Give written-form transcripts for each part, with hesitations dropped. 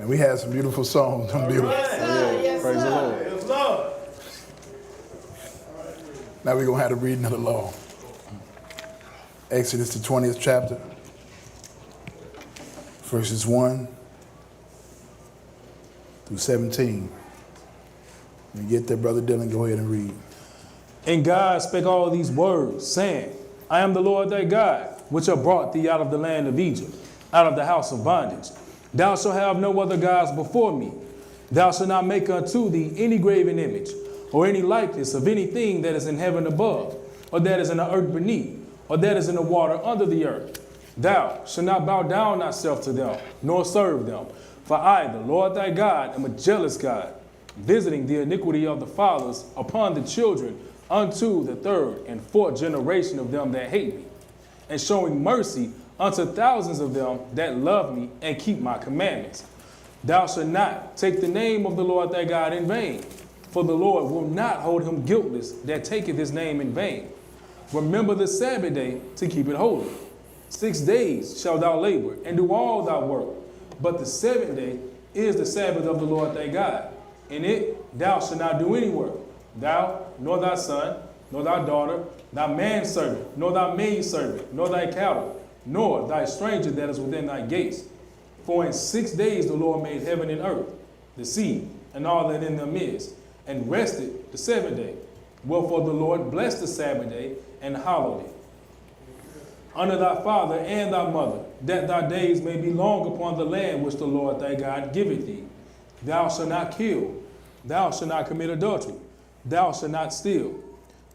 And we had some beautiful songs. Beautiful. Yes, praise the Lord. Yes, Lord. Now we're going to have to read another law. Exodus, the 20th chapter, verses 1 through 17. When you get there, Brother Dylan, go ahead and read. And God spake all these words, saying, I am the Lord thy God, which have brought thee out of the land of Egypt, out of the house of bondage. Thou shalt have no other gods before me. Thou shalt not make unto thee any graven image, or any likeness of anything that is in heaven above, or that is in the earth beneath, or that is in the water under the earth. Thou shalt not bow down thyself to them, nor serve them. For I, the Lord thy God, am a jealous God, visiting the iniquity of the fathers upon the children unto the third and fourth generation of them that hate me, and showing mercy unto thousands of them that love me and keep my commandments. Thou shalt not take the name of the Lord thy God in vain, for the Lord will not hold him guiltless that taketh his name in vain. Remember the Sabbath day to keep it holy. 6 days shalt thou labor and do all thy work, but the seventh day is the Sabbath of the Lord thy God. In it thou shalt not do any work, thou, nor thy son, nor thy daughter, thy manservant, nor thy maidservant, nor thy cattle, nor thy stranger that is within thy gates. For in 6 days the Lord made heaven and earth, the sea, and all that in them is, and rested the seventh day. Wherefore the Lord blessed the Sabbath day and hallowed it. Honor thy father and thy mother, that thy days may be long upon the land which the Lord thy God giveth thee. Thou shalt not kill. Thou shalt not commit adultery. Thou shalt not steal.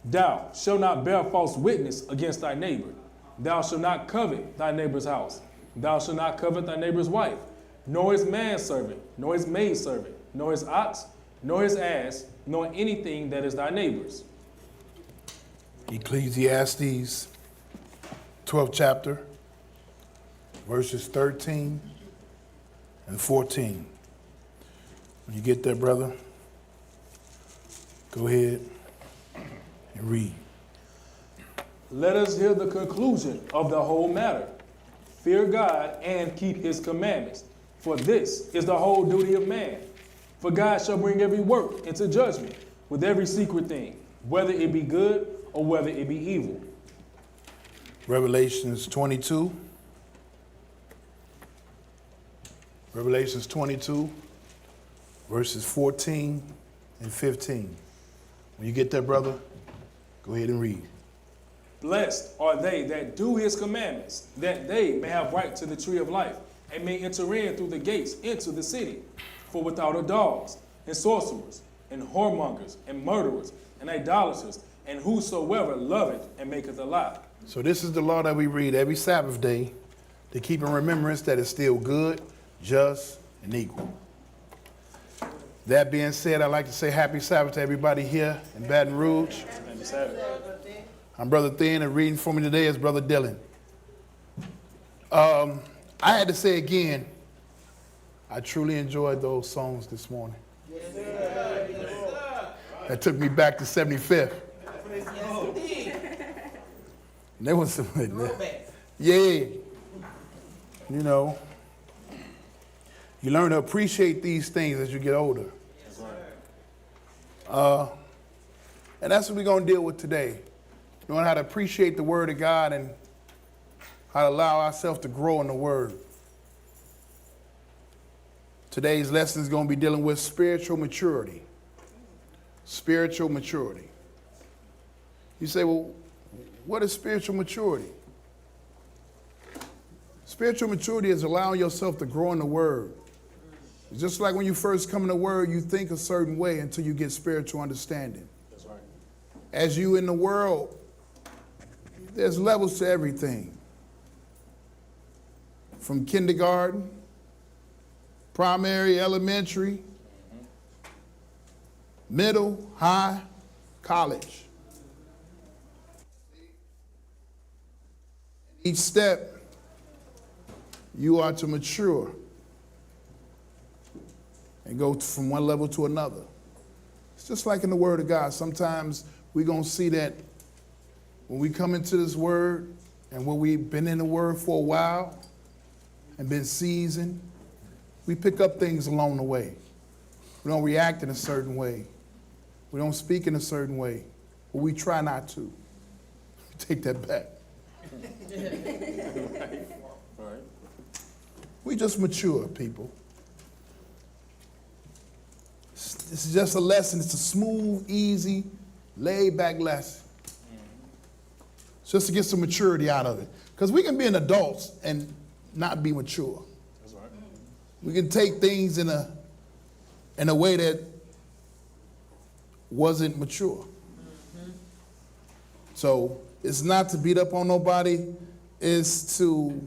Thou shalt not bear false witness against thy neighbor. Thou shalt not covet thy neighbor's house. Thou shalt not covet thy neighbor's wife, nor his manservant, nor his maidservant, nor his ox, nor his ass, nor anything that is thy neighbor's. Ecclesiastes, 12th chapter, verses 13 and 14. When you get there, brother, go ahead and read. Let us hear the conclusion of the whole matter. Fear God and keep his commandments, for this is the whole duty of man. For God shall bring every work into judgment with every secret thing, whether it be good or whether it be evil. Revelations 22. Revelations 22, verses 14 and 15. When you get there, brother, go ahead and read. Blessed are they that do his commandments, that they may have right to the tree of life, and may enter in through the gates into the city. For without are dogs, and sorcerers, and whoremongers, and murderers, and idolaters, and whosoever loveth and maketh a lie. So this is the law that we read every Sabbath day to keep in remembrance that it's still good, just, and equal. That being said, I'd like to say happy Sabbath to everybody here in Baton Rouge. Happy Sabbath. I'm Brother Thin, and reading for me today is Brother Dylan. I had to say again, I truly enjoyed those songs this morning. Yes, sir. Yes, sir. That took me back to 75th. And there was some, yeah, you know, you learn to appreciate these things as you get older. That's right. And that's what we're going to deal with today. Knowing how to appreciate the Word of God and how to allow ourselves to grow in the Word. Today's lesson is going to be dealing with spiritual maturity. Spiritual maturity. You say, well, what is spiritual maturity? Spiritual maturity is allowing yourself to grow in the Word. It's just like when you first come in the Word, you think a certain way until you get spiritual understanding. That's right. As you in the world, there's levels to everything. From kindergarten, primary, elementary, middle, high, college. Each step, you are to mature and go from one level to another. It's just like in the Word of God. Sometimes we're going to see that when we come into this Word and when we've been in the Word for a while and been seasoned, we pick up things along the way. We don't react in a certain way. We don't speak in a certain way. But we try not to. Take that back. Right. We just mature, people. This is just a lesson. It's a smooth, easy, laid-back lesson. Just to get some maturity out of it. Because we can be an adults and not be mature. That's right. We can take things in a way that wasn't mature. So it's not to beat up on nobody. It's to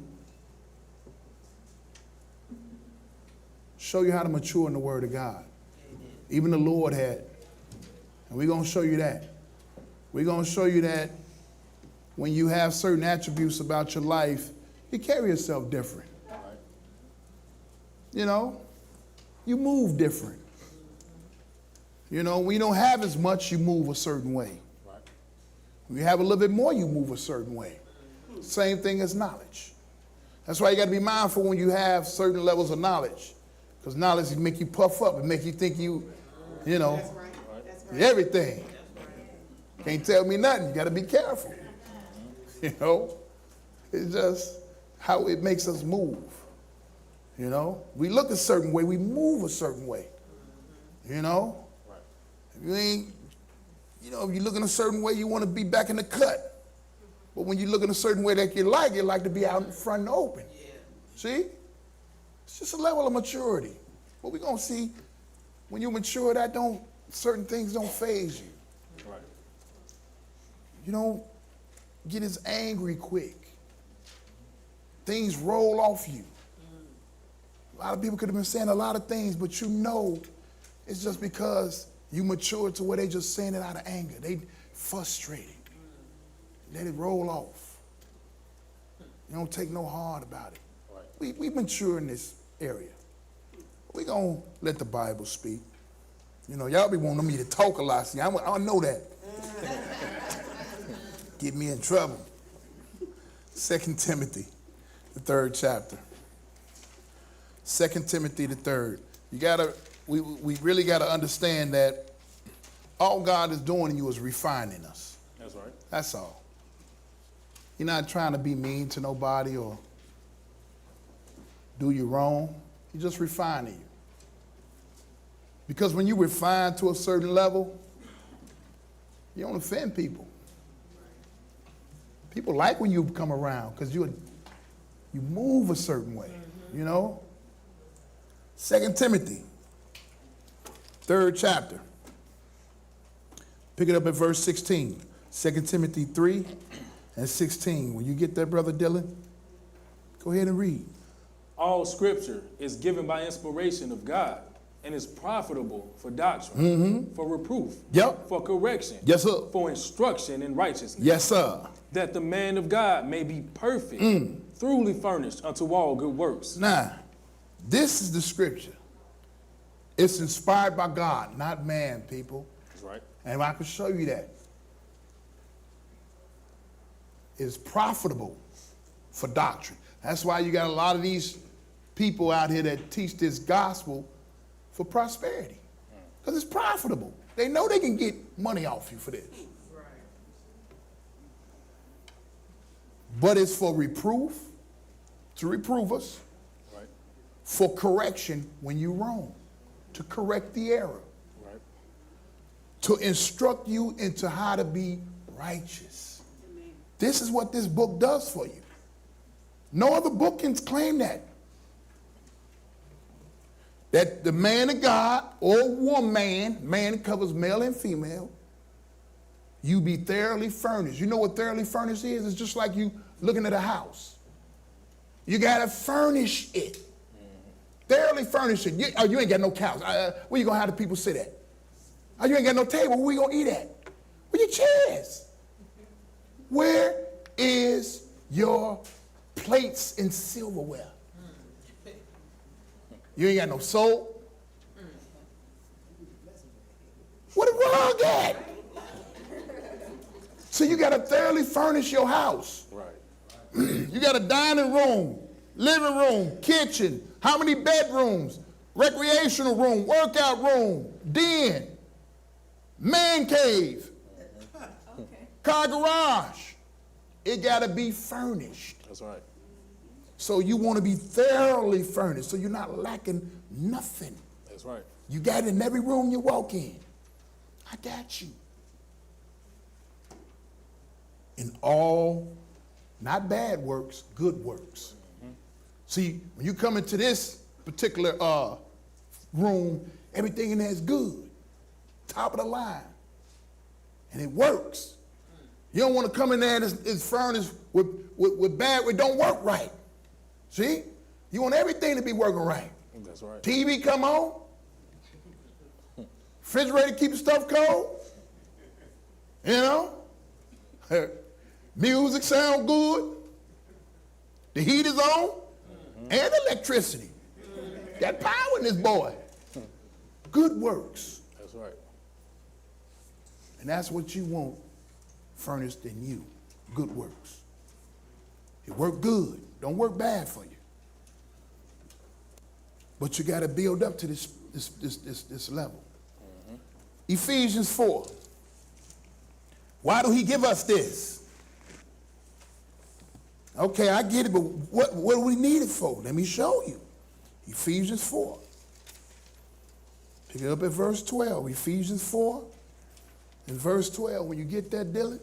show you how to mature in the Word of God. Even the Lord had. And we're going to show you that. We're going to show you that when you have certain attributes about your life, you carry yourself different. Right. You know, you move different. You know, when you don't have as much, you move a certain way. Right. When you have a little bit more, you move a certain way. Same thing as knowledge. That's why you got to be mindful when you have certain levels of knowledge. Because knowledge can make you puff up and make you think you know, That's right. That's right. everything. That's right. Can't tell me nothing. You got to be careful. You know, it's just how it makes us move. You know, we look a certain way, we move a certain way. You know, Right. if you ain't, you know, if you look in a certain way, you want to be back in the cut. But when you look in a certain way that you like to be out in front and open. Yeah. See? It's just a level of maturity. But we're going to see when you mature, certain things don't faze you. Right. You don't get as angry quick. Things roll off you. A lot of people could have been saying a lot of things, but you know it's just because you matured to where they just saying it out of anger. They frustrated. Let it roll off. You don't take no hard about it. Right. We mature in this area. We're going to let the Bible speak. You know, y'all be wanting me to talk a lot. See, I know that. Get me in trouble. 2 Timothy, the 3rd chapter. 2 Timothy, the 3rd. We really got to understand that all God is doing in you is refining us. That's right. That's all. You're not trying to be mean to nobody or do you wrong. He's just refining you. Because when you refine to a certain level, you don't offend people. People like when you come around because you move a certain way, you know? 2 Timothy, 3rd chapter. Pick it up at verse 16. 2 Timothy 3 and 16. When you get there, Brother Dylan, go ahead and read. All scripture is given by inspiration of God and is profitable for doctrine, for reproof, Yep. for correction, Yes, sir. for instruction in righteousness, Yes, sir. that the man of God may be perfect, thoroughly furnished unto all good works. Now, this is the scripture. It's inspired by God, not man, people. That's right. And I can show you that. It's profitable for doctrine. That's why you got a lot of these people out here that teach this gospel for prosperity. Because it's profitable. They know they can get money off you for this. Right. But it's for reproof, to reprove us, Right. for correction when you're wrong, to correct the error, Right. to instruct you into how to be righteous. This is what this book does for you. No other book can claim that. That the man of God or woman, man covers male and female, you be thoroughly furnished. You know what thoroughly furnished is? It's just like you looking at a house. You got to furnish it. Thoroughly furnish it. You ain't got no couch. Where you going to have the people sit at? Oh, you ain't got no table. Where you going to eat at? Where your chairs? Where is your plates and silverware? You ain't got no soap. What a rug at? So you got to thoroughly furnish your house. Right. You got a dining room, living room, kitchen. How many bedrooms? Recreational room, workout room, den, man cave, car garage. It got to be furnished. That's right. So you want to be thoroughly furnished so you're not lacking nothing. That's right. You got it in every room you walk in. I got you. In all, not bad works, good works. See, when you come into this particular room, everything in there is good, top of the line, and it works. You don't want to come in there and it's furnished with bad, it don't work right. See? You want everything to be working right. That's right. TV come on, refrigerator keep the stuff cold, you know? Music sound good, the heat is on, and electricity. Got power in this boy. Good works. That's right. And that's what you want furnished in you. Good works. It work good. Don't work bad for you. But you got to build up to this level. Ephesians 4. Why do he give us this? Okay, I get it, but what do we need it for? Let me show you. Ephesians 4. Pick it up at verse 12. Ephesians 4 and verse 12. When you get that, Dylan.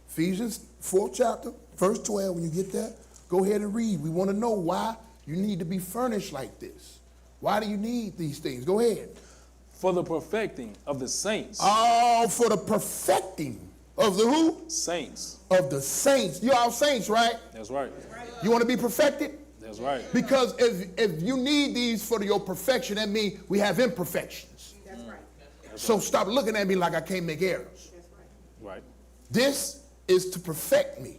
Ephesians 4th chapter, verse 12. When you get that, go ahead and read. We want to know why you need to be furnished like this. Why do you need these things? Go ahead. For the perfecting of the saints. Oh, for the perfecting of the who? Saints. Of the saints. You all saints, right? That's right. You want to be perfected? That's right. Because if you need these for your perfection, that means we have imperfections. That's right. So stop looking at me like I can't make errors. That's right. Right. This is to perfect me.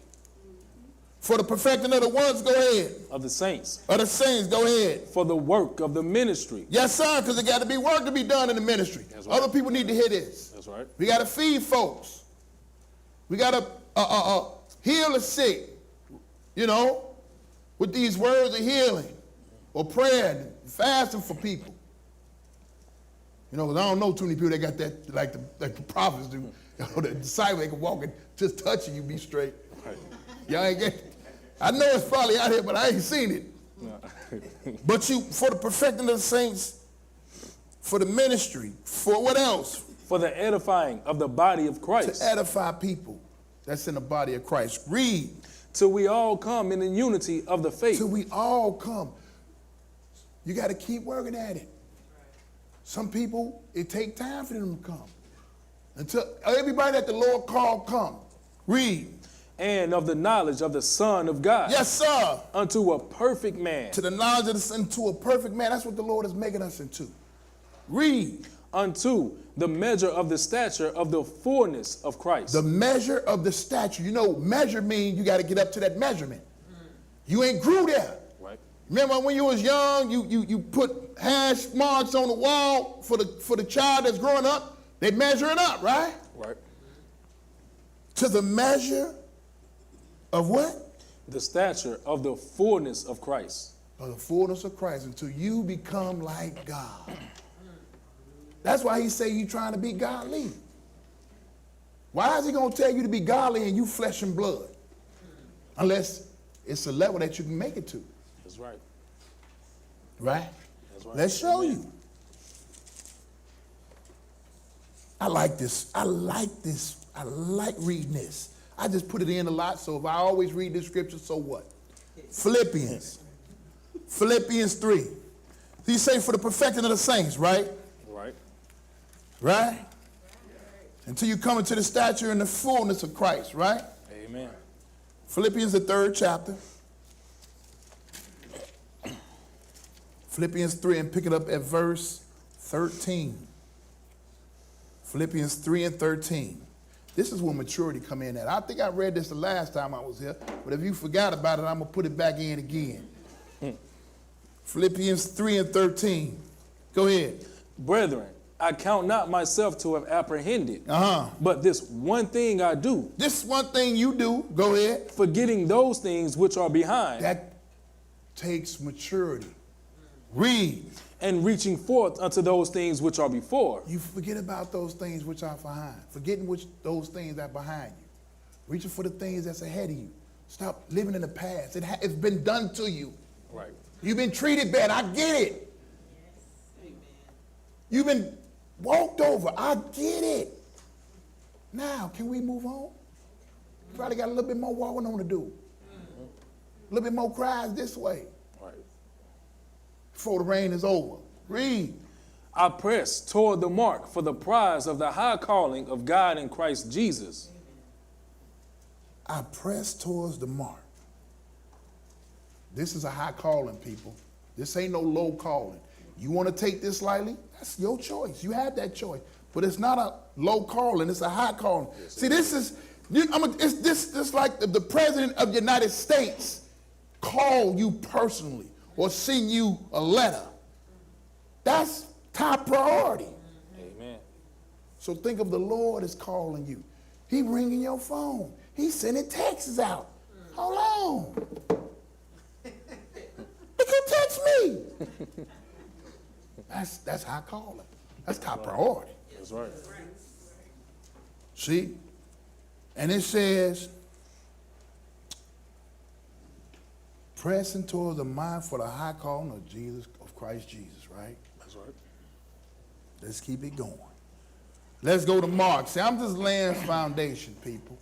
For the perfecting of the ones, go ahead. Of the saints. Of the saints, go ahead. For the work of the ministry. Yes, sir, because there got to be work to be done in the ministry. That's right. Other people need to hear this. That's right. We got to feed folks. We got to heal the sick, you know, with these words of healing or prayer and fasting for people. You know, because I don't know too many people that got that, like the prophets do. You know, the disciples, they can walk and just touch you, be straight. Right. Y'all ain't get. I know it's probably out here, but I ain't seen it. No. But you, for the perfecting of the saints, for the ministry, for what else? For the edifying of the body of Christ. To edify people that's in the body of Christ. Read. Till we all come in the unity of the faith. Till we all come. You got to keep working at it. Some people, it take time for them to come. Until everybody that the Lord called come. Read. And of the knowledge of the Son of God. Yes, sir. Unto a perfect man. To the knowledge of the Son, to a perfect man. That's what the Lord is making us into. Read. Unto the measure of the stature of the fullness of Christ. The measure of the stature. You know, measure means you got to get up to that measurement. You ain't grew there. Right. Remember when you was young, you put hash marks on the wall for the child that's growing up. They measure it up, right? Right. To the measure of what? The stature of the fullness of Christ. Of the fullness of Christ, until you become like God. That's why he say you trying to be godly. Why is he going to tell you to be godly and you flesh and blood? Unless it's a level that you can make it to. That's right. Right? That's right. Let's show Amen. you. I like this. I like this I like reading this. I just put it in a lot, so if I always read this scripture, so what? Philippians 3. He say for the perfecting of the saints, right? Right. Right? Until you come into the stature and the fullness of Christ, right? Amen. Philippians, the 3rd chapter. Philippians 3, and pick it up at verse 13. Philippians 3 and 13. This is where maturity come in at. I think I read this the last time I was here, but if you forgot about it, I'm going to put it back in again. Philippians 3 and 13. Go ahead. Brethren, I count not myself to have apprehended, but this one thing I do, This one thing you do, go ahead. forgetting those things which are behind, That takes maturity. Read. and reaching forth unto those things which are before. You forget about those things which are behind. Forgetting those things that are behind you. Reaching for the things that's ahead of you. Stop living in the past. It's been done to you. Right. You've been treated bad. I get it. You've been walked over. I get it. Now, can we move on? Probably got a little bit more walking on to do. A little bit more cries this way Right. before the rain is over. Read. I press toward the mark for the prize of the high calling of God in Christ Jesus. I press towards the mark. This is a high calling, people. This ain't no low calling. You want to take this lightly? That's your choice. You have that choice. But it's not a low calling. It's a high calling. See, this is, it's like the president of the United States call you personally or send you a letter. That's top priority. Amen. So think of the Lord is calling you. He ringing your phone. He's sending texts out. Hold on. You can text me. That's high calling. That's top priority. That's right. See? And it says, pressing toward the mind for the high calling of Christ Jesus, right? That's right. Let's keep it going. Let's go to Mark. See, I'm just laying foundation, people.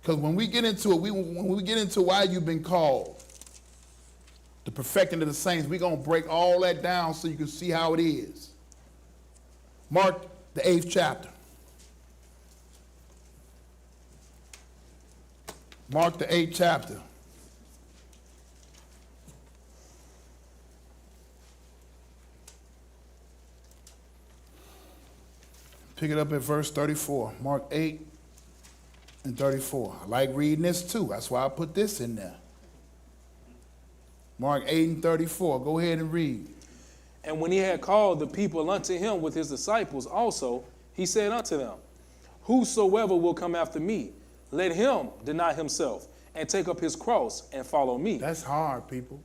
Because when we get into it, when we get into why you've been called, the perfecting of the saints, we're going to break all that down so you can see how it is. Mark, the 8th chapter. Mark, the 8th chapter. Pick it up at verse 34. Mark 8 and 34. I like reading this too. That's why I put this in there. Mark 8 and 34. Go ahead and read. And when he had called the people unto him with his disciples also, he said unto them, whosoever will come after me, let him deny himself and take up his cross and follow me. That's hard, people.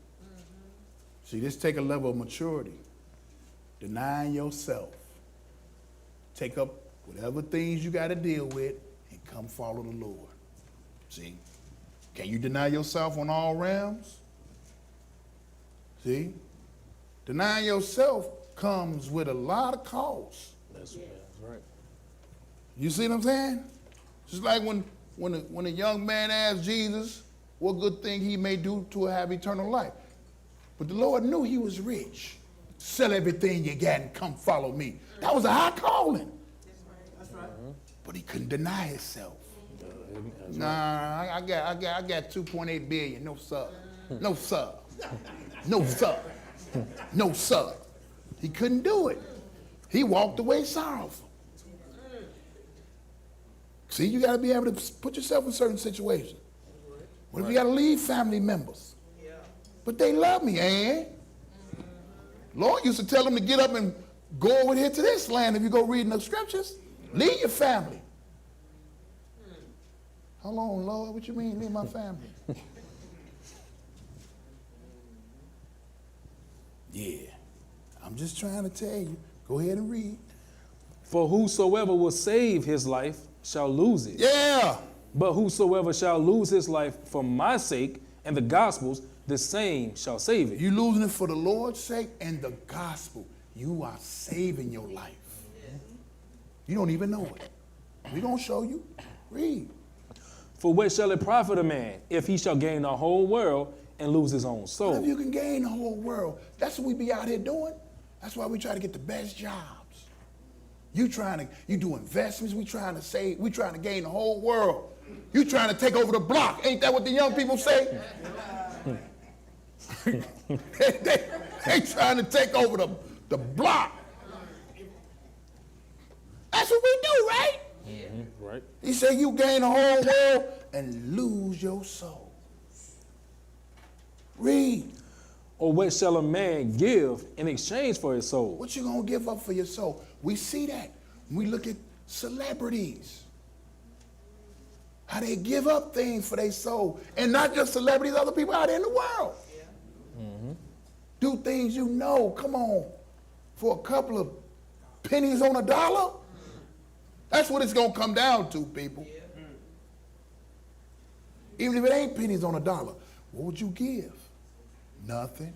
See, this take a level of maturity. Denying yourself. Take up whatever things you got to deal with and come follow the Lord. See? Can you deny yourself on all realms? See? Denying yourself comes with a lot of cost. That's right. You see what I'm saying? Just like when a young man asked Jesus what good thing he may do to have eternal life. But the Lord knew he was rich. Sell everything you got and come follow me. That was a high calling. That's right. But he couldn't deny himself. That's Nah, I got 2.8 billion. No sir. No sir. No sir. No sir. He couldn't do it. He walked away sorrowful. See, you got to be able to put yourself in certain situations. What if you got to leave family members? But they love me, Lord used to tell them to get up and go over here to this land if you go reading the scriptures. Leave your family. How long, Lord? What you mean, leave my family? Yeah. I'm just trying to tell you. Go ahead and read. For whosoever will save his life shall lose it. Yeah. But whosoever shall lose his life for my sake and the gospel's, the same shall save it. You losing it for the Lord's sake and the gospel. You are saving your life. You don't even know it. We're going to show you. Read. For what shall it profit a man if he shall gain the whole world and lose his own If soul? you can gain the whole world, that's what we be out here doing. That's why we try to get the best jobs. You do investments, we trying to save, we trying to gain the whole world. You trying to take over the block. Ain't that what the young people say? they trying to take over the block. That's what we do, right? Mm-hmm. Right. He said you gain the whole world and lose your soul. Read. Or what shall a man give in exchange for his soul? What you gonna give up for your soul? We see that when we look at celebrities. How they give up things for their soul. And not just celebrities, other people out there in the world. Yeah. Mm-hmm. Do things you know, come on, for a couple of pennies on a dollar. That's what it's gonna come down to, people. Yeah. Even if it ain't pennies on a dollar, what would you give? Nothing.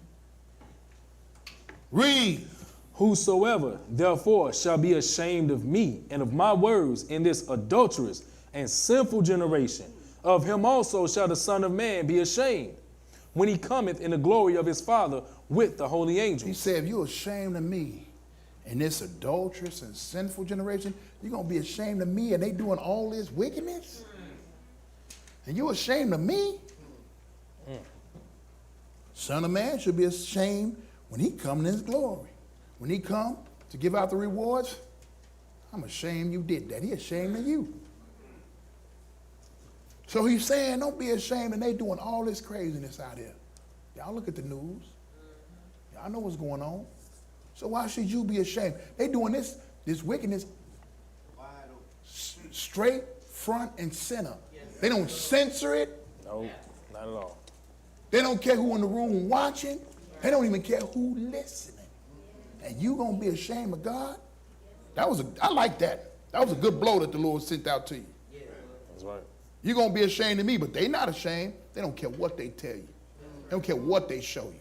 Read. Whosoever therefore shall be ashamed of me and of my words in this adulterous and sinful generation, of him also shall the Son of Man be ashamed, when he cometh in the glory of his Father with the holy angels. He said, if you're ashamed of me in this adulterous and sinful generation, you're going to be ashamed of me and they doing all this wickedness? And you're ashamed of me? Son of Man should be ashamed when he come in his glory. When he come to give out the rewards, I'm ashamed you did that. He ashamed of you. So he's saying, don't be ashamed, and they doing all this craziness out here. Y'all look at the news. Y'all know what's going on. So why should you be ashamed? They doing this wickedness straight, front, and center. They don't censor it. No, not at all. They don't care who in the room watching. They don't even care who listening. And you gonna be ashamed of God? I like that. That was a good blow that the Lord sent out to you. That's right. You're gonna be ashamed of me, but they not ashamed. They don't care what they tell you. They don't care what they show you.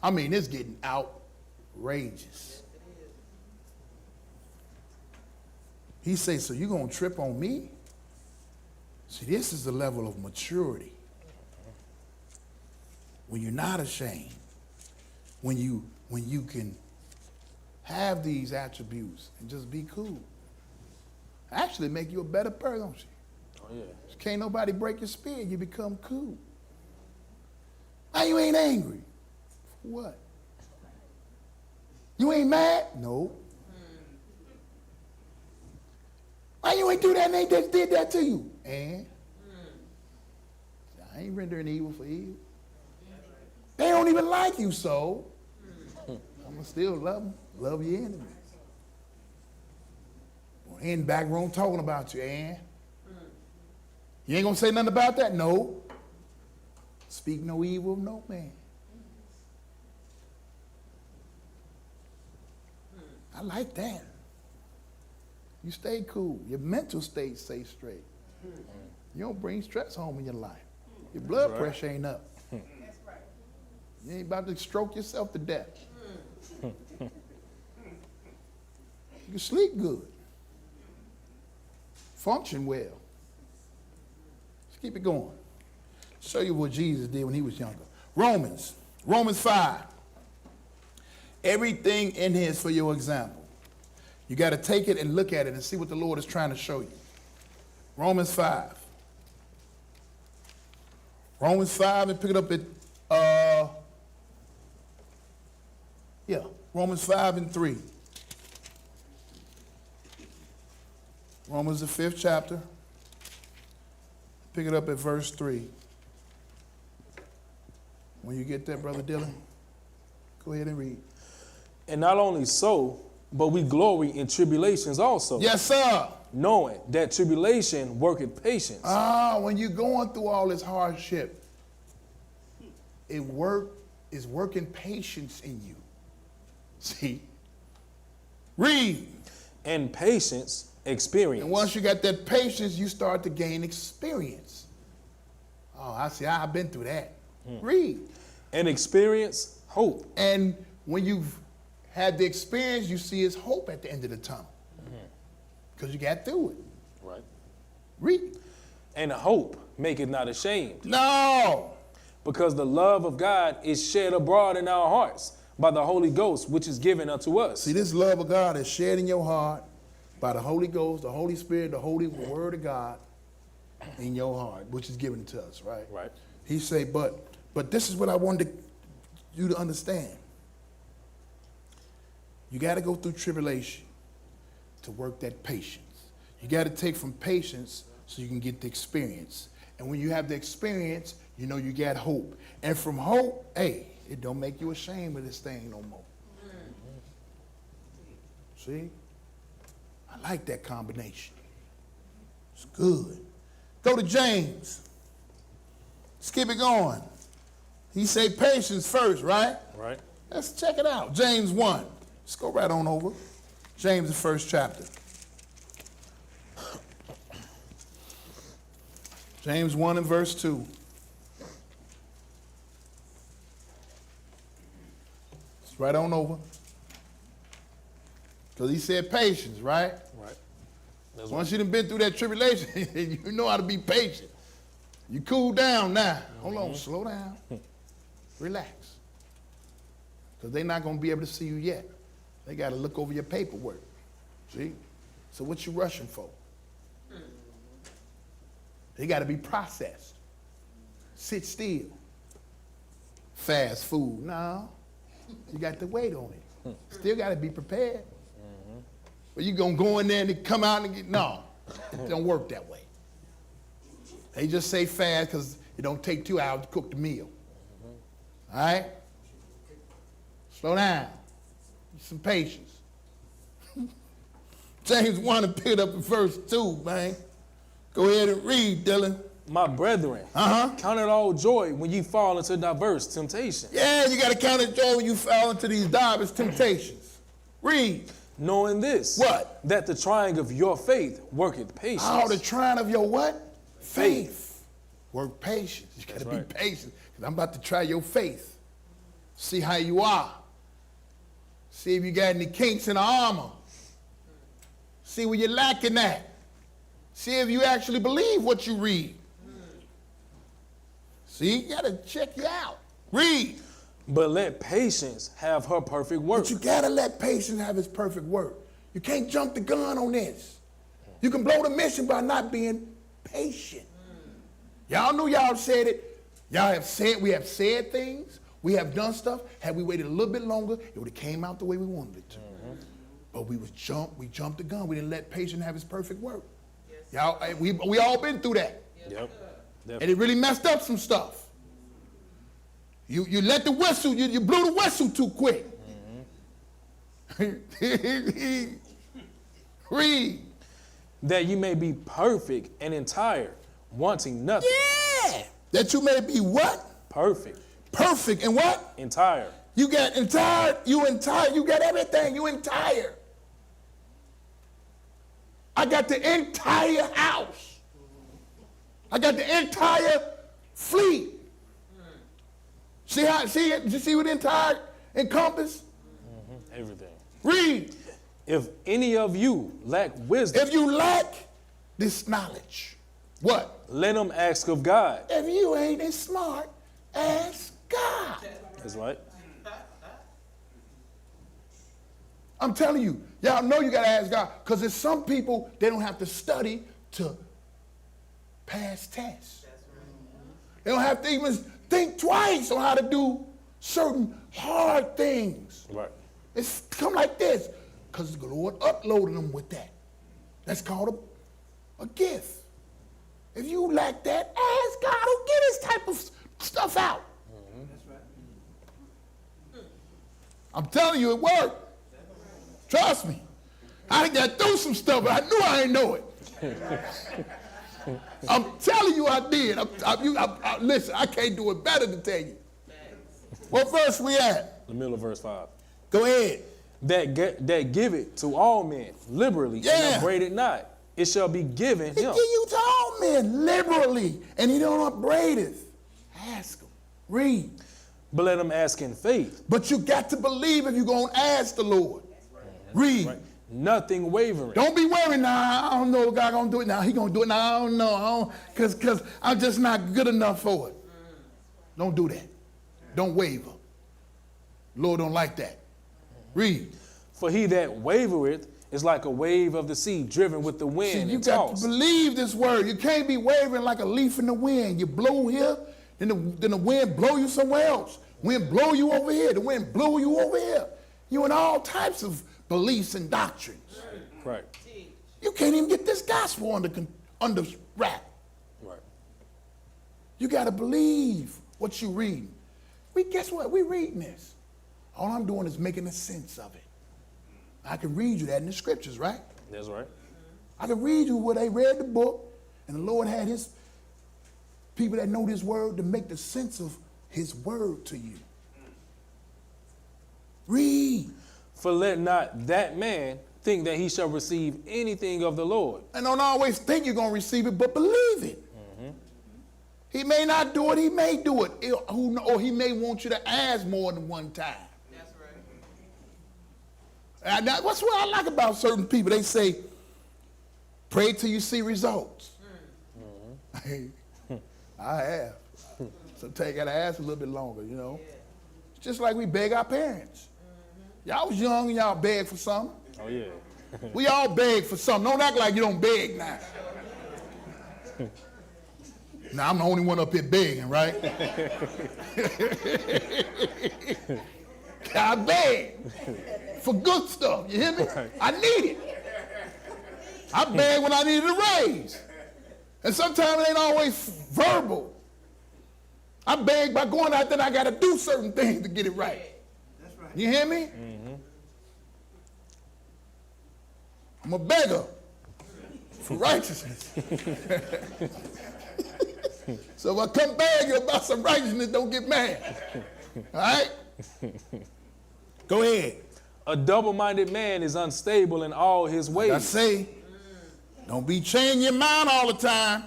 I mean, it's getting outrageous. He says, so you're gonna trip on me? See, this is the level of maturity. When you're not ashamed, when you can have these attributes and just be cool. Actually make you a better person, don't you? Oh, yeah. Can't nobody break your spirit, you become cool. Why you ain't angry? For what? You ain't mad? No. Why you ain't do that and they just did that to you? And? I ain't rendering evil for evil. They don't even like you, so I'm going to still love them. Love your enemies. Well, in the back room talking about you, Ann. You ain't going to say nothing about that? No. Speak no evil of no man. I like that. You stay cool. Your mental state stays straight. You don't bring stress home in your life. Your blood pressure ain't up. You ain't about to stroke yourself to death. You can sleep good. Function well. Let's keep it going. Show you what Jesus did when he was younger. Romans 5. Everything in here is for your example. You got to take it and look at it and see what the Lord is trying to show you. Romans 5. Romans 5, and pick it up at Romans 5 and 3. Romans the 5th chapter. Pick it up at verse 3. When you get there, Brother Dylan, go ahead and read. And not only so, but we glory in tribulations also. Yes, sir. Knowing that tribulation worketh patience. When you're going through all this hardship, it's working patience in you. See? Read. And patience, experience. And once you got that patience, you start to gain experience. Oh, I see. I've been through that. Read. And experience, hope. And when you've had the experience, you see his hope at the end of the tunnel. Because you got through it. Right. Read. And hope maketh not ashamed, No. because the love of God is shed abroad in our hearts by the Holy Ghost, which is given unto us. See, this love of God is shed in your heart by the Holy Ghost, the Holy Spirit, the Holy Word of God in your heart, which is given to us, right? Right. He say, but this is what I wanted you to understand. You got to go through tribulation to work that patience. You got to take from patience so you can get the experience. And when you have the experience, you know you got hope. And from hope, hey, it don't make you ashamed of this thing no more. See? I like that combination. It's good. Go to James. Skip it going. He say patience first, right? Right. Let's check it out. James 1. Let's go right on over. James, the first chapter. James 1 and verse 2. It's right on over. Because he said patience, right? Right. Once you done been through that tribulation, you know how to be patient. You cool down now. Hold on, slow down. Relax. Because they're not going to be able to see you yet. They got to look over your paperwork. See? So what you rushing for? They got to be processed. Sit still. Fast food. No. You got to wait on it. Still got to be prepared. But you going to go in there and come out and get, no. It don't work that way. They just say fast because it don't take 2 hours to cook the meal. All right? Slow down. Some patience. James 1 and pick it up in verse 2, man. Go ahead and read, Dylan. My brethren, count it all joy when you fall into diverse temptation. Yeah, you got to count it joy when you fall into these diverse temptations. Read. Knowing this. What? That the trying of your faith worketh patience. Oh, the trying of your what? Faith. Work patience. You got to That's be right. patient. Because I'm about to try your faith. See how you are. See if you got any kinks in the armor. See where you're lacking at. See if you actually believe what you read. See, you got to check you out. Read. But let patience have her perfect work. But you got to let patience have its perfect work. You can't jump the gun on this. You can blow the mission by not being patient. Y'all knew y'all said it. Y'all have said, we have said things. We have done stuff. Had we waited a little bit longer, it would have came out the way we wanted it to. But we jumped the gun. We didn't let patience have its perfect work. Y'all, we all been through that. Yep. And it really messed up some stuff. You let the whistle, you blew the whistle too quick. Read. That you may be perfect and entire, wanting nothing. Yeah. That you may be what? Perfect. Perfect and what? Entire. You got entire, you got everything, you entire. I got the entire house. I got the entire fleet. See what entire encompass? Everything. Read. If any of you lack wisdom, If you lack this knowledge, what? let him ask of God. If you ain't as smart as God. That's right. I'm telling you, y'all know you got to ask God, because there's some people, they don't have to study to pass tests. They don't have to even think twice on how to do certain hard things. Right. It's come like this, because the Lord uploaded them with that. That's called a gift. If you lack that, ask God to get this type of stuff out. I'm telling you, it worked. Trust me. I got through some stuff, but I knew I didn't know it. I'm telling you I did. Listen, I can't do it better than tell you. What verse we at? The middle of verse 5. Go ahead. That give it to all men liberally and upbraid it not. It shall be given He him. give you to all men liberally, and he don't upbraid us. Ask him. Read. But let him ask in faith, But you got to believe if you're going to ask the Lord. Read. right? nothing wavering. Don't be worried now. I don't know if God gonna do it now. He gonna do it now. I don't know. Because I'm just not good enough for it. Don't do that. Don't waver. Lord don't like that. Read. For he that wavereth is like a wave of the sea driven with the wind See, you and got tossed. to believe this word. You can't be wavering like a leaf in the wind. You blow here, then the wind blow you somewhere else. Wind blow you over here. The wind blow you over here. You in all types of beliefs and doctrines. Right. You can't even get this gospel under wrap. Right. You got to believe what you read. Guess what? We reading this. All I'm doing is making a sense of it. I can read you that in the scriptures, right? That's right. I can read you where they read the book, and the Lord had his people that know this word to make the sense of his word to you. Read. For let not that man think that he shall receive anything of the Lord. And don't always think you're going to receive it, but believe it. He may not do it, he may do it. Or he may want you to ask more than one time. That's right. And what's what I like about certain people? They say, pray till you see results. I have. Sometimes you got to ask a little bit longer, you know. It's just like we beg our parents. Y'all was young and y'all begged for something. Oh, yeah. We all beg for something. Don't act like you don't beg now. Now, I'm the only one up here begging, right? I beg for good stuff, you hear me? Right. I need it. I beg when I needed a raise. And sometimes it ain't always verbal. I beg by going out there, I got to do certain things to get it right. That's right. You hear me? I'm a beggar for righteousness. So if I come beg you about some righteousness, don't get mad. All right? Go ahead. A double-minded man is unstable in all his ways. I say, don't be changing your mind all the time.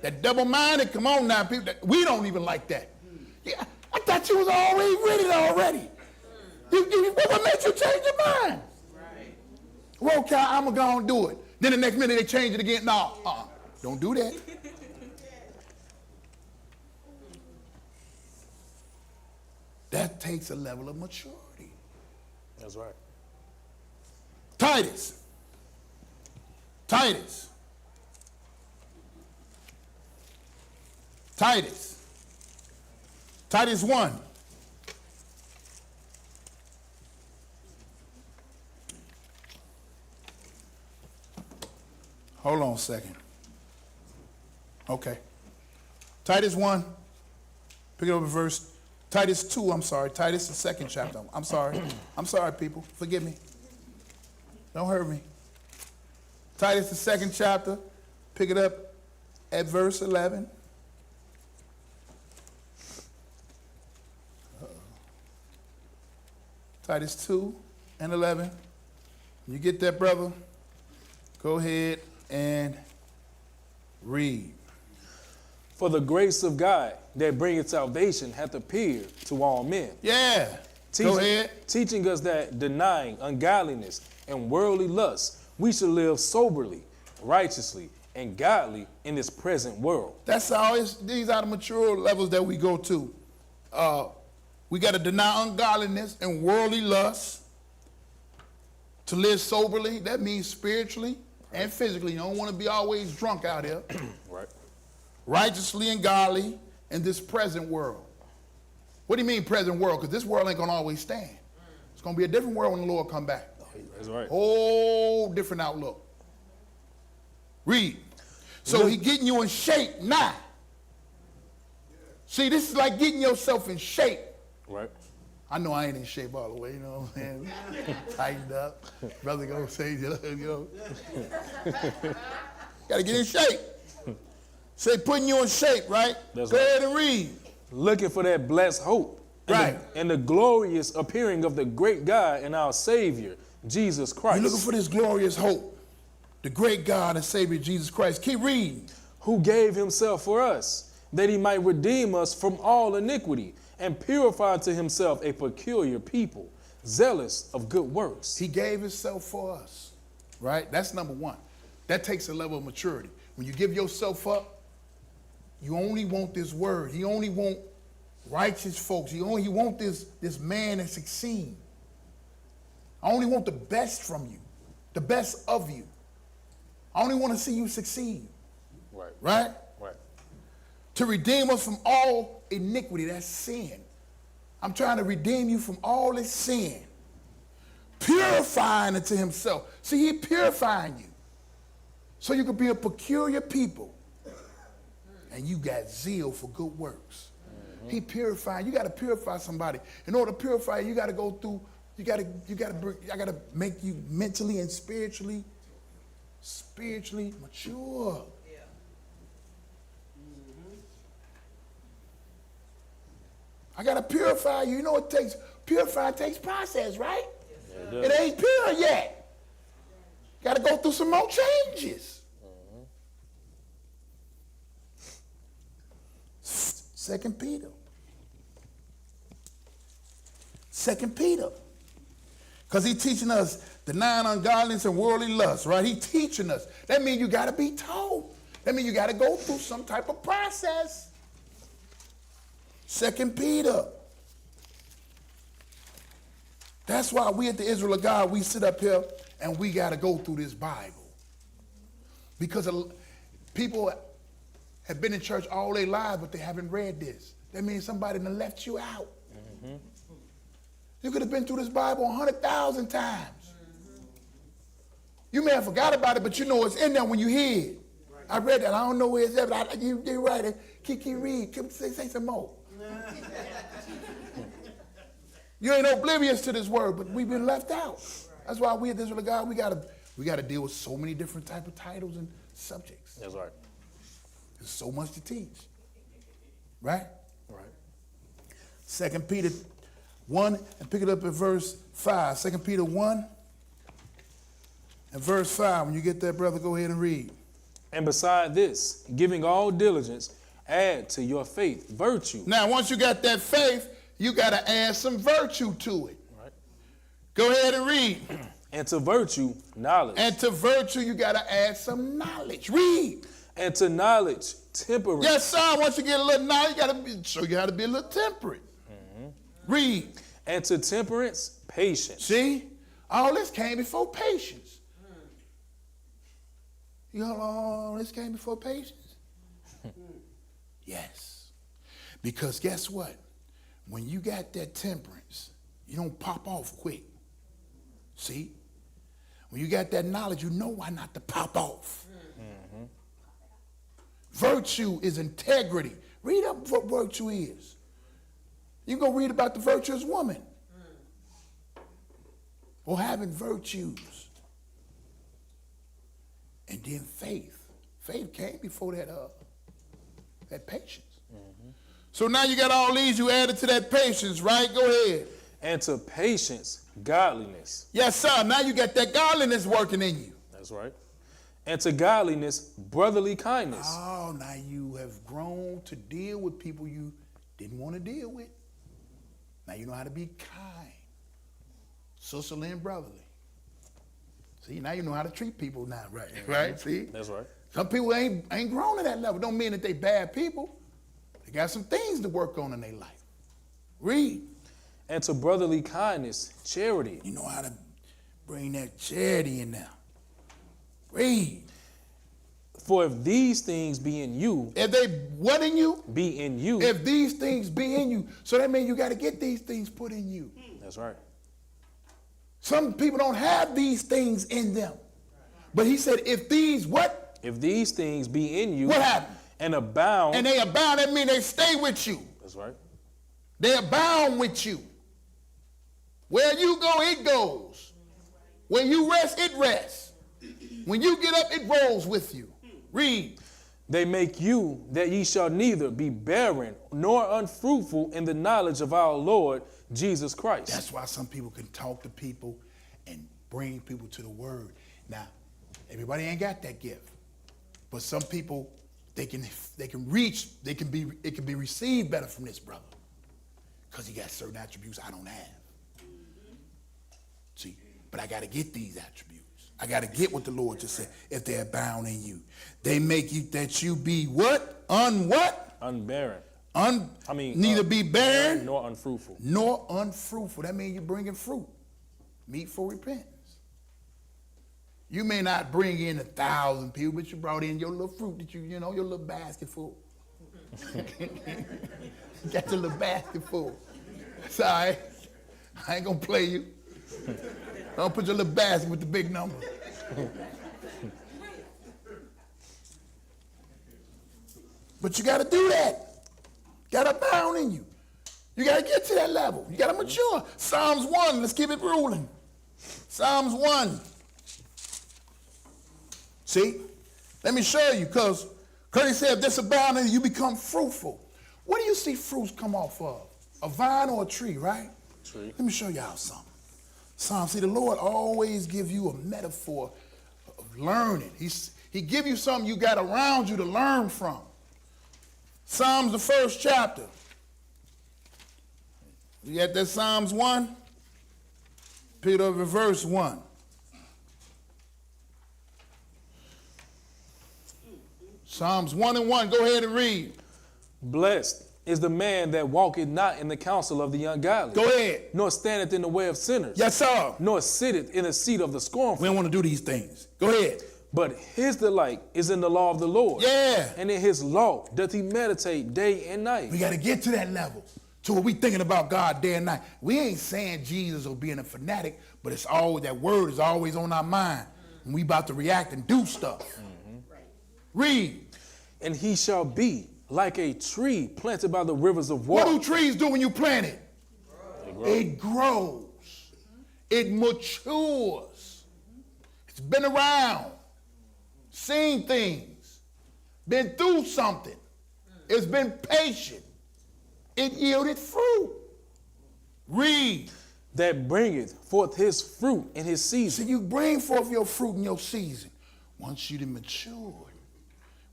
That double-minded, come on now, people. We don't even like that. Yeah, I thought you was always ready already. What made you change your mind? Right. Well, okay, I'm going to do it. Then the next minute they change it again. No, don't do that. That takes a level of maturity. That's right. Titus. Titus 1. Hold on a second. Okay. Titus 1. Pick it up a verse. Titus 2, I'm sorry. Titus, the 2nd chapter. I'm sorry. I'm sorry, people. Forgive me. Don't hurt me. Titus, the 2nd chapter. Pick it up at verse 11. Titus 2 and 11. You get that, brother? Go ahead and read. For the grace of God that bringeth salvation hath appeared to all men. Yeah. Go ahead. Teaching us that denying ungodliness and worldly lust, we should live soberly, righteously, and godly in this present world. That's all. These are the mature levels that we go to. We got to deny ungodliness and worldly lust. To live soberly, that means spiritually and physically. You don't want to be always drunk out here. Right. Righteously and godly in this present world. What do you mean present world? Because this world ain't going to always stand. It's going to be a different world when the Lord come back. That's right. Whole different outlook. Read. So he getting you in shape now. See, this is like getting yourself in shape. Right. I know I ain't in shape all the way, you know what I'm saying? Tightened up. Brother gonna say, you know. Got to get in shape. Say putting you in shape, right? That's Go right. ahead and read. Looking for that blessed hope. Right. And the glorious appearing of the great God and our Savior, Jesus Christ. You're looking for this glorious hope. The great God and Savior, Jesus Christ. Keep reading. Who gave himself for us, that he might redeem us from all iniquity, and purify to himself a peculiar people, zealous of good works. He gave himself for us. right? That's number one. That takes a level of maturity. When you give yourself up, you only want this word. You only want righteous folks. You want this man to succeed. I only want the best from you, the best of you. I only want to see you succeed. Right. Right? Right. To redeem us from all iniquity, that's sin. I'm trying to redeem you from all this sin. Purifying it to himself. See, he purifying you. So you could be a peculiar people. And you got zeal for good works. Mm-hmm. He purifying. You got to purify somebody. In order to purify, you got to go through, I got to make you mentally and spiritually mature. Yeah. I got to purify you. You know what takes, purify takes process, right? Yeah, it ain't pure yet. Got to go through some more changes. Mm-hmm. 2 Peter. 2 Peter. Because he's teaching us denying ungodliness and worldly lust, right? He's teaching us. That means you got to be taught. That means you got to go through some type of process. 2 Peter. That's why we at the Israel of God, we sit up here and we got to go through this Bible. Because people have been in church all their lives, but they haven't read this. That means somebody done left you out. Mm-hmm. You could have been through this Bible 100,000 times. Mm-hmm. You may have forgot about it, but you know it's in there when you hear it. Right. I read that. I don't know where it's at, but you're right. Keep reading. Say some more. You ain't oblivious to this word, but we've been left out. That's why we at the Israel of God, we gotta deal with so many different type of titles and subjects. That's right. There's so much to teach. Right? Right. 2 Peter 1, and pick it up at verse 5. 2 Peter 1 and verse 5. When you get there, brother, go ahead and read. And beside this, giving all diligence, add to your faith virtue. Now, once you got that faith, you got to add some virtue to it. Right. Go ahead and read. And to virtue, knowledge. And to virtue, you got to add some knowledge. Read. And to knowledge, temperance. Yes, sir. Once you get a little knowledge, you got to show you how to be a little temperate. Mm-hmm. Read. And to temperance, patience. See? All this came before patience. You know, all this came before patience? Yes. Because guess what? When you got that temperance, you don't pop off quick. See? When you got that knowledge, you know why not to pop off. Mm-hmm. Virtue is integrity. Read up what virtue is. You can go read about the virtuous woman. Or having virtues. And then faith. Faith came before that patience. Mm-hmm. So now you got all these, you added to that patience, right? Go ahead. And to patience, godliness. Yes, sir. Now you got that godliness working in you. That's right. And to godliness, brotherly kindness. Oh, now you have grown to deal with people you didn't want to deal with. Now you know how to be kind, sisterly and brotherly. See, now you know how to treat people now, right? Mm-hmm. Right? See? That's right. Some people ain't grown to that level. Don't mean that they bad people. They got some things to work on in their life. Read. And to brotherly kindness, charity. You know how to bring that charity in now. Read. For if these things be in you. If they what in you? Be in you. If these things be in you. So that means you got to get these things put in you. That's right. Some people don't have these things in them. But he said, if these what? If these things be in you. What happened? And abound. And they abound, that means they stay with you. That's right. They abound with you. Where you go, it goes. When you rest, it rests. When you get up, it rolls with you. Read. They make you that ye shall neither be barren nor unfruitful in the knowledge of our Lord Jesus Christ. That's why some people can talk to people and bring people to the word. Now, everybody ain't got that gift. But some people, it can be received better from this brother. Because he got certain attributes I don't have. See, but I got to get these attributes. I got to get what the Lord just said. If they abound in you, they make you that you be what? Unbarren. Neither be barren nor unfruitful. Nor unfruitful. That means you're bringing fruit, meat for repentance. You may not bring in 1,000 people, but you brought in your little fruit that you know, your little basket full. Got your little basket full. It's all right. I ain't gonna play you. Don't put your little basket with the big number. But you got to do that. Got to abound in you. You got to get to that level. You got to mature. Psalms 1, let's keep it rolling. Psalms 1. See? Let me show you, because he said, if this abound in you, you become fruitful. What do you see fruits come off of? A vine or a tree, right? Tree. Let me show y'all something. See, the Lord always give you a metaphor of learning. He give you something you got around you to learn from. Psalms, the 1st chapter. You got that Psalms 1? Pick it up at verse 1. Psalms 1 and 1. Go ahead and read. Blessed is the man that walketh not in the counsel of the ungodly. Go ahead. Nor standeth in the way of sinners. Yes, sir. Nor sitteth in the seat of the scornful. We don't want to do these things. Go ahead. But his delight is in the law of the Lord. Yeah. And in his law doth he meditate day and night. We got to get to that level. To where we thinking about God day and night. We ain't saying Jesus or being a fanatic, but it's always, that word is always on our mind. And we about to react and do stuff. Mm-hmm. Read. And he shall be like a tree planted by the rivers of water. What do trees do when you plant it? It grows. It matures. It's been around. Seen things. Been through something. It's been patient. It yielded fruit. Read. That bringeth forth his fruit in his season. So you bring forth your fruit in your season. Once you've matured,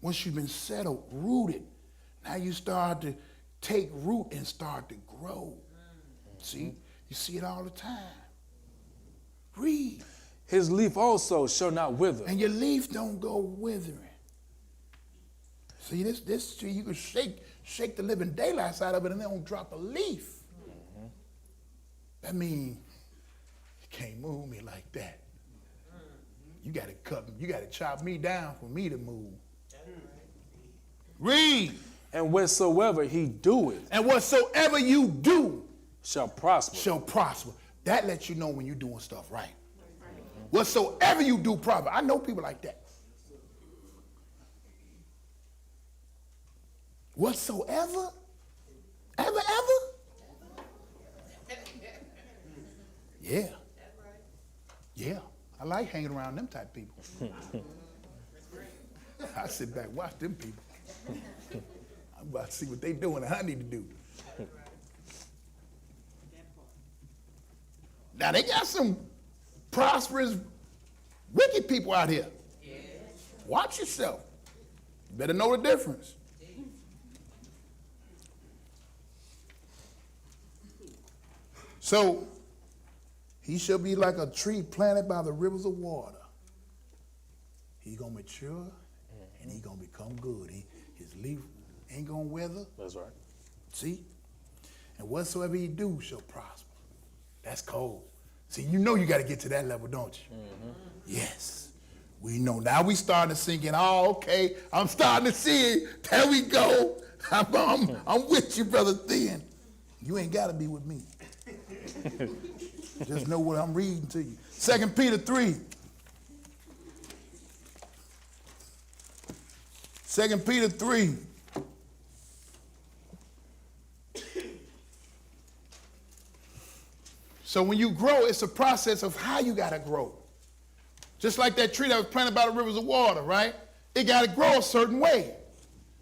once you've been settled, rooted, now you start to take root and start to grow. See? You see it all the time. Read. His leaf also shall not wither. And your leaf don't go withering. See, this tree, you can shake the living daylights out of it and it don't drop a leaf. Mm-hmm. That means you can't move me like that. You got to you got to chop me down for me to move. Read. And whatsoever he doeth. And whatsoever you do. Shall prosper. Shall prosper. That lets you know when you're doing stuff right. Mm-hmm. Whatsoever you do prosper. I know people like that. Whatsoever? Ever? Yeah. Yeah. I like hanging around them type of people. I sit back and watch them people. I'm about to see what they doing and I need to do. Now they got some prosperous, wicked people out here. Watch yourself. You better know the difference. So, he shall be like a tree planted by the rivers of water. He's going to mature and he's going to become good. His leaf ain't going to wither. That's right. See? And whatsoever he do shall prosper. That's cold. See, you know you got to get to that level, don't you? Mm-hmm. Yes. We know. Now we starting to sink in. Oh, okay. I'm starting to see it. There we go. I'm with you, brother Thin. You ain't got to be with me. Just know what I'm reading to you. 2 Peter 3. 2 Peter 3. So when you grow, it's a process of how you got to grow. Just like that tree that was planted by the rivers of water, right? It got to grow a certain way.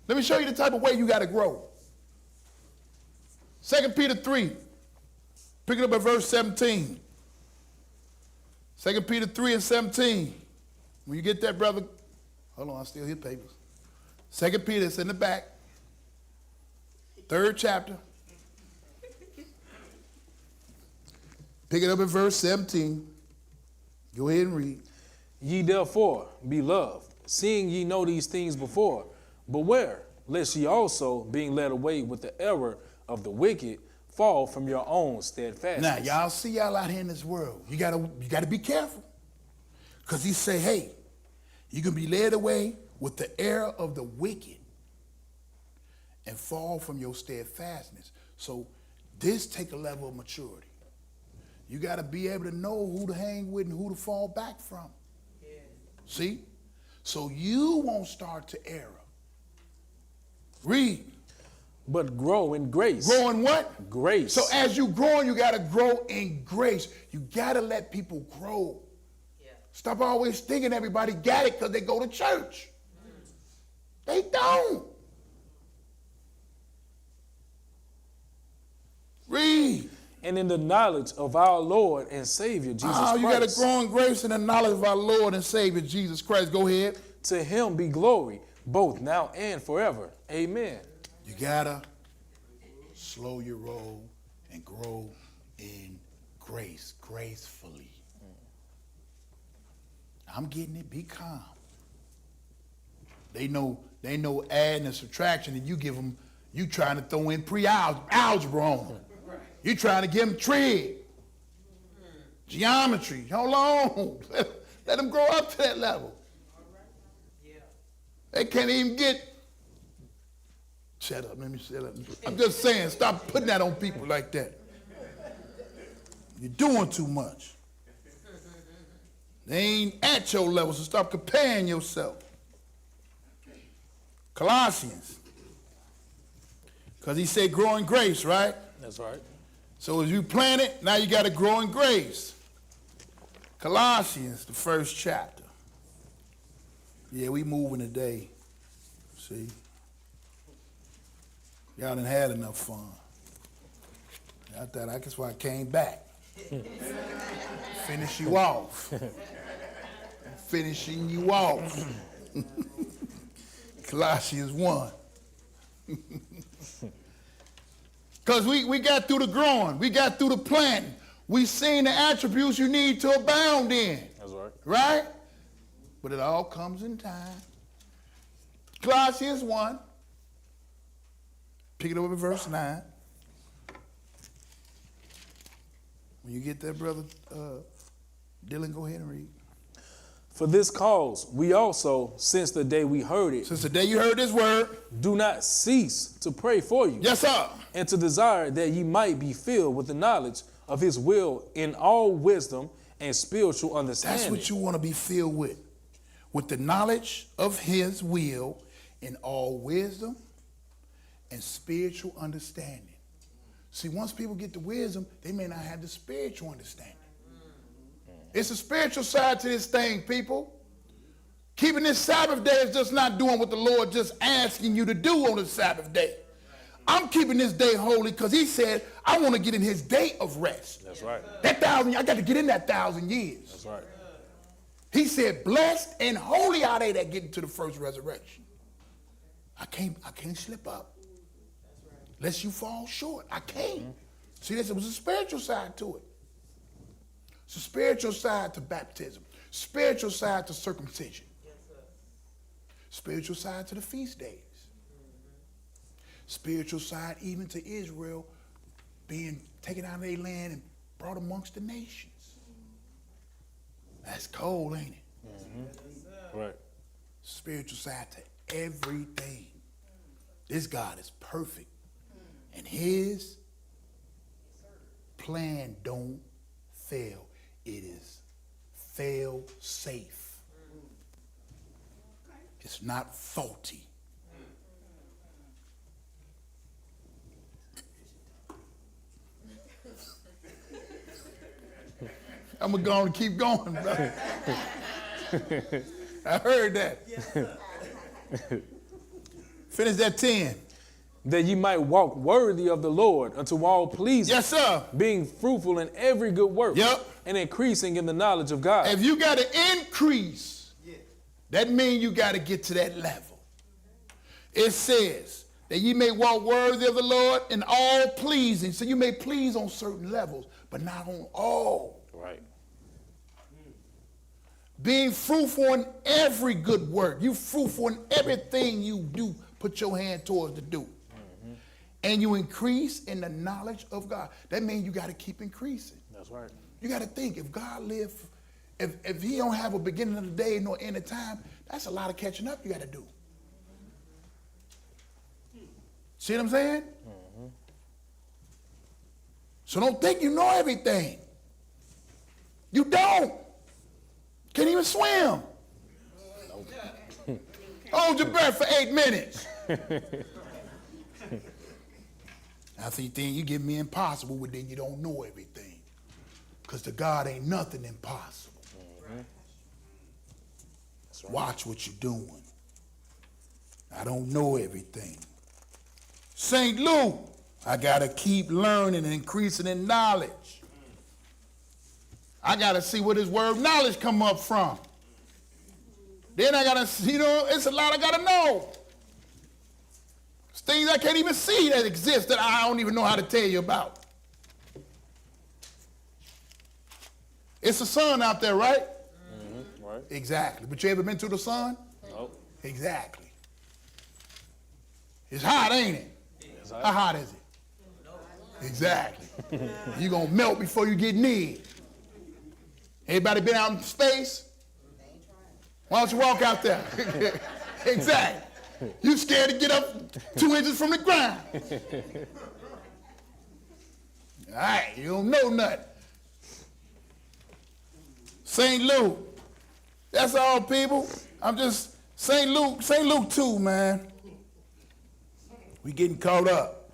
Let me show you the type of way you got to grow. 2 Peter 3. Pick it up at verse 17. 2 Peter 3 and 17. When you get that, brother, hold on, I still hear papers. 2 Peter, it's in the back. 3rd chapter. Pick it up at verse 17. Go ahead and read. Ye therefore, beloved, seeing ye know these things before, beware, lest ye also, being led away with the error of the wicked, fall from your own steadfastness. Now, y'all see y'all out here in this world. You gotta be careful. Because he say, hey, you can be led away with the error of the wicked and fall from your steadfastness. So this take a level of maturity. You got to be able to know who to hang with and who to fall back from. Yeah. See? So you won't start to error. Read. But grow in grace. Grow in what? Grace. So as you grow, you got to grow in grace. You got to let people grow. Yeah. Stop always thinking everybody got it because they go to church. They don't. Read. And in the knowledge of our Lord and Savior, Jesus Christ. You got to grow in grace and the knowledge of our Lord and Savior, Jesus Christ. Go ahead. To him be glory, both now and forever. Amen. You got to slow your roll and grow in grace, gracefully. I'm getting it. Be calm. They know adding and subtraction, and you trying to throw in pre-algebra on them. You trying to give them trig, geometry. Hold on. Let them grow up to that level. They can't even get. Shut up. Let me shut up. I'm just saying, stop putting that on people like that. You're doing too much. They ain't at your level, so stop comparing yourself. Colossians. Because he said grow in grace, right? That's right. So as you plant it, now you got to grow in grace. Colossians, the first chapter. Yeah, we moving today. See? Y'all done had enough fun. I thought that's why I came back. Finish you off. Finishing you off. Colossians 1. Because we got through the growing. We got through the planting. We seen the attributes you need to abound in. That's right. Right? But it all comes in time. Colossians 1. Pick it up at verse 9. When you get there, brother Dylan, go ahead and read. For this cause, we also, since the day we heard it, Since the day you heard this word, do not cease to pray for you. yes, sir. And to desire that ye might be filled with the knowledge of his will in all wisdom and spiritual understanding. That's what you want to be filled with the knowledge of his will in all wisdom and spiritual understanding. See, once people get the wisdom, they may not have the spiritual understanding. It's a spiritual side to this thing, people. Keeping this Sabbath day is just not doing what the Lord just asking you to do on the Sabbath day. I'm keeping this day holy because he said, I want to get in his day of rest. That's right. That 1,000, I got to get in that 1,000 years. That's right. He said, blessed and holy are they that get into the first resurrection. I can't slip up. Lest you fall short. I can't. See, there was a spiritual side to it. It's a spiritual side to baptism. Spiritual side to circumcision. Spiritual side to the feast days. Spiritual side even to Israel being taken out of their land and brought amongst the nations. That's cold, ain't it? Mm-hmm. Right. Spiritual side to everything. This God is perfect. And his plan don't fail. It is fail safe. It's not faulty. I'm going to go on and keep going, brother. I heard that. Finish that 10. That ye might walk worthy of the Lord unto all pleasing. Yes, sir. Being fruitful in every good work. Yep. And increasing in the knowledge of God. If you got to increase, that means you got to get to that level. It says that ye may walk worthy of the Lord in all pleasing. So you may please on certain levels, but not on all. Right. Being fruitful in every good work. You fruitful in everything you do, put your hand towards to do. And you increase in the knowledge of God. That means you got to keep increasing. That's right. You got to think, if God live, if he don't have a beginning of the day nor end of time, that's a lot of catching up you got to do. See what I'm saying? So don't think you know everything. You don't. Can't even swim. Hold your breath for 8 minutes. After you think you give me impossible, well, then you don't know everything. Because to God ain't nothing impossible. Right. Watch what you're doing. I don't know everything. St. Luke, I got to keep learning and increasing in knowledge. I got to see where this word knowledge come up from. Then I got to, it's a lot I got to know. It's things I can't even see that exist that I don't even know how to tell you about. It's the sun out there, right? Right. Exactly. But you ever been to the sun? Nope. Exactly. It's hot, ain't it? How hot is it? Exactly. You're going to melt before you get near. Anybody been out in space? Why don't you walk out there? Exactly. You scared to get up 2 inches from the ground. All right, you don't know nothing. St. Luke. That's all, people. I'm just, St. Luke 2, man. We getting caught up.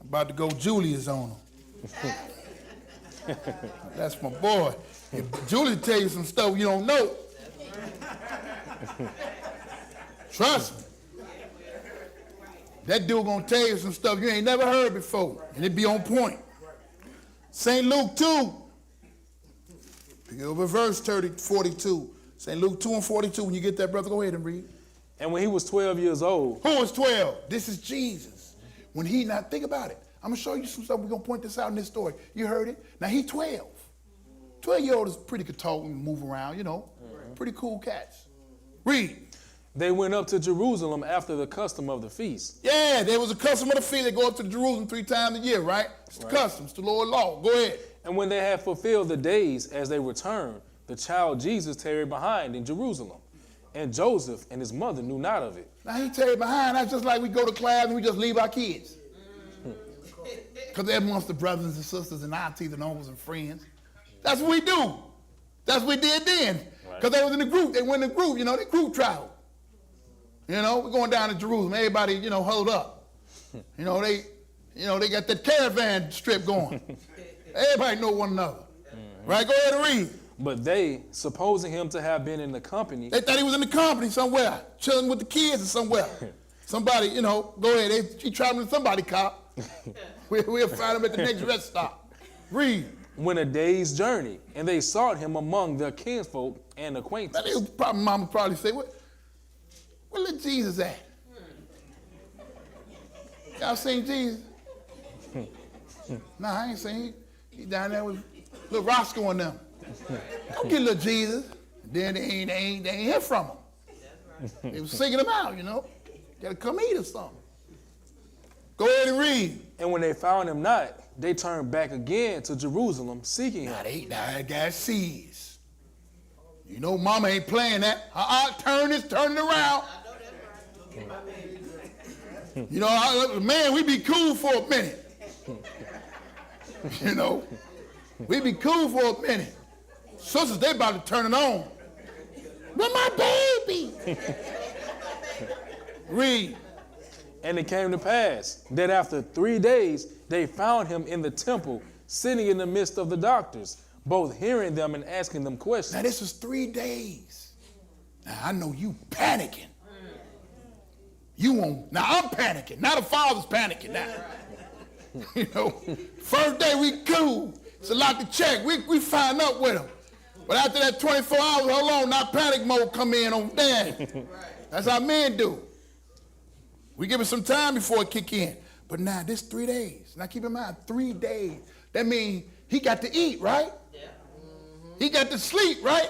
I'm about to go Julius on him. That's my boy. If Julius tell you some stuff you don't know, trust me. That dude gonna tell you some stuff you ain't never heard before, and it be on point. St. Luke 2. Pick over verse 42. St. Luke 2 and 42. When you get that, brother, go ahead and read. And when he was 12 years old. Who was 12? This is Jesus. When he, now think about it. I'm going to show you some stuff. We're going to point this out in this story. You heard it? Now he 12. 12-year-old is pretty good talk and move around, Pretty cool cats. Read. They went up to Jerusalem after the custom of the feast. Yeah, there was a custom of the feast. They go up to Jerusalem 3 times a year, right? It's the custom. It's the Lord's law. Go ahead. And when they had fulfilled the days as they returned, the child Jesus tarried behind in Jerusalem. And Joseph and his mother knew not of it. Now he tarried behind. That's just like we go to class and we just leave our kids. Because they're amongst the brothers and sisters and aunties and uncles and friends. That's what we do. That's what we did then. Because they was in the group. They went in the group, they group travel. We're going down to Jerusalem. Everybody, hold up. They got that caravan strip going. Everybody know one another. Right? Go ahead and read. But they, supposing him to have been in the company. They thought he was in the company somewhere, chilling with the kids or somewhere. Somebody, go ahead. He traveling with somebody, cop. We'll find him at the next rest stop. Read. Went a day's journey, and they sought him among their kinsfolk and acquaintances. Mama probably say, where little Jesus at? Y'all seen Jesus? Nah, I ain't seen him. He down there with little Roscoe and them. Don't get little Jesus. Then they ain't hear from him. They was singing him out, Gotta come eat or something. Go ahead and read. And when they found him not, they turned back again to Jerusalem, seeking him. Now that guy sees. Mama ain't playing that. Turn it around. Man, we be cool for a minute. We be cool for a minute. Sisters, they about to turn it on. But my baby. Read. And it came to pass that after 3 days, they found him in the temple, sitting in the midst of the doctors, both hearing them and asking them questions. Now, this was 3 days. Now, I know you panicking. You won't. Now, I'm panicking. Now, the father's panicking now. First day we cool. It's a lot to check. We find up with him. But after that 24 hours, hold on, now panic mode come in on daddy. That's how men do. We give it some time before it kick in. But now, this 3 days. Now, keep in mind, 3 days. That means he got to eat, right? Yeah. He got to sleep, right?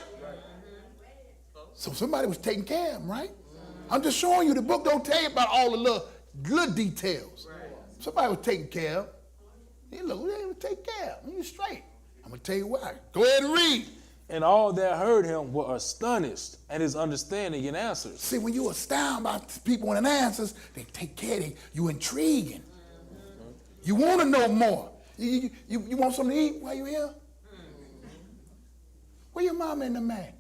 So somebody was taking care of him, right? I'm just showing you the book don't tell you about all the little details. Somebody was taking care of him. He look, they would take care of him. He's straight. I'm going to tell you why. Go ahead and read. And all that heard him were astonished at his understanding and answers. See, when you astound by people and answers, they take care of you. You intriguing. You want to know more. You want something to eat while you're here? Where your mama and them at?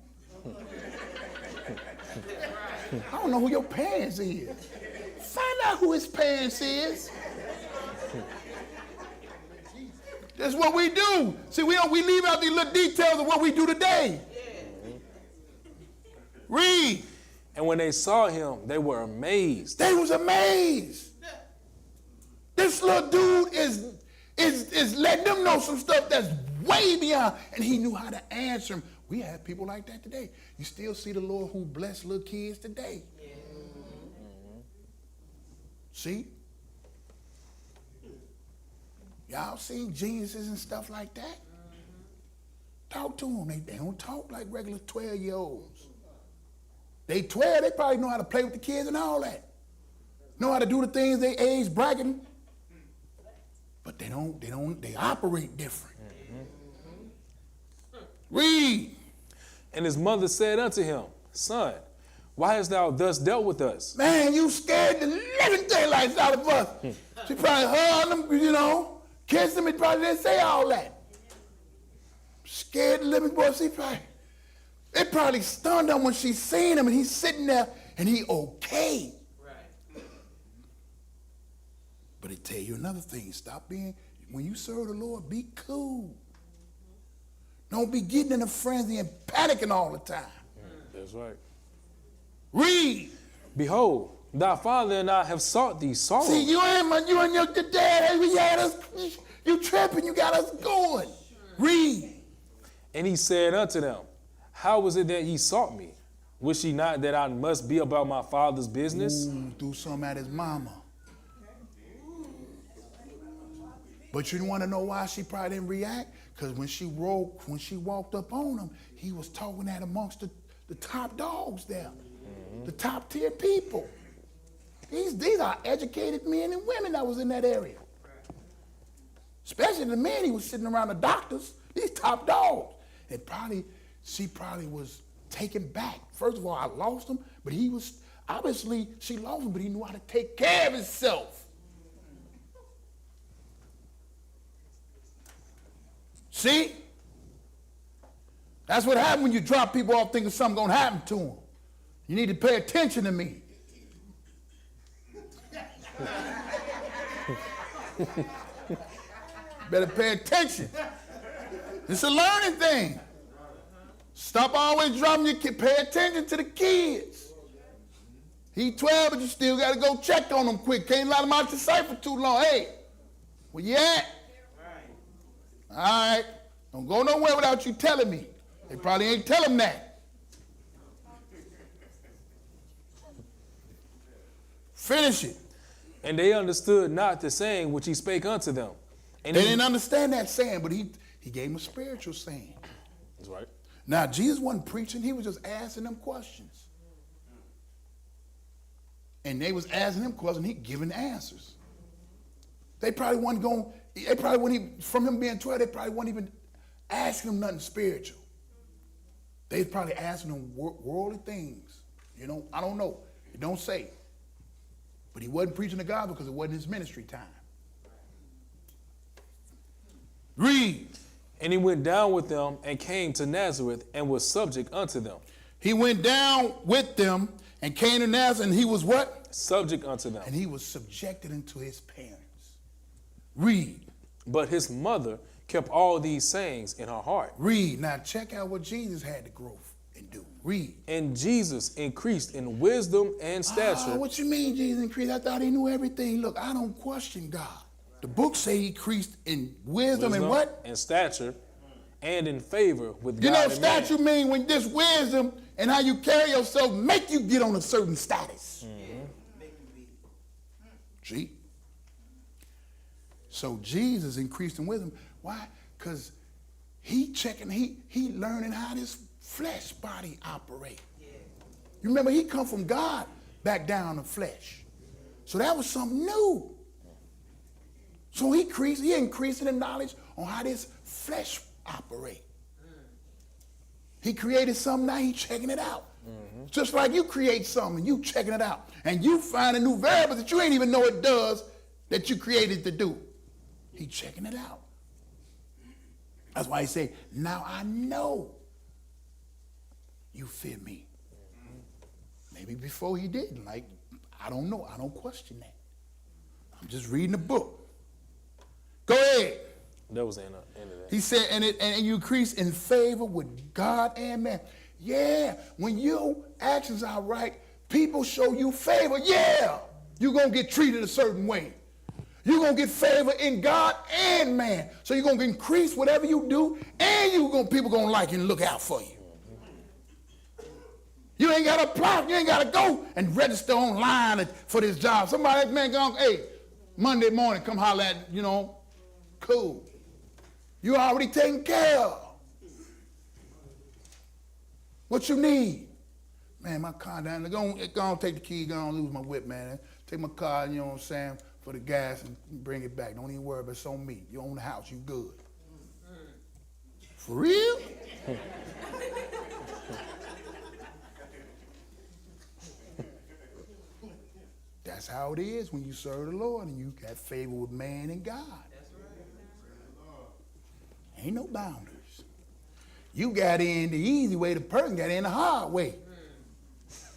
I don't know who your parents is. Find out who his parents is. That's what we do. See, we leave out these little details of what we do today. Read. And when they saw him, they were amazed. They was amazed. This little dude is letting them know some stuff that's way beyond, and he knew how to answer them. We have people like that today. You still see the Lord who bless little kids today. See? Y'all seen geniuses and stuff like that? Talk to them. They don't talk like regular 12-year-olds. They 12, they probably know how to play with the kids and all that. Know how to do the things they age bragging. But they operate different. Read. And his mother said unto him, Son, why hast thou thus dealt with us? Man, you scared the living daylights out of us. She probably hugged him, kissed him, and probably didn't say all that. Scared the living boy. It probably stunned him when she seen him and he's sitting there and he okay. Right. But it tell you another thing. When you serve the Lord, be cool. Don't be getting in a frenzy and panicking all the time. That's right. Read. Behold, thy father and I have sought thee sorrow. See, you and your dad, we had us, you tripping, you got us going. Read. And he said unto them, How was it that ye sought me? Wish ye not that I must be about my father's business? Ooh, threw something at his mama. But you want to know why she probably didn't react? Because when she walked up on him, he was talking that amongst the top dogs there, the top tier people. These are educated men and women that was in that area. Especially the men he was sitting around the doctors, these top dogs. And she probably was taken back. First of all, I lost him, but obviously she lost him, but he knew how to take care of himself. See? That's what happens when you drop people off thinking something's going to happen to them. You need to pay attention to me. Better pay attention. It's a learning thing. Stop always dropping your kid. Pay attention to the kids. He 12, but you still got to go check on them quick. Can't let them out your sight for too long. Hey, where you at? All right. Don't go nowhere without you telling me. They probably ain't tell him that. Finish it. And they understood not the saying which he spake unto them. And They didn't understand that saying, but he gave them a spiritual saying. That's right. Now, Jesus wasn't preaching. He was just asking them questions. And they was asking him questions, he giving answers. They probably from him being 12, they probably weren't even asking him nothing spiritual. They was probably asking him worldly things. I don't know. It don't say. But he wasn't preaching the gospel because it wasn't his ministry time. Read. And he went down with them and came to Nazareth and was subject unto them. He went down with them and came to Nazareth, and he was what? Subject unto them. And he was subjected unto his parents. Read. But his mother kept all these sayings in her heart. Read. Now check out what Jesus had to grow and do. Read. And Jesus increased in wisdom and stature. Oh, what you mean Jesus increased? I thought he knew everything. Look, I don't question God. The book say he increased in wisdom and what? And stature and in favor with God and stature man. mean when this wisdom and how you carry yourself make you get on a certain status. See? So Jesus increased in wisdom. Why? Because he learning how this flesh body operate. You remember, he come from God back down to flesh. So that was something new. So he increasing the knowledge on how this flesh operates. He created something, now he's checking it out. Just like you create something, you checking it out. And you find a new variable that you ain't even know it does that you created to do. He's checking it out. That's why he say, now I know you fear me. Maybe before he didn't. Like, I don't know. I don't question that. I'm just reading the book. Go ahead. That was the end of that. He said, and you increase in favor with God and man. Yeah, when your actions are right, people show you favor. Yeah, you're going to get treated a certain way. You're going to get favor in God and man. So you're going to increase whatever you do, and people going to like you and look out for you. You ain't got to apply. You ain't got to go and register online for this job. Somebody, man, going, hey, Monday morning, come holler at, cool. You already taken care of. What you need? Man, my car down. Go on, take the key. Go on, lose my whip, man. Take my car, you know what I'm saying, for the gas and bring it back. Don't even worry about it. It's on me. You own the house. You good. For real? That's how it is when you serve the Lord and you got favor with man and God. Ain't no boundaries. You got in the easy way, the person got in the hard way.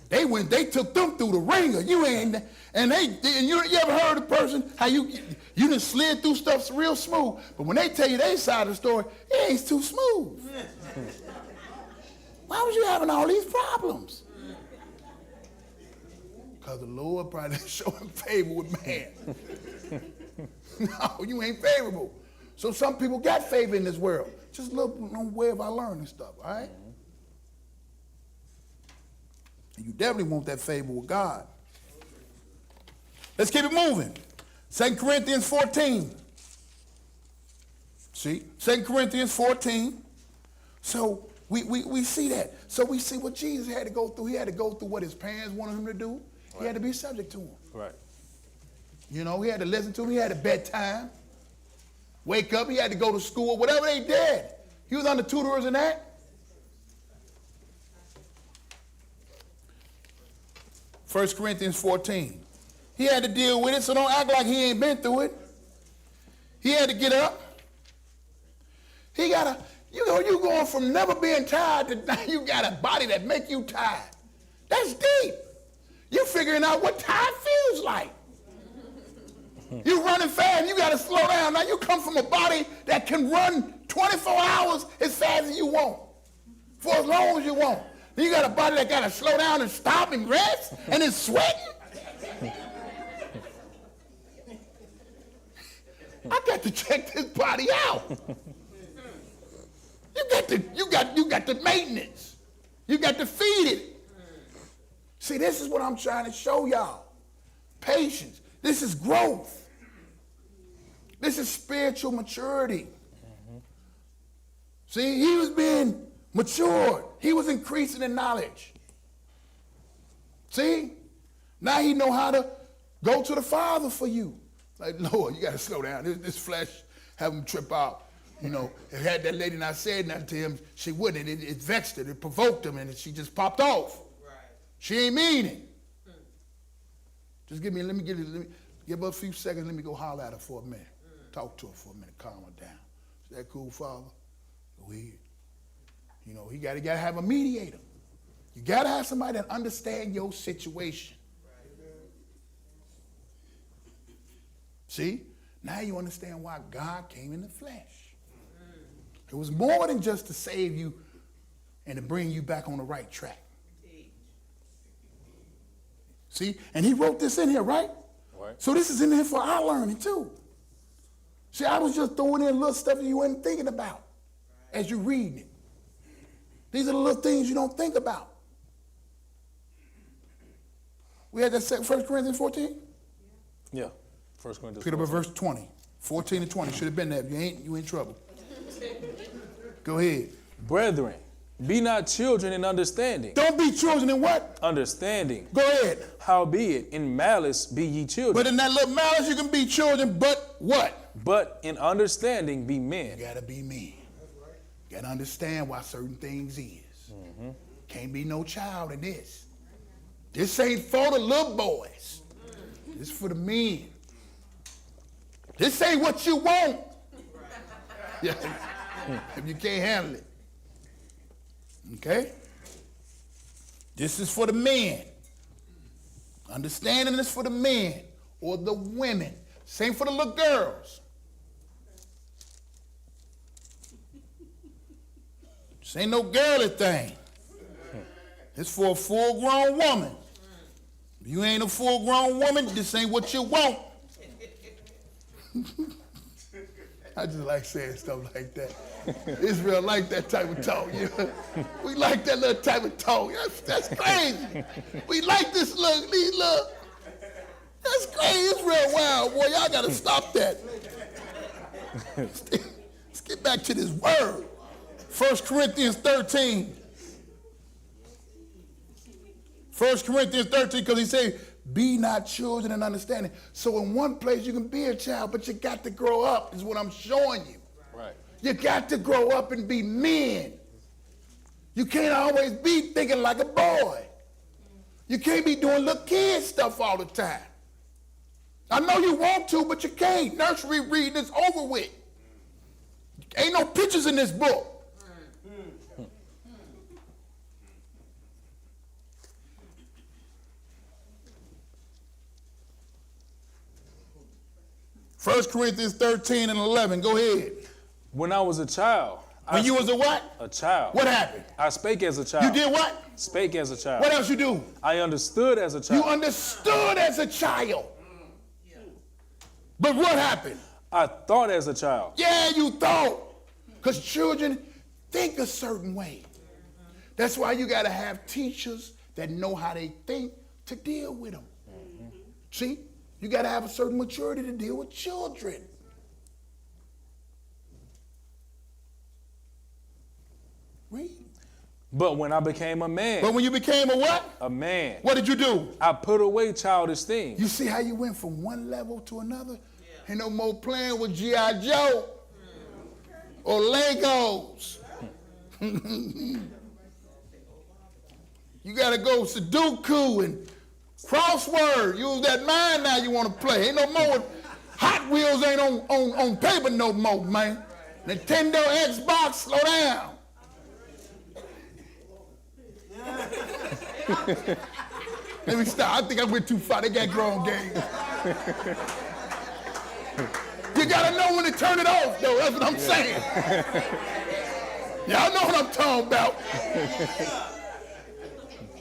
They took them through the ringer. You ain't, and you ever heard a person how you done slid through stuff real smooth, but when they tell you their side of the story, it ain't too smooth. Why was you having all these problems? Because the Lord probably showing favor with man. No, you ain't favorable. So some people got favor in this world. Just a little way of our learning stuff, all right? And you definitely want that favor with God. Let's keep it moving. 2 Corinthians 14. See? 2 Corinthians 14. So we see that. So we see what Jesus had to go through. He had to go through what his parents wanted him to do. Right. He had to be subject to them. Right. He had to listen to him. He had a bedtime. Wake up, he had to go to school, whatever they did. He was under tutors and that. 1 Corinthians 14. He had to deal with it, so don't act like he ain't been through it. He had to get up. You going from never being tired to now you got a body that make you tired. That's deep. You figuring out what tired feels like. You running fast, you got to slow down. Now you come from a body that can run 24 hours as fast as you want, for as long as you want. Then you got a body that got to slow down and stop and rest, and it's sweating. I got to check this body out. You got the maintenance. You got to feed it. See, this is what I'm trying to show y'all. Patience. This is growth. This is spiritual maturity. See, he was being matured. He was increasing in knowledge. See? Now he know how to go to the Father for you. Like, Lord, you got to slow down. This flesh have him trip out. It had that lady not said nothing to him, she wouldn't. It vexed her. It provoked him, and she just popped off. Right. She ain't meaning. Just let me give her a few seconds. Let me go holler at her for a minute. Talk to her for a minute. Calm her down. Is that cool, Father? Go ahead. You got to have a mediator. You got to have somebody that understands your situation. See? Now you understand why God came in the flesh. It was more than just to save you and to bring you back on the right track. See? And he wrote this in here, right? Right. So this is in here for our learning too. See, I was just throwing in little stuff that you weren't thinking about as you're reading it. These are the little things you don't think about. We had that 1 Corinthians 14? Yeah. 1 Corinthians Pick it up at verse 20. 14 and 20. Should have been there. If you ain't, you in trouble. Go ahead. Brethren, Be not children in understanding. Don't be children in what? Understanding. Go ahead. Howbeit, in malice be ye children. But in that little malice, you can be children, but what? But in understanding be men. You gotta be men. You gotta understand why certain things is. Can't be no child in this. This ain't for the little boys. This for the men. This ain't what you want. Yeah. If you can't handle it. Okay? This is for the men. Understanding is for the men or the women. Same for the little girls. This ain't no girly thing. It's for a full-grown woman. If you ain't a full-grown woman, this ain't what you want. I just like saying stuff like that. Israel like that type of talk. You know? We like that little type of talk. That's crazy. We like these little. That's crazy. Israel wild, boy. Y'all got to stop that. Let's get back to this word. 1 Corinthians 13. 1 Corinthians 13, because he said, be not children in understanding. So in one place you can be a child, but you got to grow up, is what I'm showing you. Right. You got to grow up and be men. You can't always be thinking like a boy. You can't be doing little kid stuff all the time. I know you want to, but you can't. Nursery reading is over with. Ain't no pictures in this book. 1 Corinthians 13 and 11. Go ahead. When I was a child. When you was a what? A child. What happened? I spake as a child. You did what? Spake as a child. What else you do? I understood as a child. You understood as a child. But what happened? I thought as a child. Yeah, you thought. Because children think a certain way. That's why you got to have teachers that know how they think to deal with them. See? You got to have a certain maturity to deal with children. Read. But when I became a man. But when you became a what? A man. What did you do? I put away childish things. You see how you went from one level to another? Yeah. Ain't no more playing with G.I. Joe or Legos. You got to go Sudoku and crossword. Use that mind now you want to play. Ain't no more. Hot Wheels ain't on paper no more, man. Nintendo, Xbox, slow down. Let me stop. I think I went too far. They got grown games. You got to know when to turn it off, though. That's what I'm saying. Y'all know what I'm talking about.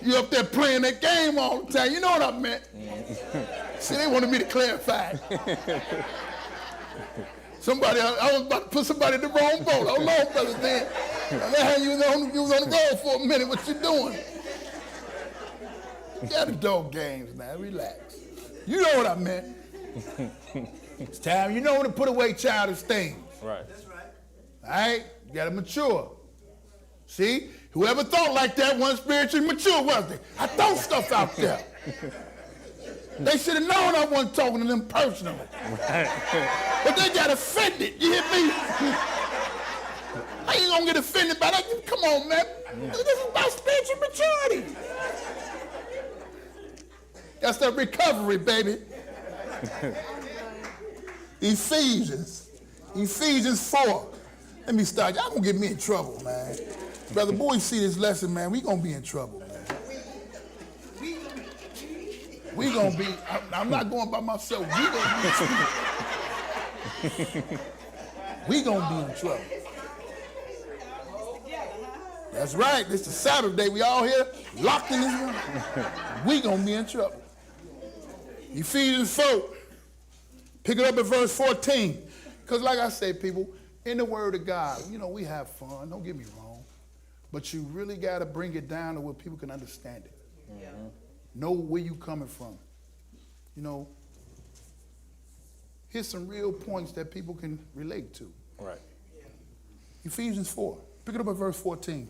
You up there playing that game all the time. You know what I meant. See, they wanted me to clarify. Somebody, I was about to put somebody in the wrong boat. Hold on, brother, then. You was on the road for a minute. What you doing? Got adult games now. Relax. You know what I meant. It's time. You know when to put away childish things. Right. That's right. All right? You got to mature. See? Whoever thought like that wasn't spiritually mature, was they? I throw stuff out there. They should have known I wasn't talking to them personally. But they got offended. You hear me? How you gonna get offended by that? Come on, man. This is about spiritual maturity. That's the recovery, baby. Ephesians 4. Let me start. Y'all gonna get me in trouble, man. Brother Boy, see this lesson, man. We gonna be in trouble, man. We gonna be. I'm not going by myself. We gonna be in trouble. That's right. This is Saturday. We all here locked in this room. We gonna be in trouble. Ephesians 4. Pick it up at verse 14. Because like I say, people, in the Word of God, you know, we have fun. Don't get me wrong. But you really got to bring it down to where people can understand it. Yeah. Know where you coming from. You know, here's some real points that people can relate to. Right. Ephesians 4. Pick it up at verse 14.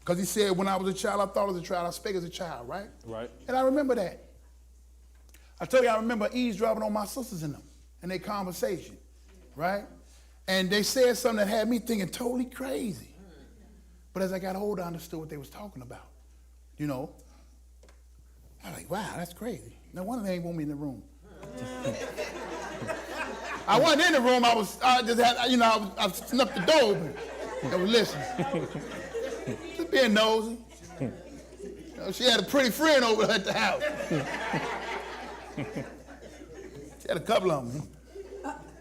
Because he said, when I was a child, I thought as a child, I spake as a child, right? Right. And I remember that. I tell you, I remember eavesdropping on my sisters and them and their conversation, right? And they said something that had me thinking totally crazy. But as I got older, I understood what they was talking about. You know, I was like, wow, that's crazy. No wonder they ain't want me in the room. I wasn't in the room. I snuck the door open. I was listening. Just being nosy. You know, she had a pretty friend over at the house. She had a couple of them.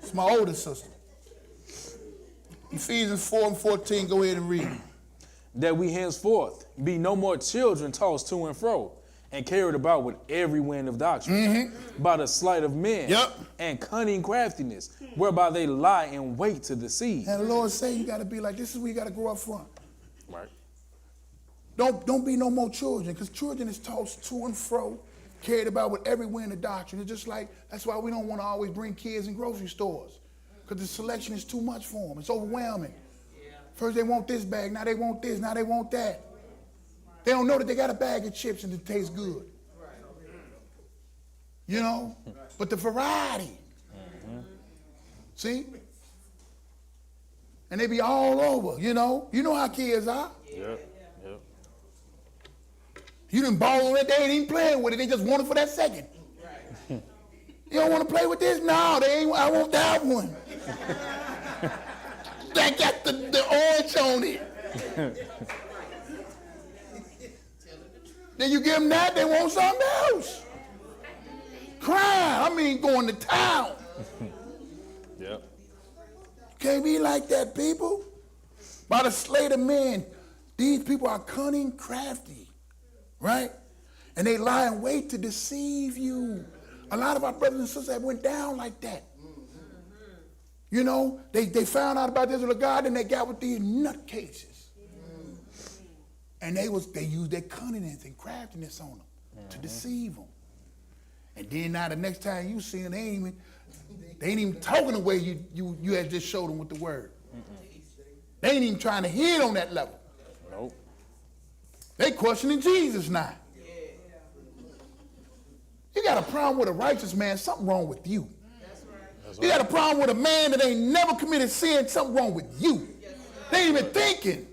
It's my oldest sister. Ephesians 4:14, go ahead and read. That we henceforth be no more children tossed to and fro and carried about with every wind of doctrine by the sleight of men and cunning craftiness, whereby they lie in wait to deceive. And the Lord say you got to be like, this is where you got to grow up from. Right. Don't be no more children, because children is tossed to and fro, carried about with every wind of doctrine. It's just like, that's why we don't want to always bring kids in grocery stores, because the selection is too much for them. It's overwhelming. First they want this bag, now they want this, now they want that. They don't know that they got a bag of chips and it tastes good. You know? But the variety. See? And they be all over, you know? You know how kids are. Yep. You done ball on it, they ain't even playing with it. They just want it for that second. You don't want to play with this? No, they ain't. I want that one. That got the orange on it. Then you give them that, they want something else. Crying, I mean going to town. Yep. Can't be like that, people. By the sleight of men, these people are cunning, crafty, right? And they lie in wait to deceive you. A lot of our brothers and sisters have went down like that. You know, they found out about this little God, and they got with these nutcases. And they used their cunningness and craftiness on them to deceive them. And then now the next time you see them, they ain't even talking the way you had just showed them with the word. They ain't even trying to hit on that level. Nope. They questioning Jesus now. You got a problem with a righteous man, something wrong with you. You got a problem with a man that ain't never committed sin, something wrong with you. They ain't even thinking.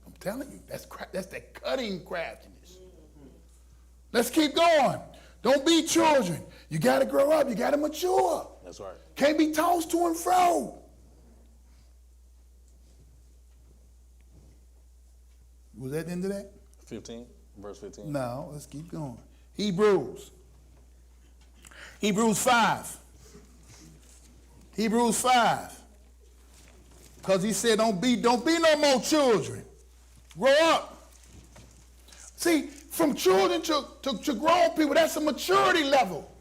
I'm telling you, that's that cutting craftiness. Let's keep going. Don't be children. You got to grow up. You got to mature. That's right. Can't be tossed to and fro. Was that the end of that? 15, verse 15. No, let's keep going. Hebrews 5. Hebrews 5. Because he said, don't be no more children. Grow up. See, from children to grown people, that's a maturity level.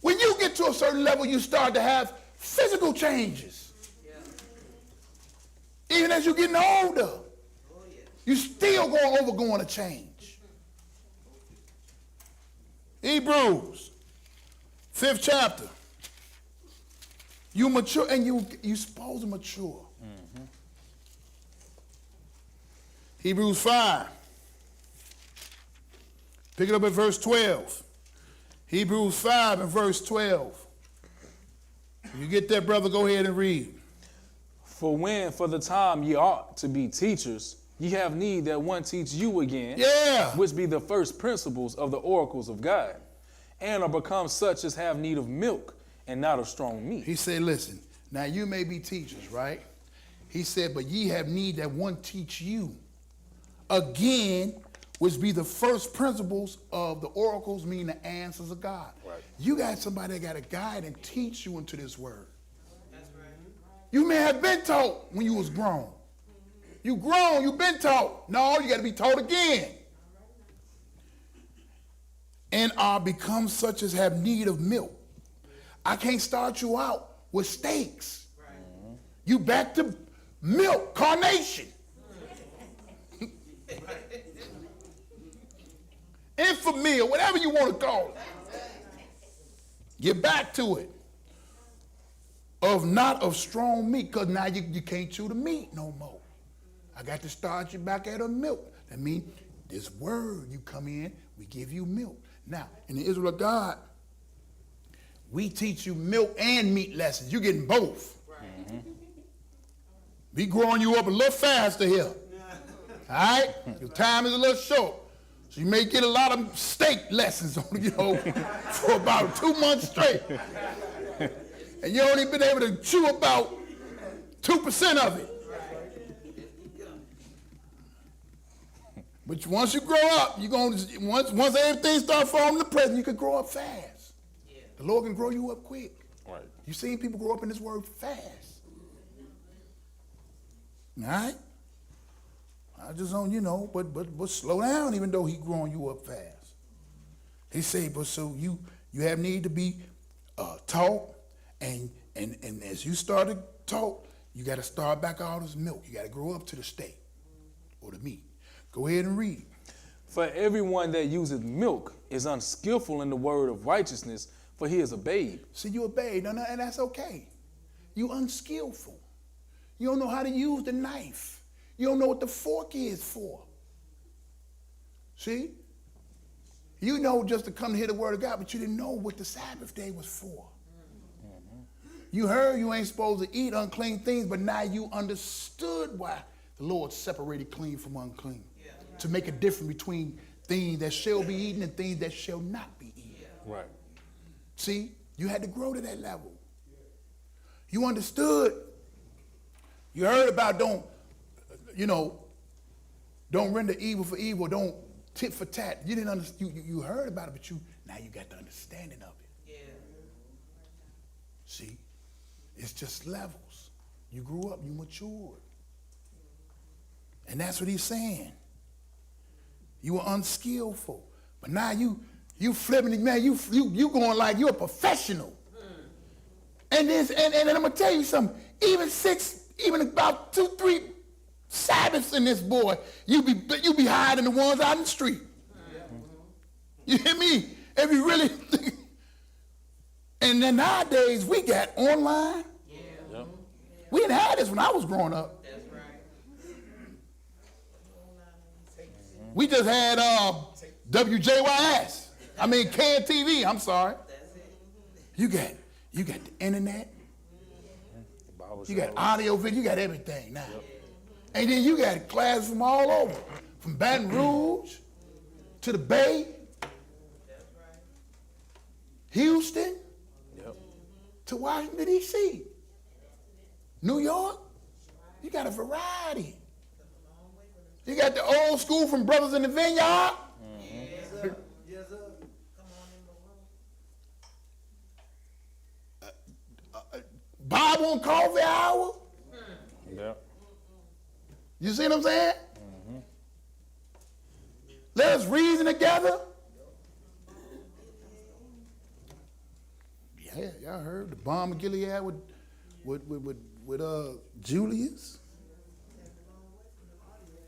When you get to a certain level, you start to have physical changes. Even as you're getting older, you still going a change. Hebrews, 5th chapter. You mature, and you supposed to mature. Hebrews 5. Pick it up at verse 12. Hebrews 5 and verse 12. If you get that, brother, go ahead and read. For when for the time ye ought to be teachers, ye have need that one teach you again, which be the first principles of the oracles of God, and are become such as have need of milk and not of strong meat. He said, listen, now you may be teachers, right? He said, but ye have need that one teach you again, which be the first principles of the oracles, meaning the answers of God. Right. You got somebody that got to guide and teach you into this word. That's right. You may have been taught when you was grown. You grown, you've been taught. No, you got to be taught again. And are become such as have need of milk. I can't start you out with steaks. Right. You back to milk, carnation. Infamy, or whatever you want to call it. Get back to it. not of strong meat, because now you can't chew the meat no more. I got to start you back at a milk. That means this word, you come in, we give you milk. Now, in the Israel of God, we teach you milk and meat lessons. You're getting both. Right. We growing you up a little faster here. All right? Your time is a little short. So you may get a lot of steak lessons on, for about 2 months straight. And you only been able to chew about 2% of it. But once you grow up, you're going to, once everything starts falling into place, you can grow up fast. Yeah. The Lord can grow you up quick. Right. You've seen people grow up in this word fast. All right? I just don't, but slow down, even though he growing you up fast. He say, but so you have need to be taught, and as you start to talk, you got to start back all this milk. You got to grow up to the steak or the meat. Go ahead and read. For everyone that uses milk is unskillful in the word of righteousness, for he is a babe. See, you a babe, no, and that's okay. You unskillful. You don't know how to use the knife. You don't know what the fork is for. See? You know just to come to hear the word of God, but you didn't know what the Sabbath day was for. Mm-hmm. You heard you ain't supposed to eat unclean things, but now you understood why the Lord separated clean from unclean. Yeah. To make a difference between things that shall be eaten and things that shall not be eaten. Yeah. Right. See, you had to grow to that level. You understood. You heard about don't render evil for evil, don't tit for tat. You didn't understand. You heard about it, but now you got the understanding of it. Yeah. See, it's just levels. You grew up, you matured. And that's what he's saying. You were unskillful. But now you flipping it, man, you going like you're a professional. And I'm gonna tell you something, even about 2-3 Sabbaths in this boy, you be higher than the ones out in the street. You hear me? If you really and then nowadays we got online. Yeah. Yep. We didn't have this when I was growing up. That's right. We just had WJYS. I mean KTV. I'm sorry. You got the internet. You got audio, video. You got everything now. Yep. And then you got classes from all over, from Baton Rouge to the Bay, Houston, yep, to Washington D.C., New York. You got a variety. You got the old school from Brothers in the Vineyard. Mm-hmm. Yes, sir. Yes, sir. Come on in the room. Bible and coffee hour. Yeah. You see what I'm saying? Mm-hmm. Let us reason together. Yeah, y'all heard the bomb of Gilead with Julius.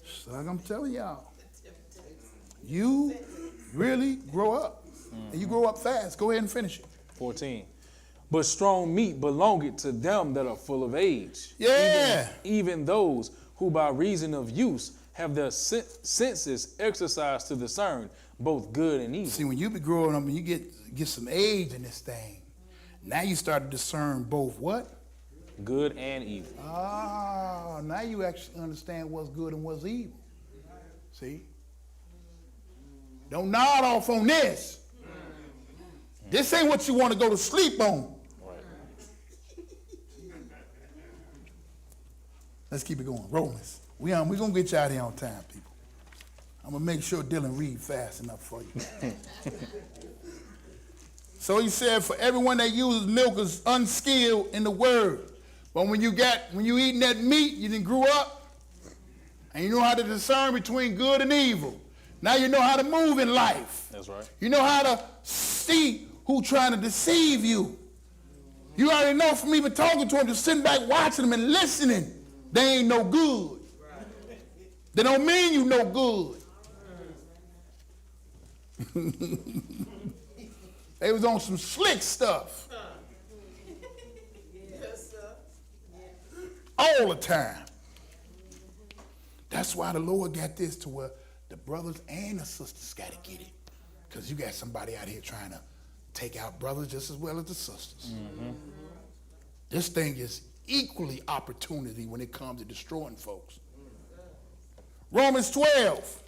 So like I'm telling y'all, you really grow up. Mm-hmm. And you grow up fast. Go ahead and finish it. 14. But strong meat belongeth to them that are full of age. Yeah. Even those who by reason of use have their senses exercised to discern both good and evil. See, when you be growing up and you get some age in this thing, now you start to discern both what? Good and evil. Ah, now you actually understand what's good and what's evil. See? Don't nod off on this. This ain't what you want to go to sleep on. Let's keep it going. Romans. We're going to get you out of here on time, people. I'm going to make sure Dylan read fast enough for you. So he said, for everyone that uses milk is unskilled in the word. But when you eating that meat, you didn't grow up, and you know how to discern between good and evil. Now you know how to move in life. That's right. You know how to see who's trying to deceive you. You already know from even talking to them, just sitting back watching them and listening. They ain't no good. They don't mean you no good. They was on some slick stuff. Yes. all the time. That's why the Lord got this to where the brothers and the sisters got to get it. Because you got somebody out here trying to take out brothers just as well as the sisters. Mm-hmm. This thing is equally opportunity when it comes to destroying folks. Romans 12.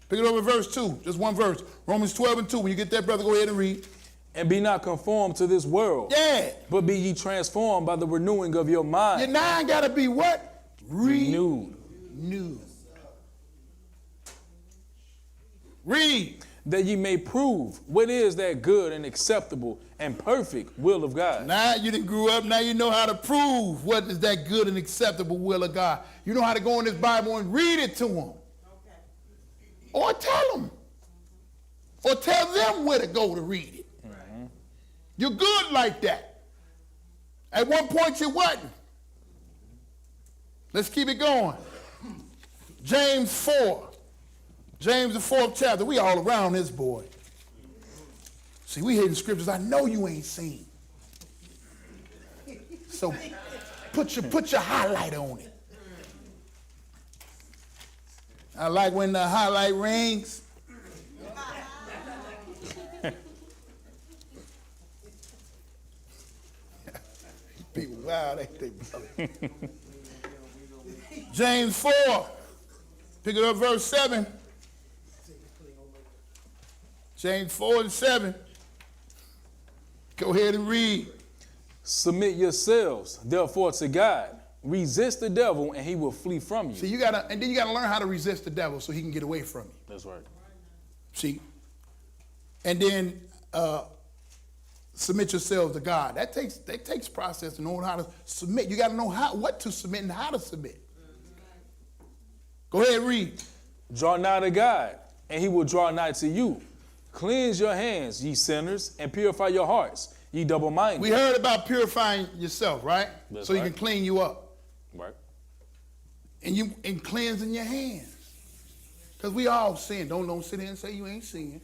Pick it up in verse 2. Just one verse. Romans 12 and 2. When you get that, brother, go ahead and read. And be not conformed to this world. Yeah. But be ye transformed by the renewing of your mind. Your mind got to be what? Renewed. Read. That ye may prove what is that good and acceptable and perfect will of God. Now you done grew up. Now you know how to prove what is that good and acceptable will of God. You know how to go in this Bible and read it to them. Okay. Or tell them. Or tell them where to go to read it. Mm-hmm. You're good like that. At one point you wasn't. Let's keep it going. James 4. James, the 4th chapter. We all around this boy. See, we hear the scriptures I know you ain't seen. So put your highlight on it. I like when the highlight rings. People wild, ain't they, brother? James 4. Pick it up, verse 7. James 4 and 7. Go ahead and read. Submit yourselves, therefore, to God. Resist the devil, and he will flee from you. See, you gotta learn how to resist the devil so he can get away from you. That's right. See, and then submit yourselves to God. That takes process to know how to submit. You got to know what to submit and how to submit. Go ahead, read. Draw nigh to God, and he will draw nigh to you. Cleanse your hands, ye sinners, and purify your hearts, ye double-minded. We heard about purifying yourself, right? That's so right. You can clean you up. Right. And cleansing your hands. Because we all sin. Don't sit here and say you ain't sin.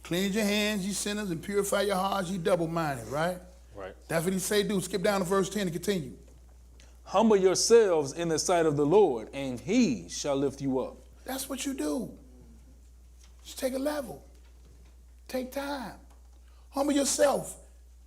Cleanse your hands, ye sinners, and purify your hearts, ye double-minded, right? Right. That's what he say do. Skip down to verse 10 and continue. Humble yourselves in the sight of the Lord, and he shall lift you up. That's what you do. Just take a level. Take time. Humble yourself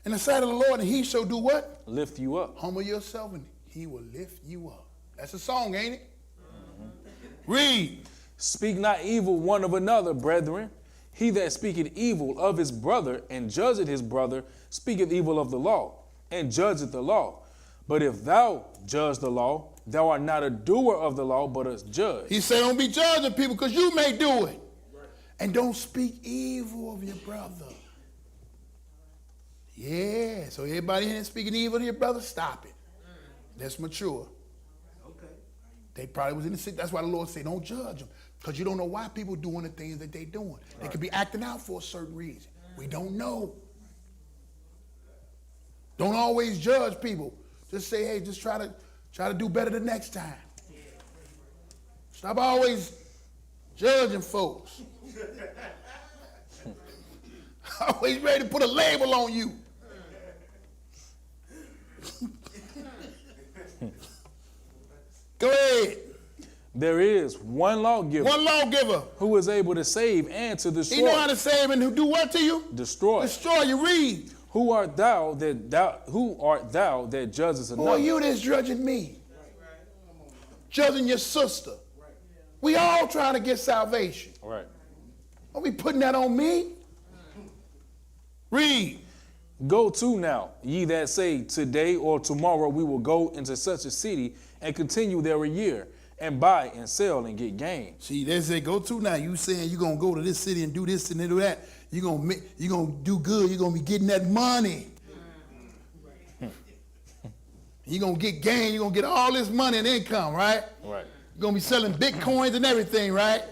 in the sight of the Lord, and he shall do what? Lift you up. Humble yourself, and he will lift you up. That's a song, ain't it? Mm-hmm. Read. Speak not evil one of another, brethren. He that speaketh evil of his brother and judgeth his brother speaketh evil of the law, and judgeth the law. But if thou judge the law, thou art not a doer of the law, but a judge. He said, don't be judging people because you may do it. And don't speak evil of your brother. Yeah, so everybody here speaking evil of your brother, stop it. That's mature. Okay. They probably was in the city. That's why the Lord said, don't judge them. Because you don't know why people doing the things that they doing. They could be acting out for a certain reason. We don't know. Don't always judge people. Just say, hey, just try to do better the next time. Stop always judging folks. Always ready to put a label on you. Go ahead. There is one lawgiver. One lawgiver. Who is able to save and to destroy. He know how to save and do what to you? Destroy. Destroy. You read. Who art thou that judgest another? Who are you that's judging me? Judging your sister. We all trying to get salvation. Right. Don't be putting that on me. Read. Go to now, ye that say, today or tomorrow we will go into such a city and continue there a year, and buy and sell and get gain. See, they say, go to now. You saying you're going to go to this city and do this and do that. You're going to do good. You're going to be getting that money. You're going to get gain. You're going to get all this money and income, right? Right. You're going to be selling Bitcoins and everything, right?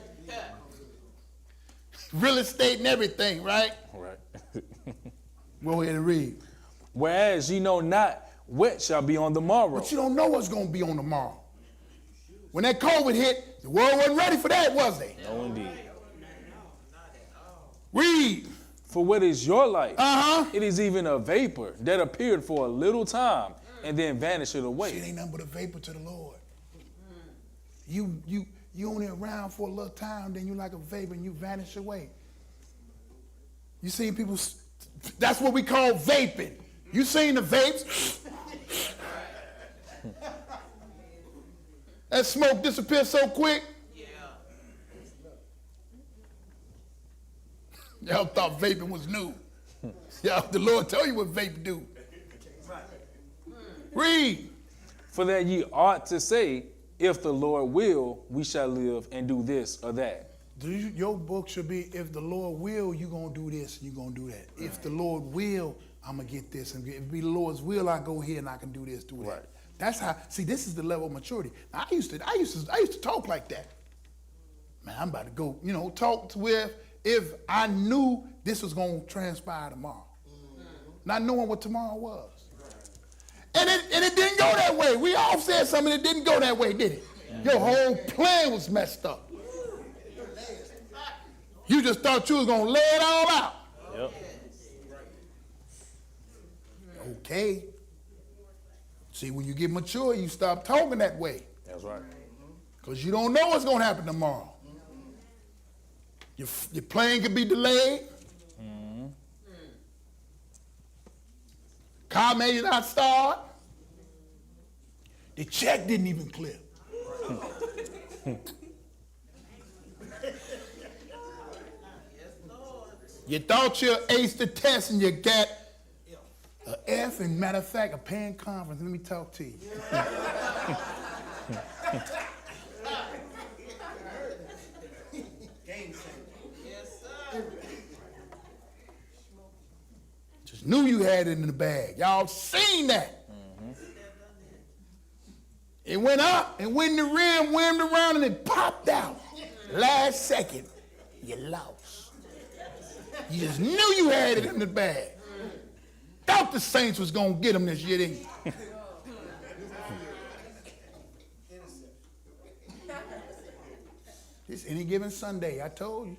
Real estate and everything, right? Right. Go ahead and read. Whereas ye know not what shall be on the morrow. But you don't know what's going to be on tomorrow. When that COVID hit, the world wasn't ready for that, was they? No, indeed. Read. For what is your life? Uh-huh. It is even a vapor that appeared for a little time and then vanisheth See, it away. ain't nothing but a vapor to the Lord. You only around for a little time, then you like a vapor and you vanish away. You seen people, that's what we call vaping. You seen the vapes? That smoke disappears so quick. Y'all thought vaping was new. Y'all, the Lord tell you what vape do. Read. For that ye ought to say, if the Lord will, we shall live and do this or that. Your book should be, if the Lord will, you're going to do this, you're going to do that. If the Lord will, I'm going to get this. And if it be the Lord's will, I go here and I can do this, do that. Right. That's how, see, this is the level of maturity. Now, I used to talk like that. Man, I'm about to go, talk to where if I knew this was going to transpire tomorrow. Not knowing what tomorrow was. And it didn't go that way. We all said something that didn't go that way, did it? Your whole plan was messed up. You just thought you was going to lay it all out. Yep. Okay. See, when you get mature, you stop talking that way. That's right. Because you don't know what's going to happen tomorrow. Your plane could be delayed. Car may not start. The check didn't even clear. You thought you aced the test and you got an F, and matter of fact, a paying conference. Let me talk to you. Just knew you had it in the bag. Y'all seen that. It went up and went in the rim, whammed around, and it popped out. Last second, you lost. You just knew you had it in the bag. Thought the Saints was going to get them this year, didn't you? This any given Sunday, I told you.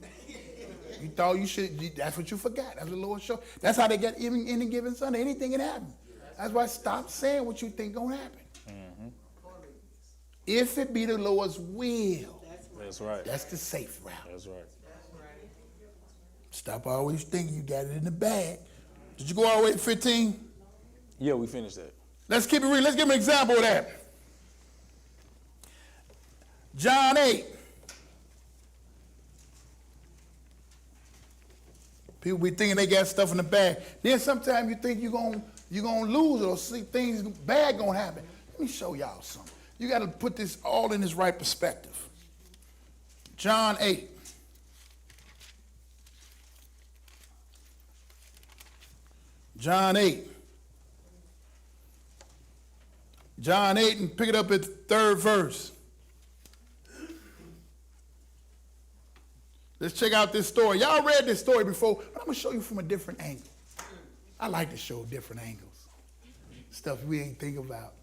You thought you should, that's what you forgot. That's what the Lord showed. That's how they get even any given Sunday. Anything can happen. That's why stop saying what you think going to happen. If it be the Lord's will. That's right. That's the safe route. That's right. Stop always thinking you got it in the bag. Did you go all the way to 15? Yeah, we finished that. Let's keep it real. Let's give an example of that. John 8. People be thinking they got stuff in the bag. Then sometimes you think you're gonna lose it or see things bad gonna happen. Let me show y'all something. You got to put this all in its right perspective. John 8. John 8. John 8, and pick it up at the 3rd verse. Let's check out this story. Y'all read this story before, but I'm going to show you from a different angle. I like to show different angles. Stuff we ain't think about.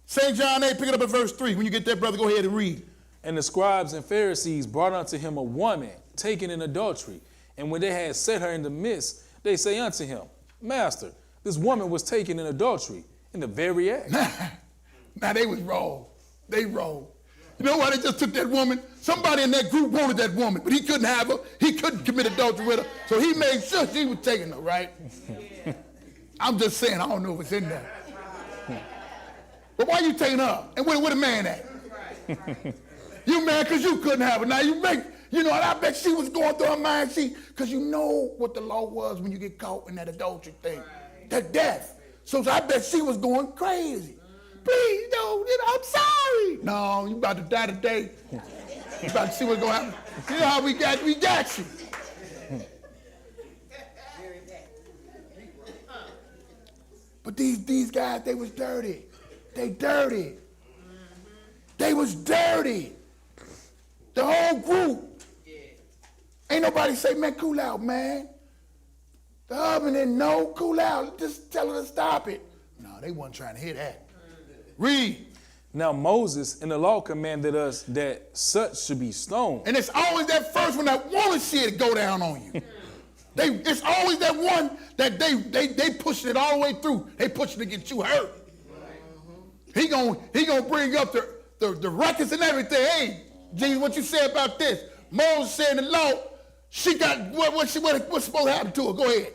St. John 8, pick it up at verse 3. When you get there, brother, go ahead and read. And the scribes and Pharisees brought unto him a woman taken in adultery. And when they had set her in the midst, they say unto him, Master, this woman was taken in adultery in the very act. Now they was wrong. They wrong. You know why they just took that woman? Somebody in that group wanted that woman, but he couldn't have her. He couldn't commit adultery with her. So he made sure she was taking her, right? I'm just saying, I don't know if it's in there. But why you taking her? And where the man at? You mad because you couldn't have her. Now you make, and I bet she was going through her mind, because you know what the law was when you get caught in that adultery thing. That death. So I bet she was going crazy. Please, no, I'm sorry. No, you about to die today. You about to see what's going to happen. You know how we got you. But these guys, they was dirty. They dirty. They was dirty. The whole group. Ain't nobody say, man, cool out, man. The husband didn't know, cool out. Just tell her to stop it. No, they wasn't trying to hear that. Read. Now Moses in the law commanded us that such should be stoned. And it's always that first one that want to see it go down on you. It's always that one that they pushing it all the way through. They pushing to get you hurt. He gonna bring up the records and everything. Hey, Jesus, what you say about this? Moses said in the law, she got what's supposed to happen to her? Go ahead.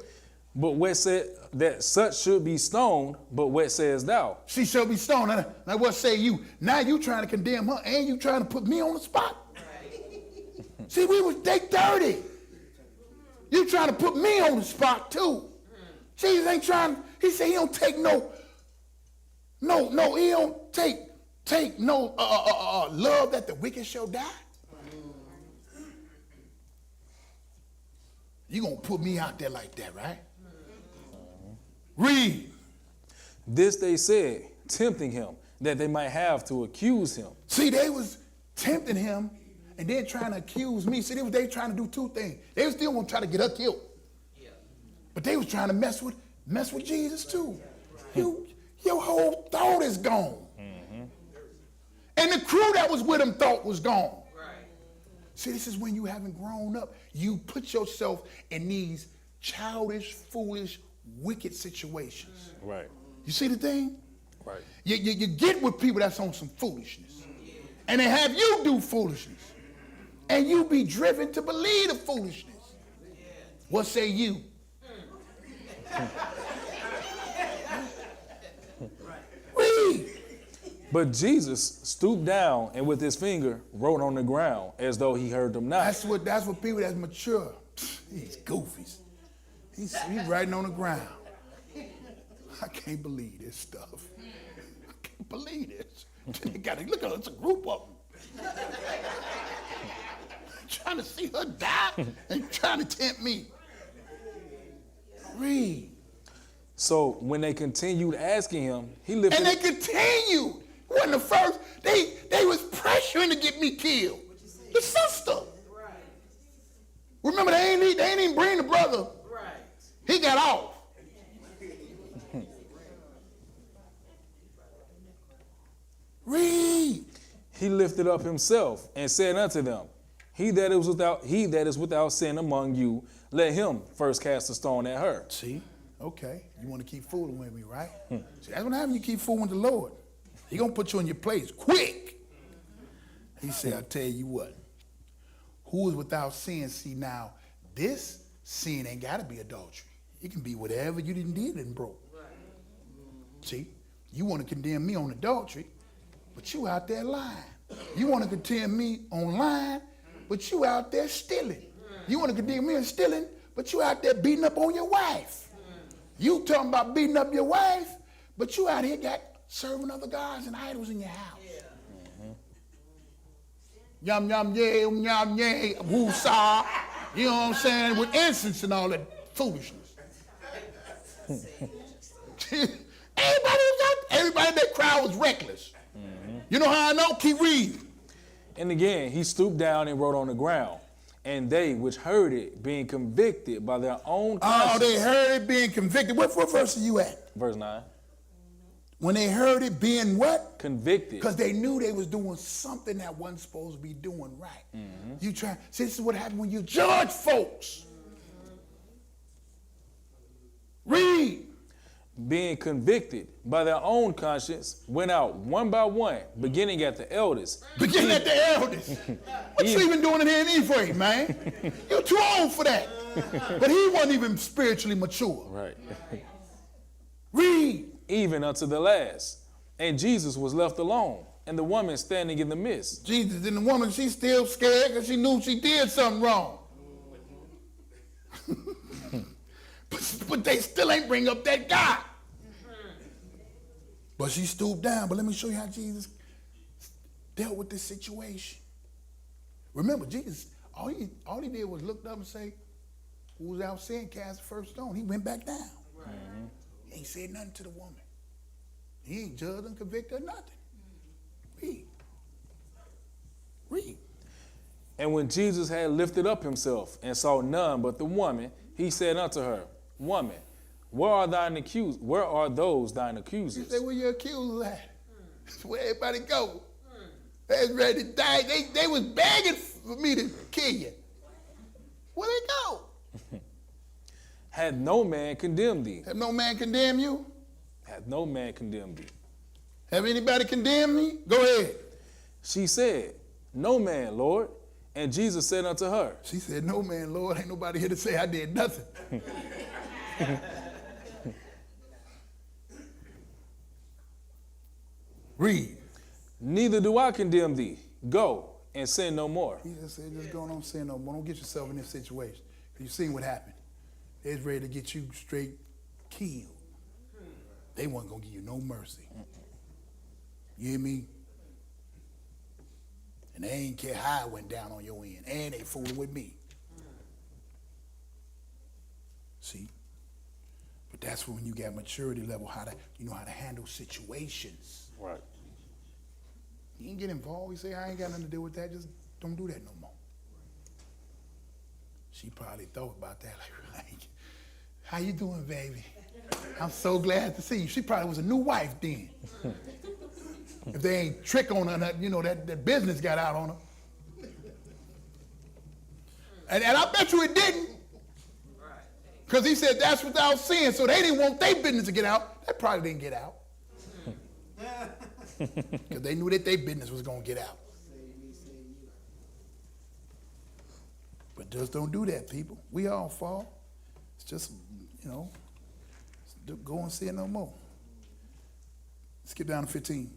But what said that such should be stoned, but what says thou? She shall be stoned. Now what say you? Now you trying to condemn her and you trying to put me on the spot. See, they dirty. You trying to put me on the spot too. Jesus ain't trying. He said he don't take no. He don't take no love that the wicked shall die. You gonna put me out there like that, right? Read. This they said, tempting him, that they might have to accuse him. See, they was tempting him and then trying to accuse me. See, they trying to do two things. They was still gonna try to get her killed. But they was trying to mess with Jesus too. Your whole thought is gone. And the crew that was with him thought was gone. See, this is when you haven't grown up. You put yourself in these childish, foolish, wicked situations. Right. You see the thing? Right. You get with people that's on some foolishness. And they have you do foolishness. And you be driven to believe the foolishness. What say you? Read. But Jesus stooped down and with his finger wrote on the ground as though he heard them not. That's what people that's mature. He's goofies. He's writing on the ground. I can't believe this stuff. I can't believe this. Look at it's a group of them. Trying to see her die and trying to tempt me. Read. So when they continued asking him, he lifted. And they continued. It wasn't the first. They was pressuring to get me killed. The sister. Remember, they ain't even bring the brother. He got off. Read. He lifted up himself and said unto them, He that is without sin among you, let him first cast a stone at her. See? Okay. You want to keep fooling with me, right? See, that's what happens. You keep fooling with the Lord. He's going to put you in your place quick. He said, I tell you what. Who is without sin? See, now, this sin ain't got to be adultery. It can be whatever you did and broke. See? You want to condemn me on adultery, but you out there lying. You want to condemn me on lying, but you out there stealing. You want to condemn me on stealing, but you out there beating up on your wife. You talking about beating up your wife, but you out here got serving other gods and idols in your house. Yum, yum, yeah, yum, yeah, woo-saw. You know what I'm saying? With incense and all that foolishness. Everybody in that crowd was reckless. You know how I know? Keep reading. And again, he stooped down and wrote on the ground. And they which heard it, being convicted by their own conscience. Oh, they heard it being convicted. What verse are you at? Verse 9. When they heard it being what? Convicted. Because they knew they was doing something that wasn't supposed to be doing right. You try. See, this is what happens when you judge folks. Read. Being convicted by their own conscience, went out one by one, beginning at the eldest. Beginning at the eldest. What you even doing in here in Ephraim, man? You're too old for that. But he wasn't even spiritually mature. Right. Read. Even unto the last. And Jesus was left alone, and the woman standing in the midst. Jesus and the woman, she's still scared because she knew she did something wrong. But they still ain't bring up that guy. But she stooped down. But let me show you how Jesus dealt with this situation. Remember, Jesus, all he did was look up and say, who was out sin, cast the first stone. He went back down. He ain't said nothing to the woman. He ain't judged and convicted or nothing. Read. And when Jesus had lifted up himself and saw none but the woman, he said unto her, Woman, where are those thine accusers? He said, where your accusers at? Where everybody go? They was ready to die. They was begging for me to kill you. Where they go? Hath no man condemned thee? Have no man condemned you? Hath no man condemned thee? Have anybody condemned me? Go ahead. She said, no man, Lord. And Jesus said unto her, She said, no man, Lord, ain't nobody here to say I did nothing. Read. neither do I condemn thee. Go and sin no more. Jesus said, just go on sin no more. Don't get yourself in this situation. You've seen what happened. They's ready to get you straight killed. They weren't going to give you no mercy. You hear me? And they ain't care how it went down on your end. And they fooling with me. See? But that's when you got maturity level, you know how to handle situations. Right. You ain't get involved. You say, I ain't got nothing to do with that. Just don't do that no more. She probably thought about that. Like, how you doing, baby? I'm so glad to see you. She probably was a new wife then. If they ain't trick on her, you know, that business got out on her. And I bet you it didn't. Because he said that's without sin. So they didn't want their business to get out. They probably didn't get out. Because they knew that their business was going to get out. But just don't do that, people. We all fall. It's just, you know, go and sin no more. Skip down to 15.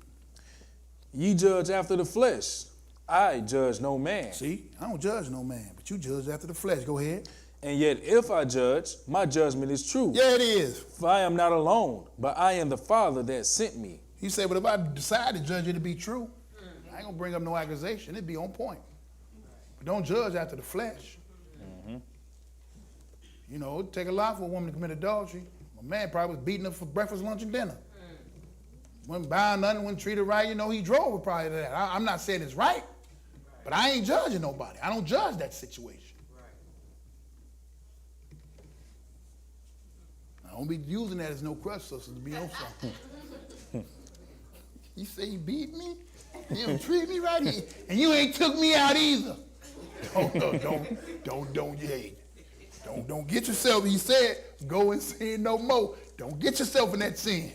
Ye judge after the flesh. I judge no man. See, I don't judge no man, but you judge after the flesh. Go ahead. And yet if I judge, my judgment is true. Yeah, it is. For I am not alone, but I am the Father that sent me. He said, but if I decide to judge it to be true, I ain't going to bring up no accusation. It'd be on point. But don't judge after the flesh. You know, it'd take a lot for a woman to commit adultery. A man probably was beating her for breakfast, lunch, and dinner. Wasn't buying nothing, wasn't treated right. You know, he drove her probably to that. I'm not saying it's right, but I ain't judging nobody. I don't judge that situation. I don't be using that as no crush, sisters, to be on something. You say you beat me? You don't treat me right, and you ain't took me out either. Don't get yourself. He said, go and sin no more. Don't get yourself in that sin,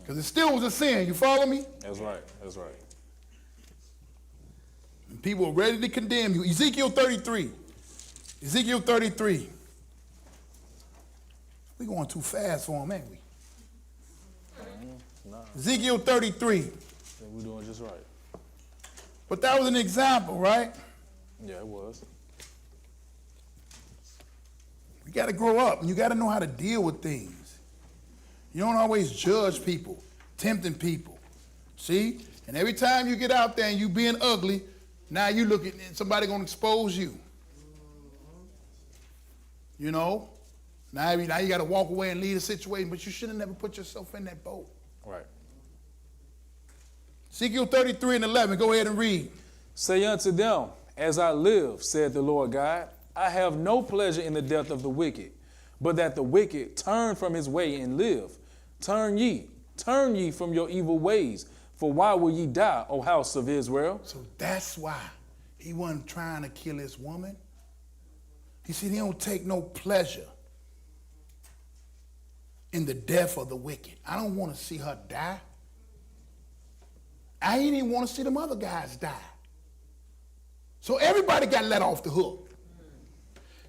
because it still was a sin. You follow me? That's right. That's right. And people are ready to condemn you. Ezekiel 33. Ezekiel 33. We're going too fast for him, ain't we? Nah, Ezekiel 33. I think we're doing just right. But that was an example, right? Yeah, it was. You got to grow up, and you got to know how to deal with things. You don't always judge people, tempting people. See? And every time you get out there and you being ugly, now you look at somebody going to expose you. You know? Now you got to walk away and leave the situation, but you should have never put yourself in that boat. Right. Ezekiel 33 and 11, go ahead and read. Say unto them, as I live, said the Lord God, I have no pleasure in the death of the wicked, but that the wicked turn from his way and live. Turn ye from your evil ways, for why will ye die, O house of Israel? So that's why he wasn't trying to kill his woman. He said he don't take no pleasure in the death of the wicked. I don't want to see her die. I ain't even want to see them other guys die. So everybody got let off the hook.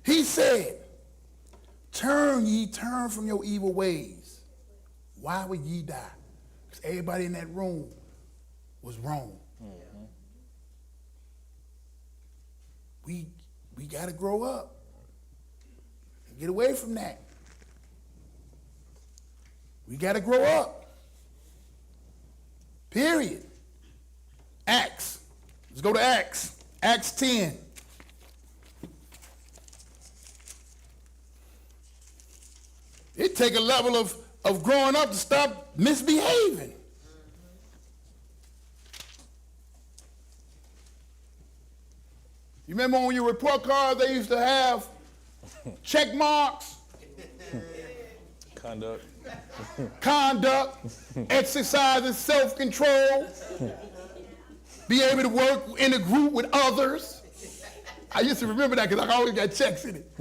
He said, turn from your evil ways. Why would ye die? Because everybody in that room was wrong. We got to grow up. Get away from that. We got to grow up. Period. Acts. Let's go to Acts. Acts 10. It take a level of growing up to stop misbehaving. You remember on your report card they used to have check marks? Conduct, exercising self-control, be able to work in a group with others. I used to remember that because I always got checks in it.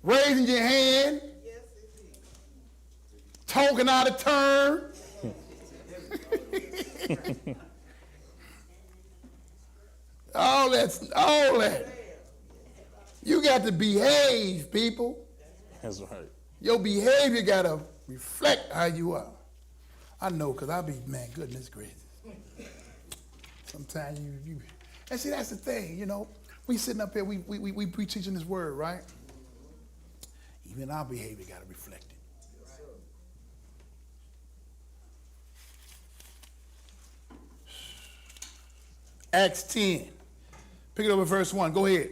raising your hand, talking out of turn. all that. You got to behave, people. That's right. Your behavior got to reflect how you are. I know, because I be, man, goodness gracious. Sometimes you, and see, that's the thing, you know. We sitting up here, we teaching this word, right? Even our behavior got to reflect it. Acts 10. Pick it up at verse 1. Go ahead.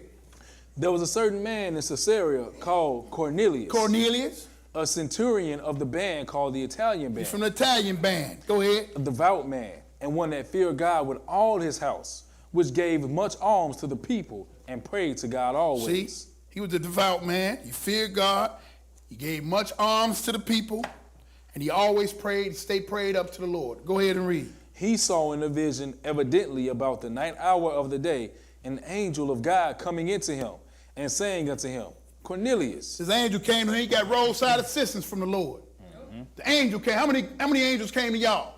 There was a certain man in Caesarea called Cornelius. Cornelius. A centurion of the band called the Italian band. He's from the Italian band. Go ahead. A devout man, and one that feared God with all his house, which gave much alms to the people and prayed to God always. See, he was a devout man. He feared God. He gave much alms to the people, and he always prayed, stayed prayed up to the Lord. Go ahead and read. He saw in a vision, evidently about the ninth hour of the day, an angel of God coming into him and saying unto him, Cornelius. This angel came to him. He got roadside assistance from the Lord. Mm-hmm. The angel came. How many angels came to y'all?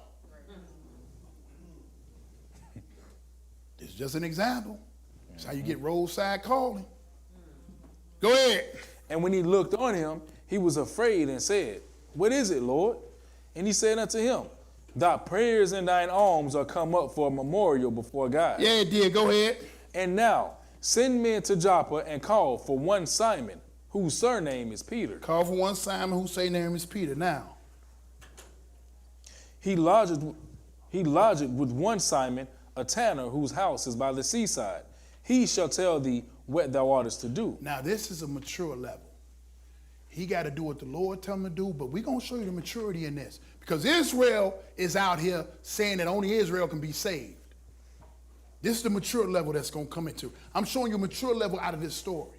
This is just an example. That's how you get roadside calling. Go ahead. And when he looked on him, he was afraid and said, What is it, Lord? And he said unto him, Thy prayers and thine alms are come up for a memorial before God. Yeah, it did. Go ahead. And now send men to Joppa and call for one Simon, whose surname is Peter. Call for one Simon, whose name is Peter. Now, he lodged with one Simon, a tanner, whose house is by the seaside. He shall tell thee what thou oughtest to do. Now, this is a mature level. He got to do what the Lord tell him to do, but we're going to show you the maturity in this. Because Israel is out here saying that only Israel can be saved. This is the mature level that's going to come into. I'm showing you a mature level out of this story.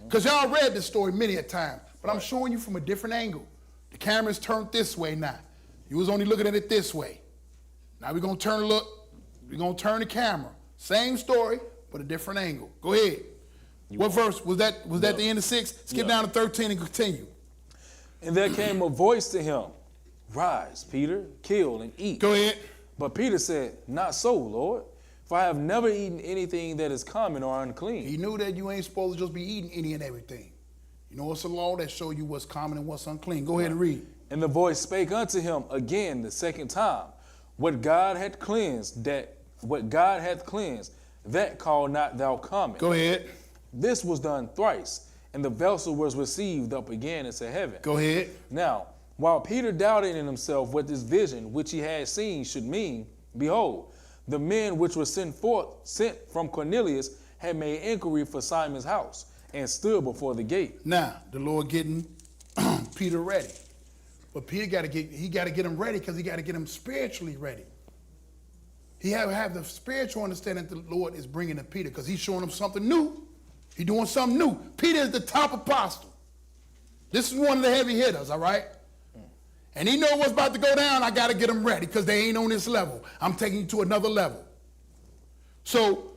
Because y'all read this story many a time, but I'm showing you from a different angle. The camera's turned this way now. You was only looking at it this way. Now we're going to turn we're going to turn the camera. Same story, but a different angle. Go ahead. What verse? Was that the end of 6? Skip down to 13 and continue. And there came a voice to him, Rise, Peter, kill and eat. Go ahead. But Peter said, Not so, Lord, for I have never eaten anything that is common or unclean. He knew that you ain't supposed to just be eating any and everything. You know, it's a law that show you what's common and what's unclean. Go ahead and read. And the voice spake unto him again the second time, What God hath cleansed, that call not thou common. Go ahead. This was done thrice, and the vessel was received up again into heaven. Go ahead. Now, while Peter doubted in himself what this vision which he had seen should mean, behold, the men which were sent from Cornelius had made inquiry for Simon's house and stood before the gate. Now, the Lord getting Peter ready. But Peter got to get him ready because he got to get him spiritually ready. He have the spiritual understanding that the Lord is bringing to Peter because he's showing him something new. He's doing something new. Peter is the top apostle. This is one of the heavy hitters, all right? And he know what's about to go down. I got to get him ready because they ain't on this level. I'm taking you to another level. So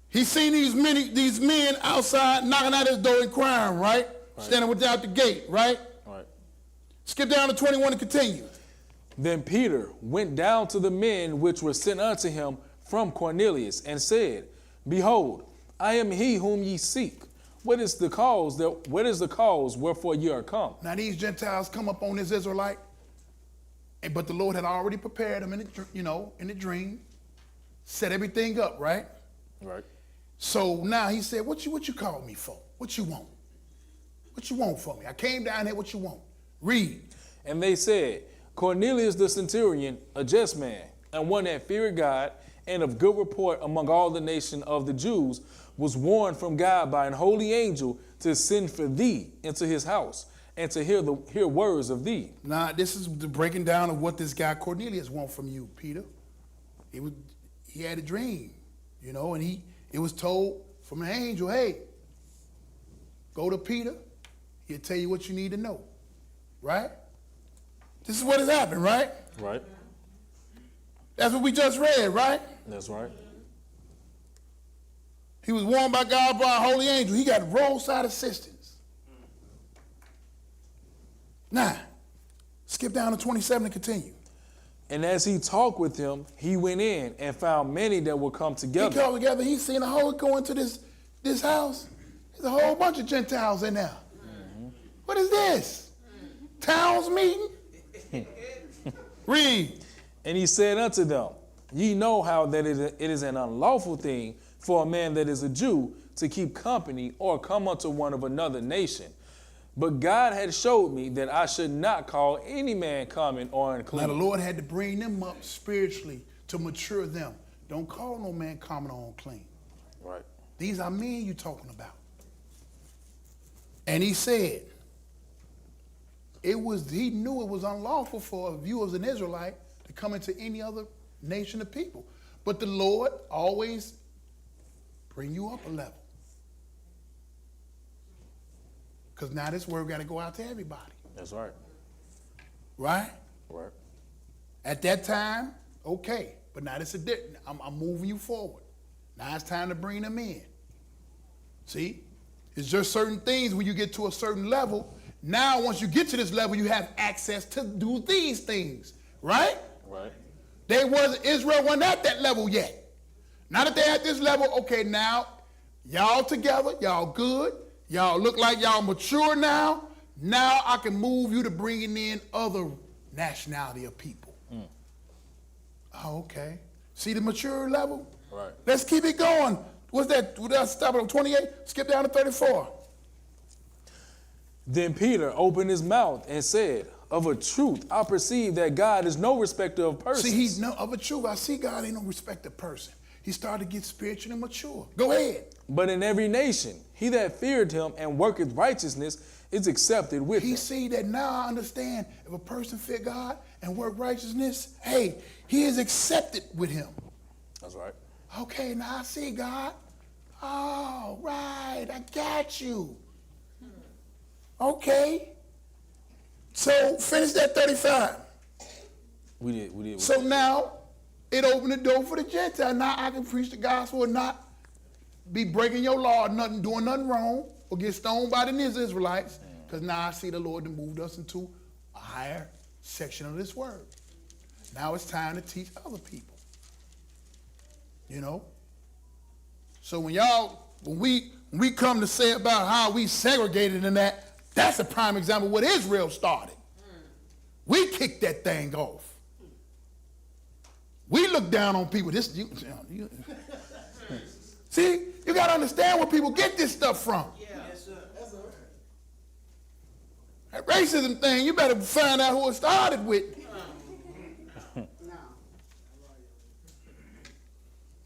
he's seen these men outside knocking at his door and crying, right? Standing without the gate, right? Right. Skip down to 21 and continue. Then Peter went down to the men which were sent unto him from Cornelius and said, Behold, I am he whom ye seek. What is the cause wherefore ye are come? Now these Gentiles come up on this Israelite, but the Lord had already prepared them in the dream, set everything up, right? Right. So now he said, what you call me for? What you want? What you want from me? I came down here, what you want? Read. And they said, Cornelius the centurion, a just man, and one that feared God, and of good report among all the nation of the Jews, was warned from God by an holy angel to send for thee into his house and to hear words of thee. Now, this is the breaking down of what this guy Cornelius wants from you, Peter. He had a dream, and it was told from an angel, hey, go to Peter. He'll tell you what you need to know, right? This is what has happened, right? Right. That's what we just read, right? That's right. He was warned by God by a holy angel. He got roadside assistance. Now, skip down to 27 and continue. And as he talked with him, he went in and found many that would come He together. called together. He's seen a whole going to this house. There's a whole bunch of Gentiles in there. What is this? Towns meeting? Read. And he said unto them, ye know how that it is an unlawful thing for a man that is a Jew to keep company or come unto one of another nation. But God had showed me that I should not call any man common or unclean. Now the Lord had to bring them up spiritually to mature them. Don't call no man common or unclean. Right. These are men you talking about. And he said, he knew it was unlawful for you as an Israelite to come into any other nation of people. But the Lord always bring you up a level. Because now this word got to go out to everybody. That's right. Right? Right. At that time, okay. But now this is different. I'm moving you forward. Now it's time to bring them in. See? It's just certain things when you get to a certain level. Now, once you get to this level, you have access to do these things. Right? Right. Israel wasn't at that level yet. Now that they're at this level, okay, now y'all together, y'all good. Y'all look like y'all mature now. Now I can move you to bringing in other nationality of people. Oh, okay. See the mature level? Right. Let's keep it going. What's that? Would that stop at 28? Skip down to 34. Then Peter opened his mouth and said, of a truth, I perceive that God is no respecter of persons. See, he's no of a truth. I see God ain't no respected person. He started to get spiritual and mature. Go ahead. But in every nation, he that feared him and worketh righteousness is accepted with He him. see that now I understand if a person fear God and work righteousness, hey, he is accepted with him. That's right. Okay, now I see God. Oh, right, I got you. Okay. So finish that 35. We did. So now it opened the door for the Gentile. Now I can preach the gospel and not be breaking your law, nothing, doing nothing wrong, or get stoned by the Israelites. Because now I see the Lord that moved us into a higher section of this word. Now it's time to teach other people. You know? So when we come to say about how we segregated in that, that's a prime example of what Israel started. We kicked that thing off. We look down on people. See, you got to understand where people get this stuff from. Yeah. Yes, sir. That's all right. That racism thing, you better find out who it started with.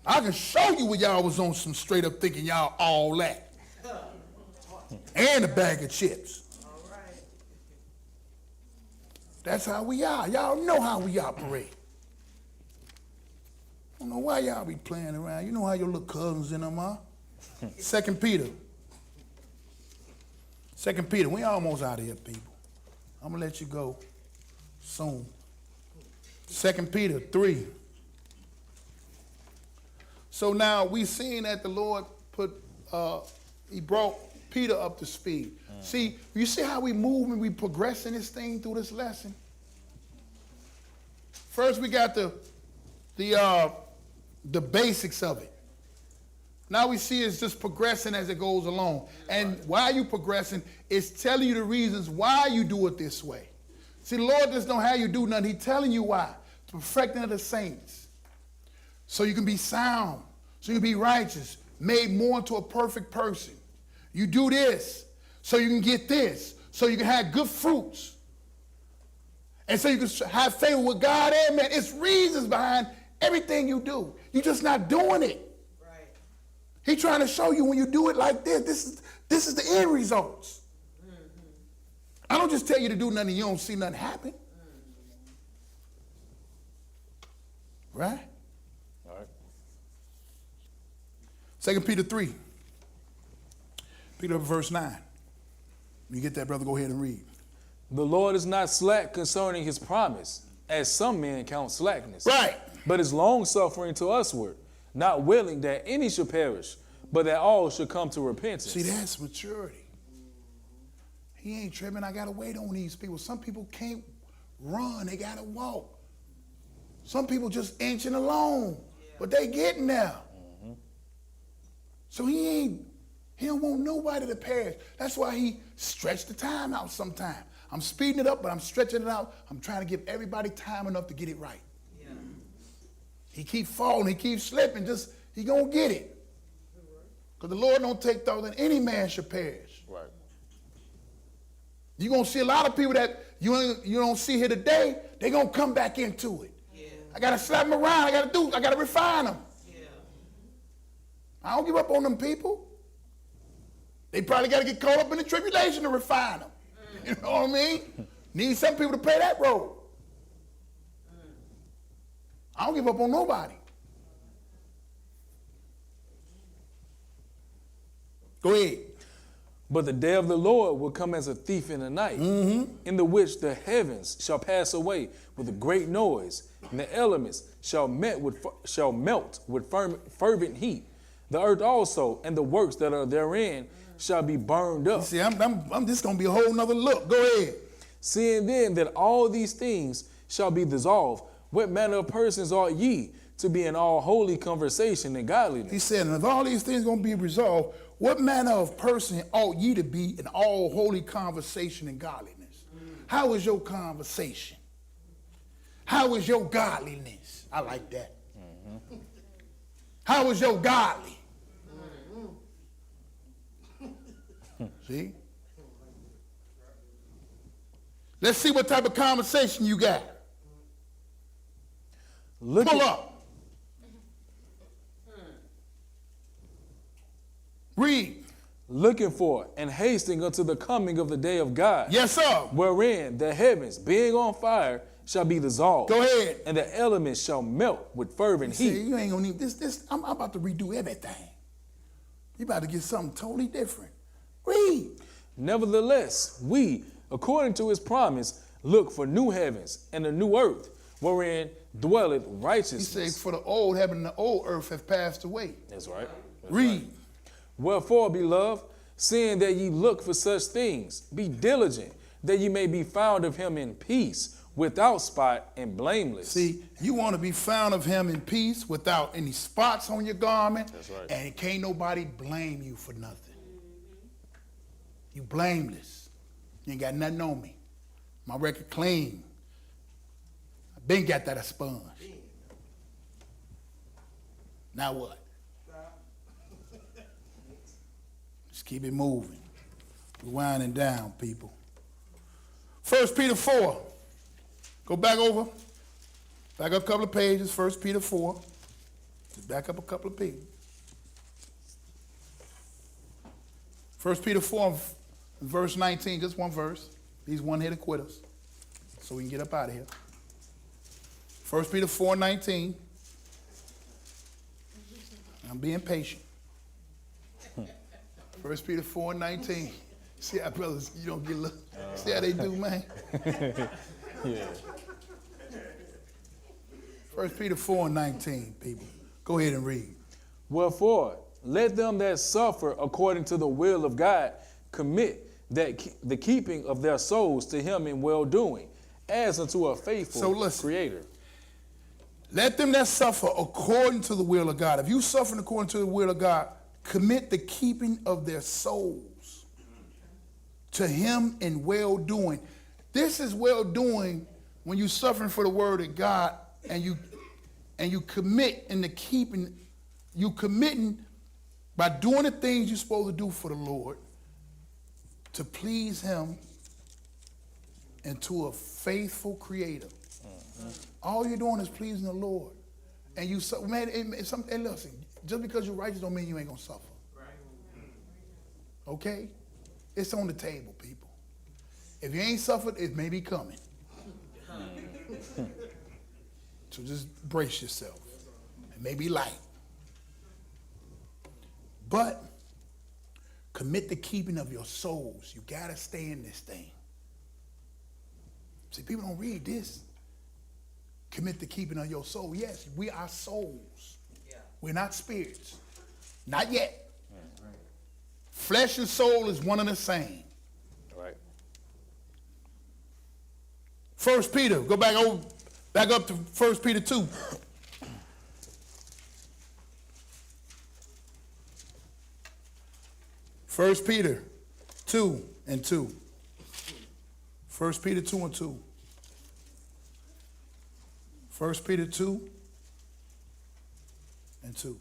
I can show you where y'all was on some straight up thinking y'all all that. And a bag of chips. All right. That's how we are. Y'all know how we operate. I don't know why y'all be playing around. You know how your little cousins in them are. 2 Peter. 2 Peter. We almost out of here, people. I'm going to let you go soon. 2 Peter 3. So now we seen that the Lord he brought Peter up to speed. See, you see how we move and we progress in this thing through this lesson? First we got the basics of it. Now we see it's just progressing as it goes along. And while you progressing, it's telling you the reasons why you do it this way. See, the Lord just don't have you do nothing. He's telling you why. To perfecting of the saints. So you can be sound. So you can be righteous. Made more into a perfect person. You do this so you can get this. So you can have good fruits. And so you can have favor with God and man. It's reasons behind everything you do. You're just not doing it. Right. He's trying to show you when you do it like this is the end results. I don't just tell you to do nothing and you don't see nothing happen. Right? All right. 2 Peter 3. Pick it up at verse 9. When you get that, brother, go ahead and read. The Lord is not slack concerning his promise, as some men count slackness. Right. But is long-suffering to usward, not willing that any should perish, but that all should come to repentance. See, that's maturity. he ain't tripping. I got to wait on these people. Some people can't run. They got to walk. Some people just inching along, but they getting there. So he don't want nobody to perish. That's why he stretched the time out sometime. I'm speeding it up, but I'm stretching it out. I'm trying to give everybody time enough to get it right. Yeah. He keep falling, he keeps slipping, he gonna get it. Because the Lord don't take thought that any man should perish. Right. You're gonna see a lot of people that you don't see here today, they gonna come back into it. Yeah. I gotta slap them around, I gotta refine them. Yeah. I don't give up on them people. They probably gotta get caught up in the tribulation to refine them. You know what I mean? Need some people to play that role. I don't give up on nobody. Go ahead. But the day of the Lord will come as a thief in the night, in the which the heavens shall pass away with a great noise, and the elements shall melt with fervent heat. The earth also and the works that are therein shall be burned up. See, I'm just going to be a whole nother look. Go ahead. Seeing then that all these things shall be dissolved, what manner of persons ought ye to be in all holy conversation and godliness? He said, and if all these things going to be resolved, what manner of person ought ye to be in all holy conversation and godliness? How is your conversation? How is your godliness? I like that. How is your godly? See? Let's see what type of conversation you got. Pull up. Read. Looking for and hasting unto the coming of the day of God. Yes, sir. Wherein the heavens, being on fire, shall be dissolved. Go ahead. And the elements shall melt with fervent heat. See, you ain't gonna need this. I'm about to redo everything. You about to get something totally different. Read. Nevertheless, we, according to his promise, look for new heavens and a new earth, wherein dwelleth righteousness. He said, for the old heaven and the old earth have passed away. That's right. Read. Right. Wherefore, beloved, seeing that ye look for such things, be diligent, that ye may be found of him in peace, without spot and blameless. See, you want to be found of him in peace, without any spots on your garment. That's right. And can't nobody blame you for nothing. You blameless. You ain't got nothing on me. My record clean. I been got that a sponge. Now what? Just keep it moving. We're winding down, people. 1 Peter 4. Go back over. Back up a couple of pages. 1 Peter 4. Just back up a couple of pages. 1 Peter 4, verse 19. Just one verse. These one here to quit us. So we can get up out of here. 1 Peter 4:19. I'm being patient. 1 Peter 4:19. See how brothers, you don't get look. See how they do, man? Yeah. 1 Peter 4:19, people. Go ahead and read. Wherefore, let them that suffer according to the will of God commit the keeping of their souls to him in well-doing, as unto a faithful Creator. Let them that suffer according to the will of God. If you suffering according to the will of God, commit the keeping of their souls to him in well-doing. This is well-doing when you're suffering for the word of God and you commit in the keeping, you committing by doing the things you're supposed to do for the Lord to please him and to a faithful Creator. All you're doing is pleasing the Lord. And you, man, and listen, just because you're righteous don't mean you ain't gonna suffer. Okay? It's on the table, people. If you ain't suffered, it may be coming. So just brace yourself. It may be light. But commit the keeping of your souls. You gotta stay in this thing. See, people don't read this. Commit the keeping of your soul. Yes, we are souls. Yeah. We're not spirits. Not yet. Right. Flesh and soul is one and the same. Right. 1 Peter, go back up to 1 Peter 2. First Peter 2 and 2. 1 Peter 2 and 2. 1 Peter 2 and 2.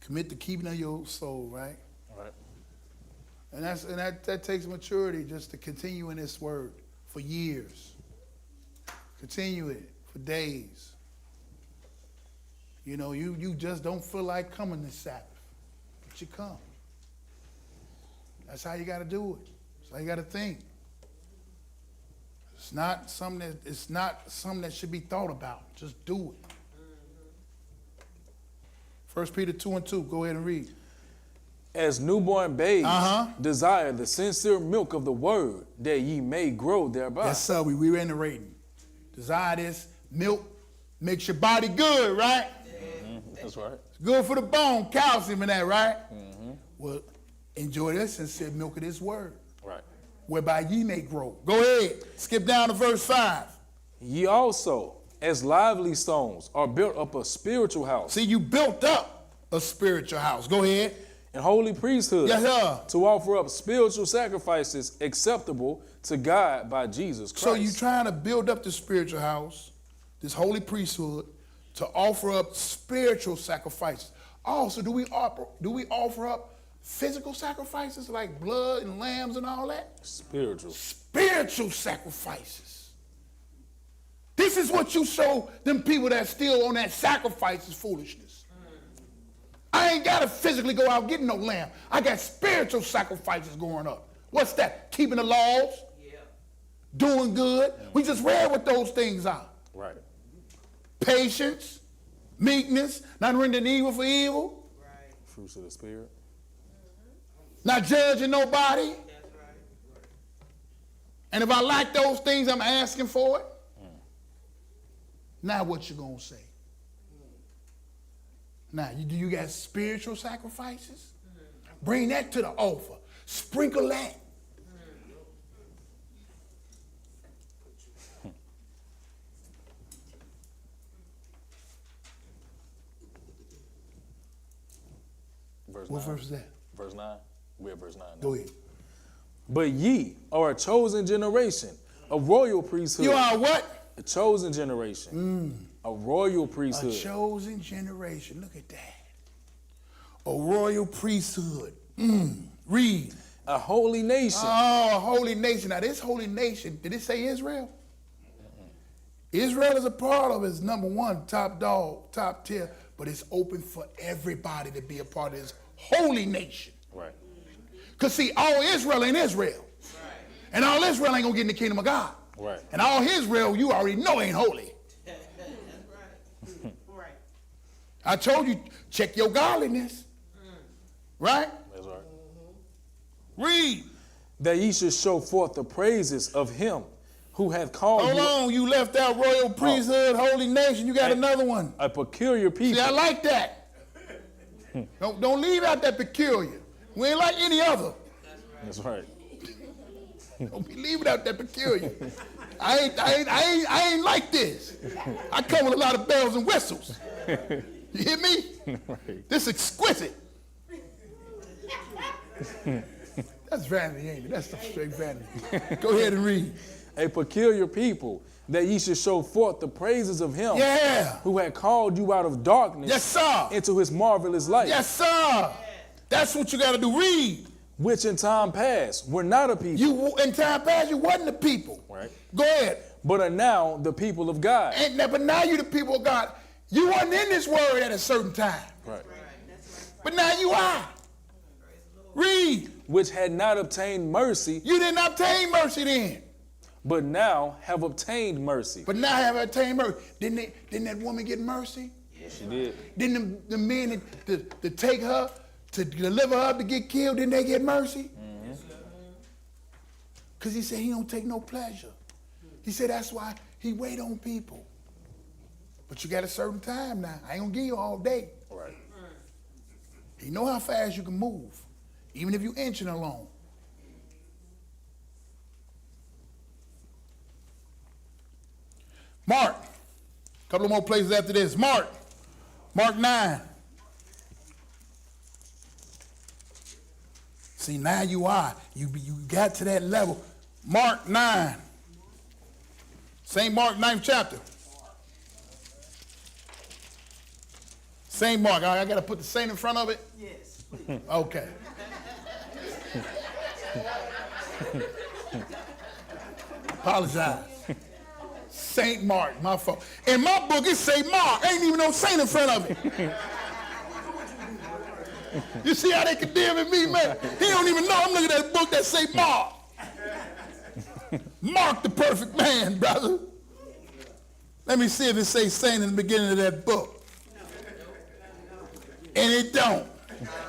Commit the keeping of your soul, right? Right. And that takes maturity just to continue in this word for years. Continue it for days. You know, you just don't feel like coming this Sabbath, but you come. That's how you got to do it. That's how you got to think. It's not something that should be thought about. Just do it. 1 Peter 2 and 2. Go ahead and read. As newborn babes, desire the sincere milk of the word, that ye may grow thereby. Yes, sir. We reiterating. Desire this milk makes your body good, right? That's right. It's good for the bone, calcium and that, right? Well, enjoy this sincere milk of this word, Right. whereby ye may grow. Go ahead. Skip down to verse 5. Ye also, as lively stones, are built up a spiritual house. See, you built up a spiritual house. Go ahead. And holy priesthood. Yes, sir. To offer up spiritual sacrifices acceptable to God by Jesus Christ. So you're trying to build up the spiritual house, this holy priesthood, to offer up spiritual sacrifices. Also, do we offer up physical sacrifices like blood and lambs and all that? Spiritual. Spiritual sacrifices. This is what you show them people that still on that sacrifices foolishness. I ain't got to physically go out getting no lamb. I got spiritual sacrifices going up. What's that? Keeping the laws? Yeah. Doing good? We just read what those things are. Right. Patience, meekness, not rendering evil for evil. Right. Fruits of the Spirit. Not judging nobody. That's right. And if I like those things, I'm asking for it. Now what you gonna say? Now, you got spiritual sacrifices? Bring that to the altar. Sprinkle that. Verse What 9. verse is that? Verse 9. We're at verse 9 now. Go ahead. But ye are a chosen generation, a royal priesthood. You are what? A chosen generation. A royal A priesthood. chosen generation. Look at that. A royal priesthood. Read. A holy nation. Oh, a holy nation. Now, this holy nation, did it say Israel? Israel is a part of it. It's number one, top dog, top tier, but it's open for everybody to be a part of this holy nation. Right. Because, see, all Israel ain't Israel. Right. And all Israel ain't going to get in the kingdom of God. Right. And all Israel, you already know ain't holy. That's right. Right. I told you, check your godliness. Right? That's right. Read. That ye should show forth the praises of him who hath called Hold you on, you left out royal priesthood, holy nation. You got Hey. another one. a peculiar people. See, I like that. Don't leave out that peculiar. We ain't like any other. That's right. Don't be leaving out that peculiar. I ain't like this. I come with a lot of bells and whistles. You hear me? Right. This exquisite. That's vanity, ain't it? That's some straight vanity. Go ahead and read. A peculiar people, that ye should show forth the praises of him Yeah. who had called you out of darkness Yes, sir. into his marvelous light. Yes, sir. That's what you got to do. Read. Which in time past were not a people. You in time past, you wasn't the people. Right. Go ahead. But are now the people of God. But now you the people of God. You wasn't in this word at a certain time. Right. But now you are. Read. Which had not obtained mercy, You didn't obtain mercy then. but now have obtained mercy. But now have obtained mercy. Didn't that woman get mercy? Yes, she did. Didn't the men to take her, to deliver her to get killed, didn't they get mercy? Because he said he don't take no pleasure. He said that's why he wait on people. But you got a certain time now. I ain't gonna give you all day. Right. He know how fast you can move, even if you inching along. Mark. A couple of more places after this. Mark 9. See, now you got to that level. Mark 9. Same Mark 9th chapter. Same Mark. I got to put the same in front of it? Yes, please. Okay. Apologize. Saint Mark, my fault. In my book, it say Mark. Ain't even no saint in front of it. You see how they condemning me, man? He don't even know. I'm looking at a book that say Mark. Mark the perfect man, brother. Let me see if it says saint in the beginning of that book. And it don't.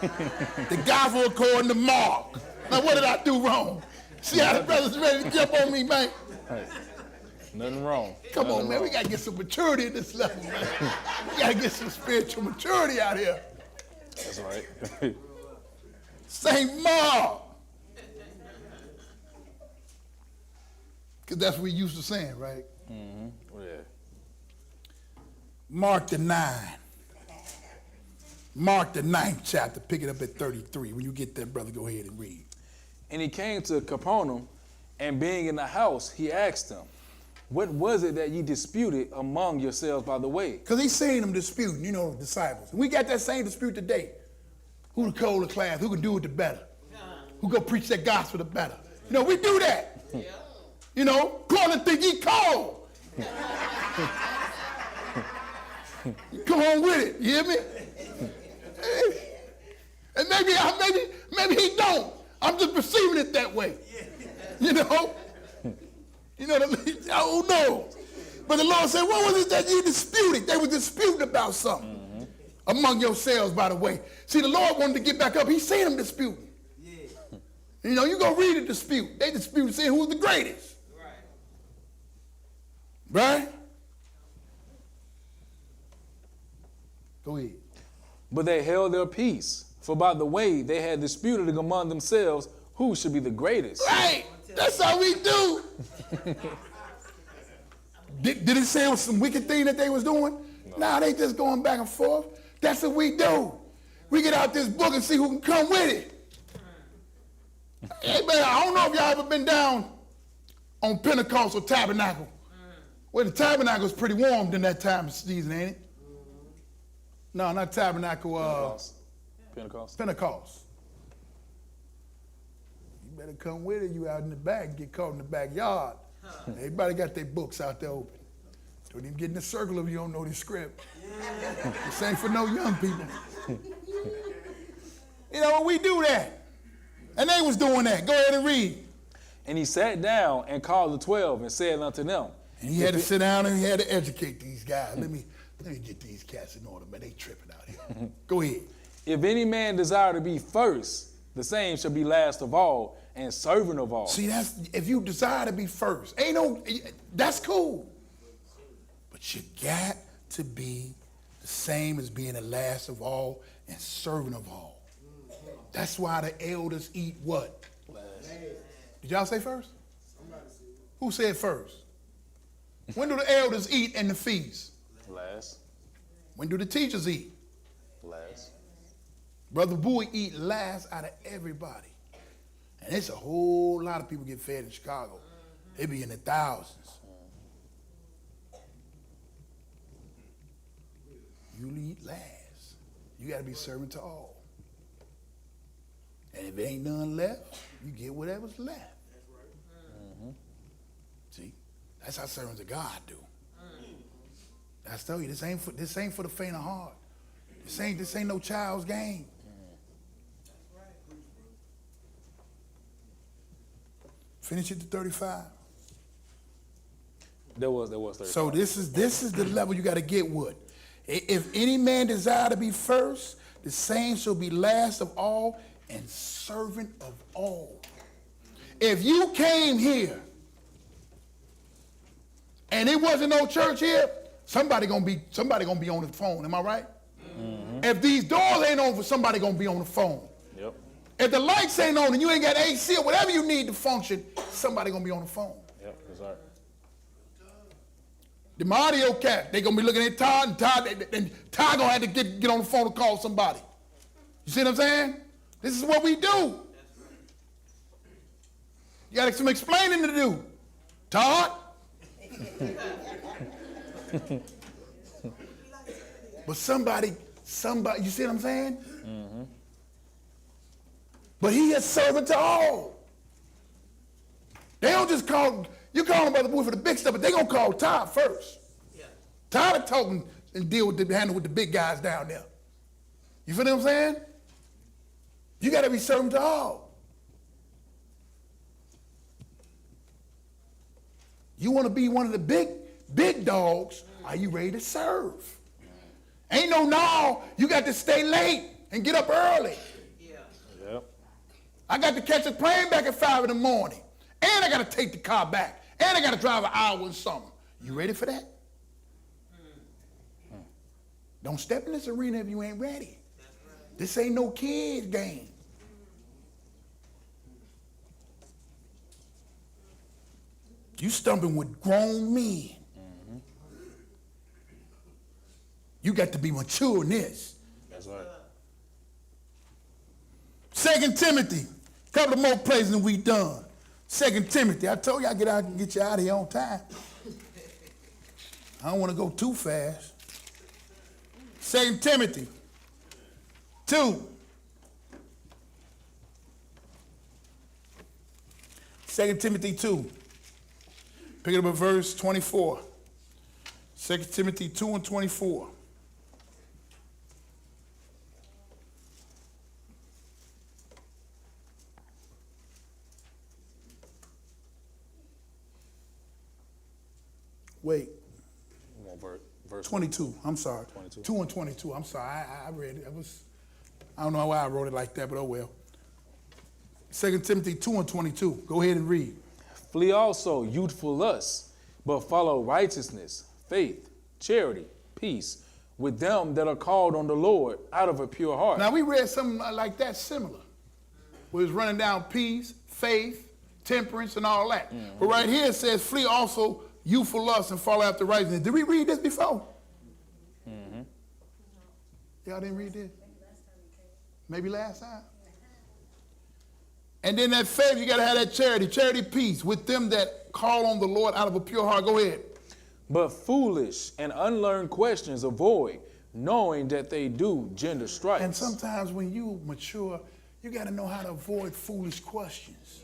The gospel according to Mark. Now, what did I do wrong? See how the brother's ready to jump on me, man? Hey, nothing wrong. Come Nothing on, man. wrong. We got to get some maturity at this level, man. We got to get some spiritual maturity out here. That's right. St. Mark. Because that's what we used to saying, right? Mm-hmm. Yeah. Mark the 9. Mark the 9th chapter. Pick it up at 33. When you get there, brother, go ahead and read. And he came to Capernaum, and being in the house, he asked them, what was it that ye disputed among yourselves by the way? Because he's seeing them disputing, you know, disciples. We got that same dispute today. Who the colder class? Who can do it the better? Who go preach that gospel the better? You know, we do that. You know, call and think he cold. Come on with it. You hear me? And maybe he don't. I'm just perceiving it that way. You know? You know, I don't know. But the Lord said, what was it that you disputed? They were disputing about something among yourselves, by the way. See, the Lord wanted to get back up. He's seen them disputing. You know, you go read a dispute. They disputed saying who's the greatest. Right? Go ahead. But they held their peace, for by the way they had disputed among themselves who should be the greatest. Right. That's how we do. Did it say it was some wicked thing that they was doing? No. Nah, they just going back and forth. That's what we do. We get out this book and see who can come with it. Hey, man, I don't know if y'all ever been down on Pentecost or Tabernacle. Well, the Tabernacle is pretty warm during that time of season, ain't it? No, not Tabernacle. Pentecost. Pentecost. You better come with it. You out in the back, get caught in the backyard. Everybody got their books out there open. Don't even get in the circle if you don't know the script. This ain't for no young people. You know, we do that. And they was doing that. Go ahead and read. And he sat down and called the 12 and said unto them. And he had to sit down and he had to educate these guys. Let me get these cats in order, man. They tripping out here. Go ahead. If any man desire to be first, the same shall be last of all and servant of all. See, that's if you desire to be first. That's cool. But you got to be the same as being the last of all and servant of all. That's why the elders eat what? Last. Did y'all say first? Who said first? When do the elders eat in the feast? Last. When do the teachers eat? Last. Brother Bowie eat last out of everybody. And it's a whole lot of people get fed in Chicago. They be in the thousands. You eat last. You got to be serving to all. And if there ain't none left, you get whatever's left. See, that's how servants of God do. I tell you, this ain't for the faint of heart. This ain't no child's game. Finish it to 35. There was 35. So this is the level you got to get with. If any man desire to be first, the same shall be last of all and servant of all. If you came here and it wasn't no church here, somebody gonna be on the phone. Am I right? Mm-hmm. If these doors ain't on, somebody gonna be on the phone. Yep. If the lights ain't on and you ain't got AC or whatever you need to function, somebody gonna be on the phone. Yep, that's right. The audio cat, they going to be looking at Todd, and Todd going to have to get on the phone and call somebody. You see what I'm saying? This is what we do. You got some explaining to do. Todd? But somebody, you see what I'm saying? Mm-hmm. But he is servant to all. They don't just call, you call him Brother Boy for the big stuff, but they going to call Todd first. Yeah. Todd is talking and handle with the big guys down there. You feel what I'm saying? You got to be servant to all. You want to be one of the big dogs, are you ready to serve? Ain't no, you got to stay late and get up early. Yeah. Yep. I got to catch a plane back at 5 in the morning. And I got to take the car back. And I got to drive an hour and something. You ready for that? Don't step in this arena if you ain't ready. This ain't no kids game. You stumping with grown men. Mm-hmm. You got to be mature in this. That's right. 2 Timothy, a couple of more places than we done. 2 Timothy, I told you I can get you out of here on time. I don't want to go too fast. 2 Timothy 2. 2 Timothy 2. Pick it up at verse 24. 2 Timothy 2 and 24. Wait. Verse 22. I'm sorry. 22. 2 and 22. I'm sorry. I read it. I don't know why I wrote it like that, but oh well. 2 Timothy 2 and 22. Go ahead and read. Flee also youthful lusts, but follow righteousness, faith, charity, peace, with them that are called on the Lord out of a pure heart. Now we read something like that similar. Where it's running down peace, faith, temperance, and all that. Mm-hmm. But right here it says, flee also youthful lusts and follow after righteousness. Did we read this before? Mm-hmm. Y'all didn't read this? Maybe last time? And then that faith, you got to have that charity, peace, with them that call on the Lord out of a pure heart. Go ahead. But foolish and unlearned questions avoid, knowing that they do gender stripes. And sometimes when you mature, you got to know how to avoid foolish questions.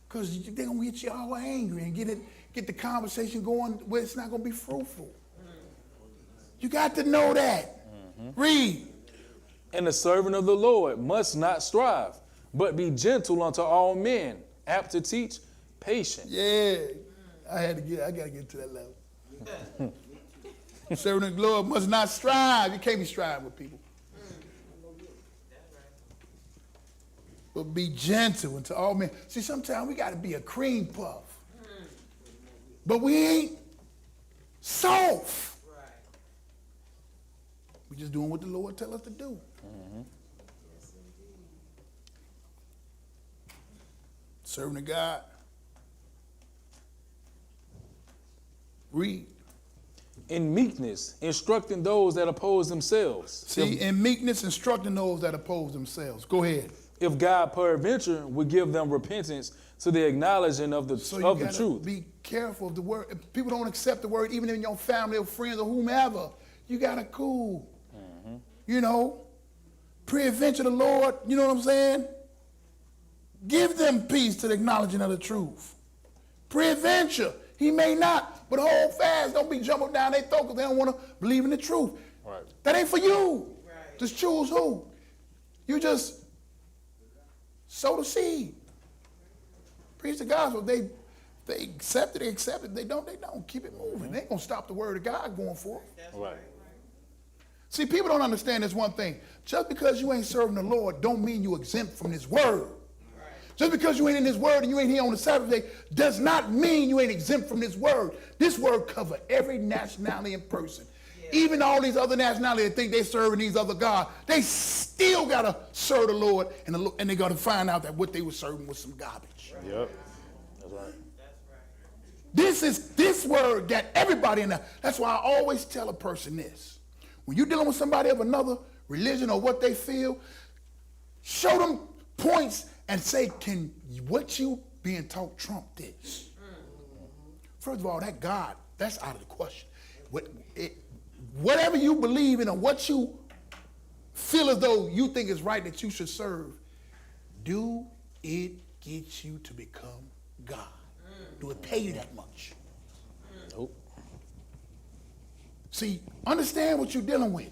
Because they're going to get you all angry and get the conversation going where it's not going to be fruitful. You got to know that. Mm-hmm. Read. And the servant of the Lord must not strive, but be gentle unto all men, apt to teach, patient. Yeah, I got to get to that level. Servant of the Lord must not strive. You can't be striving with people. But be gentle unto all men. See, sometimes we got to be a cream puff. But we ain't soft. We just doing what the Lord tell us to do. Mm-hmm. Servant of God. Read. In meekness, instructing those that oppose themselves. See, in meekness, instructing those that oppose themselves. Go ahead. If God peradventure would give them repentance to the acknowledging of the truth. Be careful of the word. If people don't accept the word, even in your family or friends or whomever, you got to cool. Mm-hmm. You know, peradventure the Lord, you know what I'm saying? Give them peace to the acknowledging of the truth. Peradventure, he may not, but hold fast. Don't be jumping down their throat because they don't want to believe in the truth. Right. That ain't for you. Right. Just choose who. You just sow the seed. Preach the gospel. They accept it, they accept it. They don't. Keep it moving. Mm-hmm. They ain't going to stop the word of God going forth. Right. See, people don't understand this one thing. Just because you ain't serving the Lord don't mean you exempt from this word. Just because you ain't in this word and you ain't here on the Sabbath day does not mean you ain't exempt from this word. This word covers every nationality and person. Yeah. Even all these other nationalities that think they're serving these other gods, they still got to serve the Lord, and they got to find out that what they were serving was some garbage. Yep. That's right. This word got everybody in there. That's why I always tell a person this. When you're dealing with somebody of another religion or what they feel, show them points and say, can what you being taught trump this? First of all, that God, that's out of the question. Whatever you believe in or what you feel as though you think is right that you should serve, do it get you to become God? Do it pay you that much? Nope. See, understand what you're dealing with.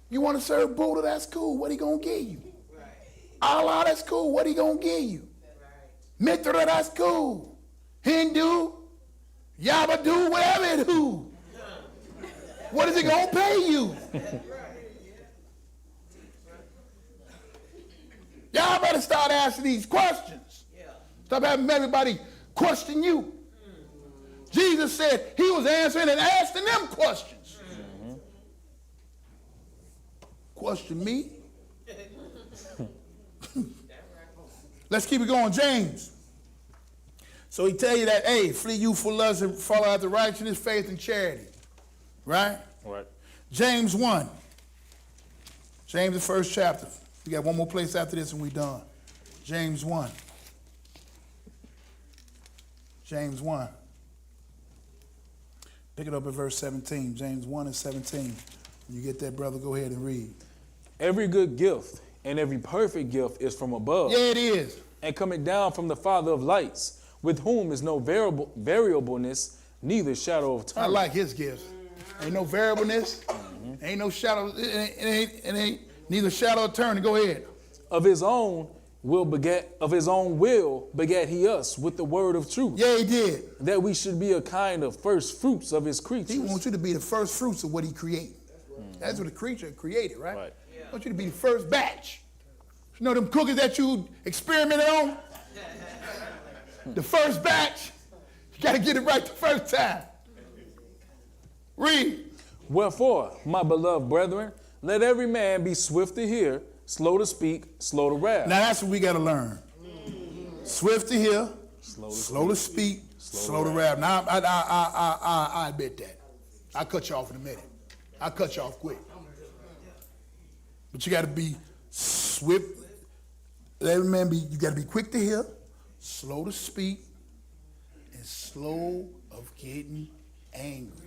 You want to serve Buddha, that's cool. What he gonna give you? Right. Allah, that's cool. What he gonna give you? Right. Mithra, that's cool. Hindu, Yabadu, whatever it who. What is it gonna pay you? Y'all better start asking these questions. Yeah. Stop having everybody question you. Jesus said he was answering and asking them questions. Question me? Let's keep it going. James. So he tell you that, hey, flee you for lust and follow after righteousness, faith, and charity. Right? Right. James 1. James, the first chapter. We got one more place after this and we done. James 1. James 1. Pick it up at verse 17. James 1 and 17. When you get that, brother, go ahead and read. Every good gift and every perfect gift is from above. Yeah, it is. And coming down from the Father of lights, with whom is no variableness, neither shadow of I turning. like his gifts. Ain't no variableness. Ain't no shadow. It ain't neither shadow of turning. Go ahead. Of his own will begat he us with the word of truth. Yeah, he did. That we should be a kind of first fruits of his creatures. He wants you to be the first fruits of what he created. That's what the creature created, right? Right. He wants you to be the first batch. You know them cookies that you experimented on? The first batch. You got to get it right the first time. Read. Wherefore, my beloved brethren, let every man be swift to hear, slow to speak, slow to wrath. Now that's what we got to learn. Swift to hear, slow to speak, slow to wrath. Now I admit that. I'll cut you off in a minute. I'll cut you off quick. But you got to be swift. Let every man be. You got to be quick to hear, slow to speak, and slow of getting angry.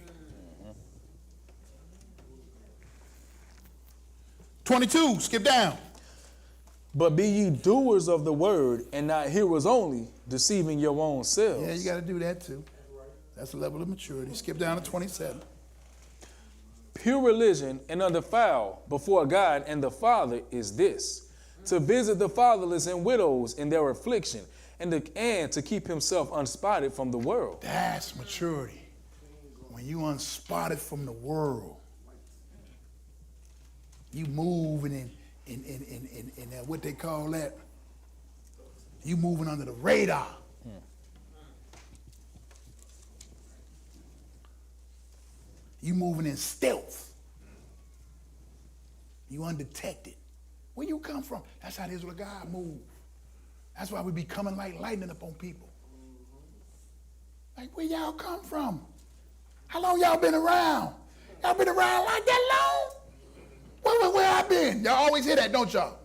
22, skip down. But be ye doers of the word, and not hearers only, deceiving your own selves. Yeah, you got to do that too. That's the level of maturity. Skip down to 27. Pure religion and undefiled before God and the Father is this, to visit the fatherless and widows in their affliction, and to keep himself unspotted from the world. That's maturity. When you unspotted from the world, you moving in what they call that. You moving under the radar. You moving in stealth. You undetected. Where you come from? That's how the Israel of God move. That's why we be coming like lightning upon people. Like, where y'all come from? How long y'all been around? Y'all been around like that long? Where I been? Y'all always hear that, don't y'all?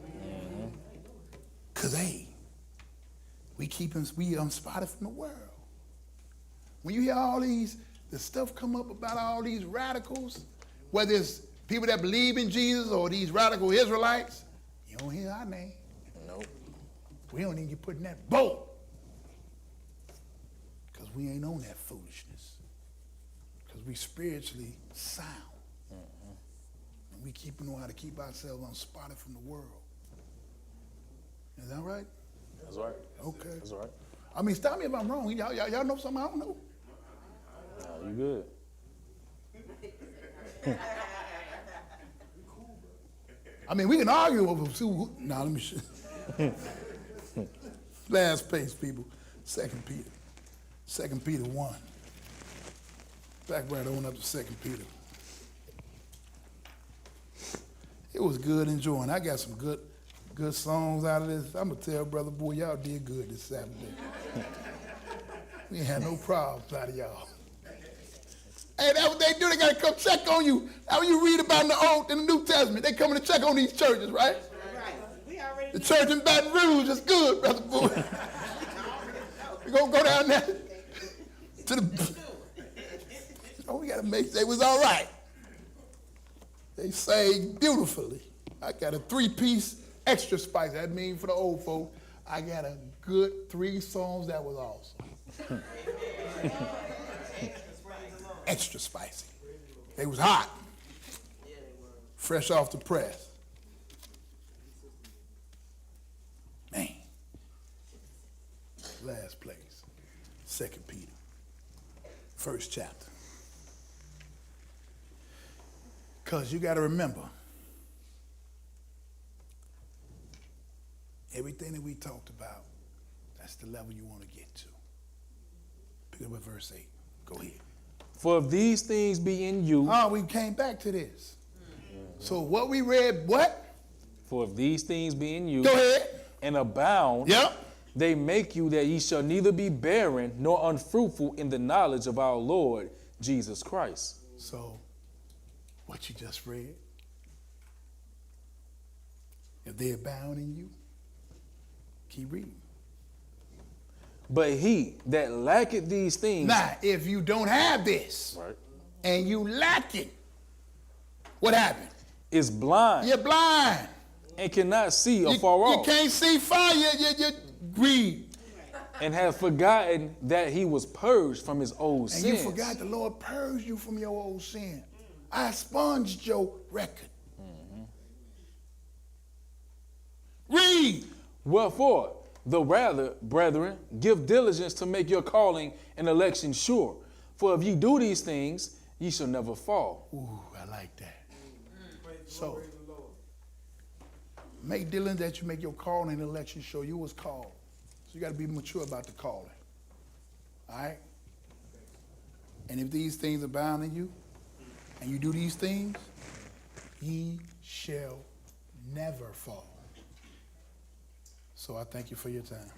Cause hey, we unspotted from the world. When you hear all the stuff come up about all these radicals, whether it's people that believe in Jesus or these radical Israelites, you don't hear our name. Nope. We don't even get put in that boat. Because we ain't on that foolishness. Because we spiritually sound. And we know how to keep ourselves unspotted from the world. Is that right? That's right. Okay. That's right. I mean, stop me if I'm wrong. Y'all know something I don't know? No, you good. I mean, we can argue over who. Nah, let me show. Last page, people. 2 Peter. 2 Peter 1. Back right on up to 2 Peter. It was good enjoying. I got some good songs out of this. I'm going to tell Brother Boy, y'all did good this Saturday. We ain't had no problems out of y'all. Hey, that's what they do. They got to come check on you. Now when you read about in the Old and the New Testament, they coming to check on these churches, right? Right. We already The church in Baton Rouge is good, Brother Boyd. We're going to go down there to the... Oh, we got to make sure they was all right. They sang beautifully. I got a 3-piece extra spice. That means for the old folk, I got a good 3 songs that was awesome. Extra spicy. They was hot. Fresh off the press. Man. Last place. 2 Peter. 1st chapter. Because you got to remember, everything that we talked about, that's the level you want to get to. Pick up at verse 8. Go ahead. For if these things be in you. Oh, we came back to this. So what we read, what? For if these things be in you. Go ahead. And abound. Yep. They make you that ye shall neither be barren nor unfruitful in the knowledge of our Lord Jesus Christ. So, what you just read, if they abound in you, keep reading. But he that lacketh these things. Now, if you don't have this, Right. and you lack it, what happened? Is blind. You're blind. And cannot see afar You off. can't see fire. You greed. And have forgotten that he was purged from his old And sins. you forgot the Lord purged you from your old sin. I expunged your record. Read. Wherefore, the rather, brethren, give diligence to make your calling and election sure. For if ye do these things, ye shall never fall. Ooh, I like that. So, make diligence that you make your calling and election sure. You was called. So you got to be mature about the calling. All right? And if these things abound in you, and you do these things, ye shall never fall. So I thank you for your time.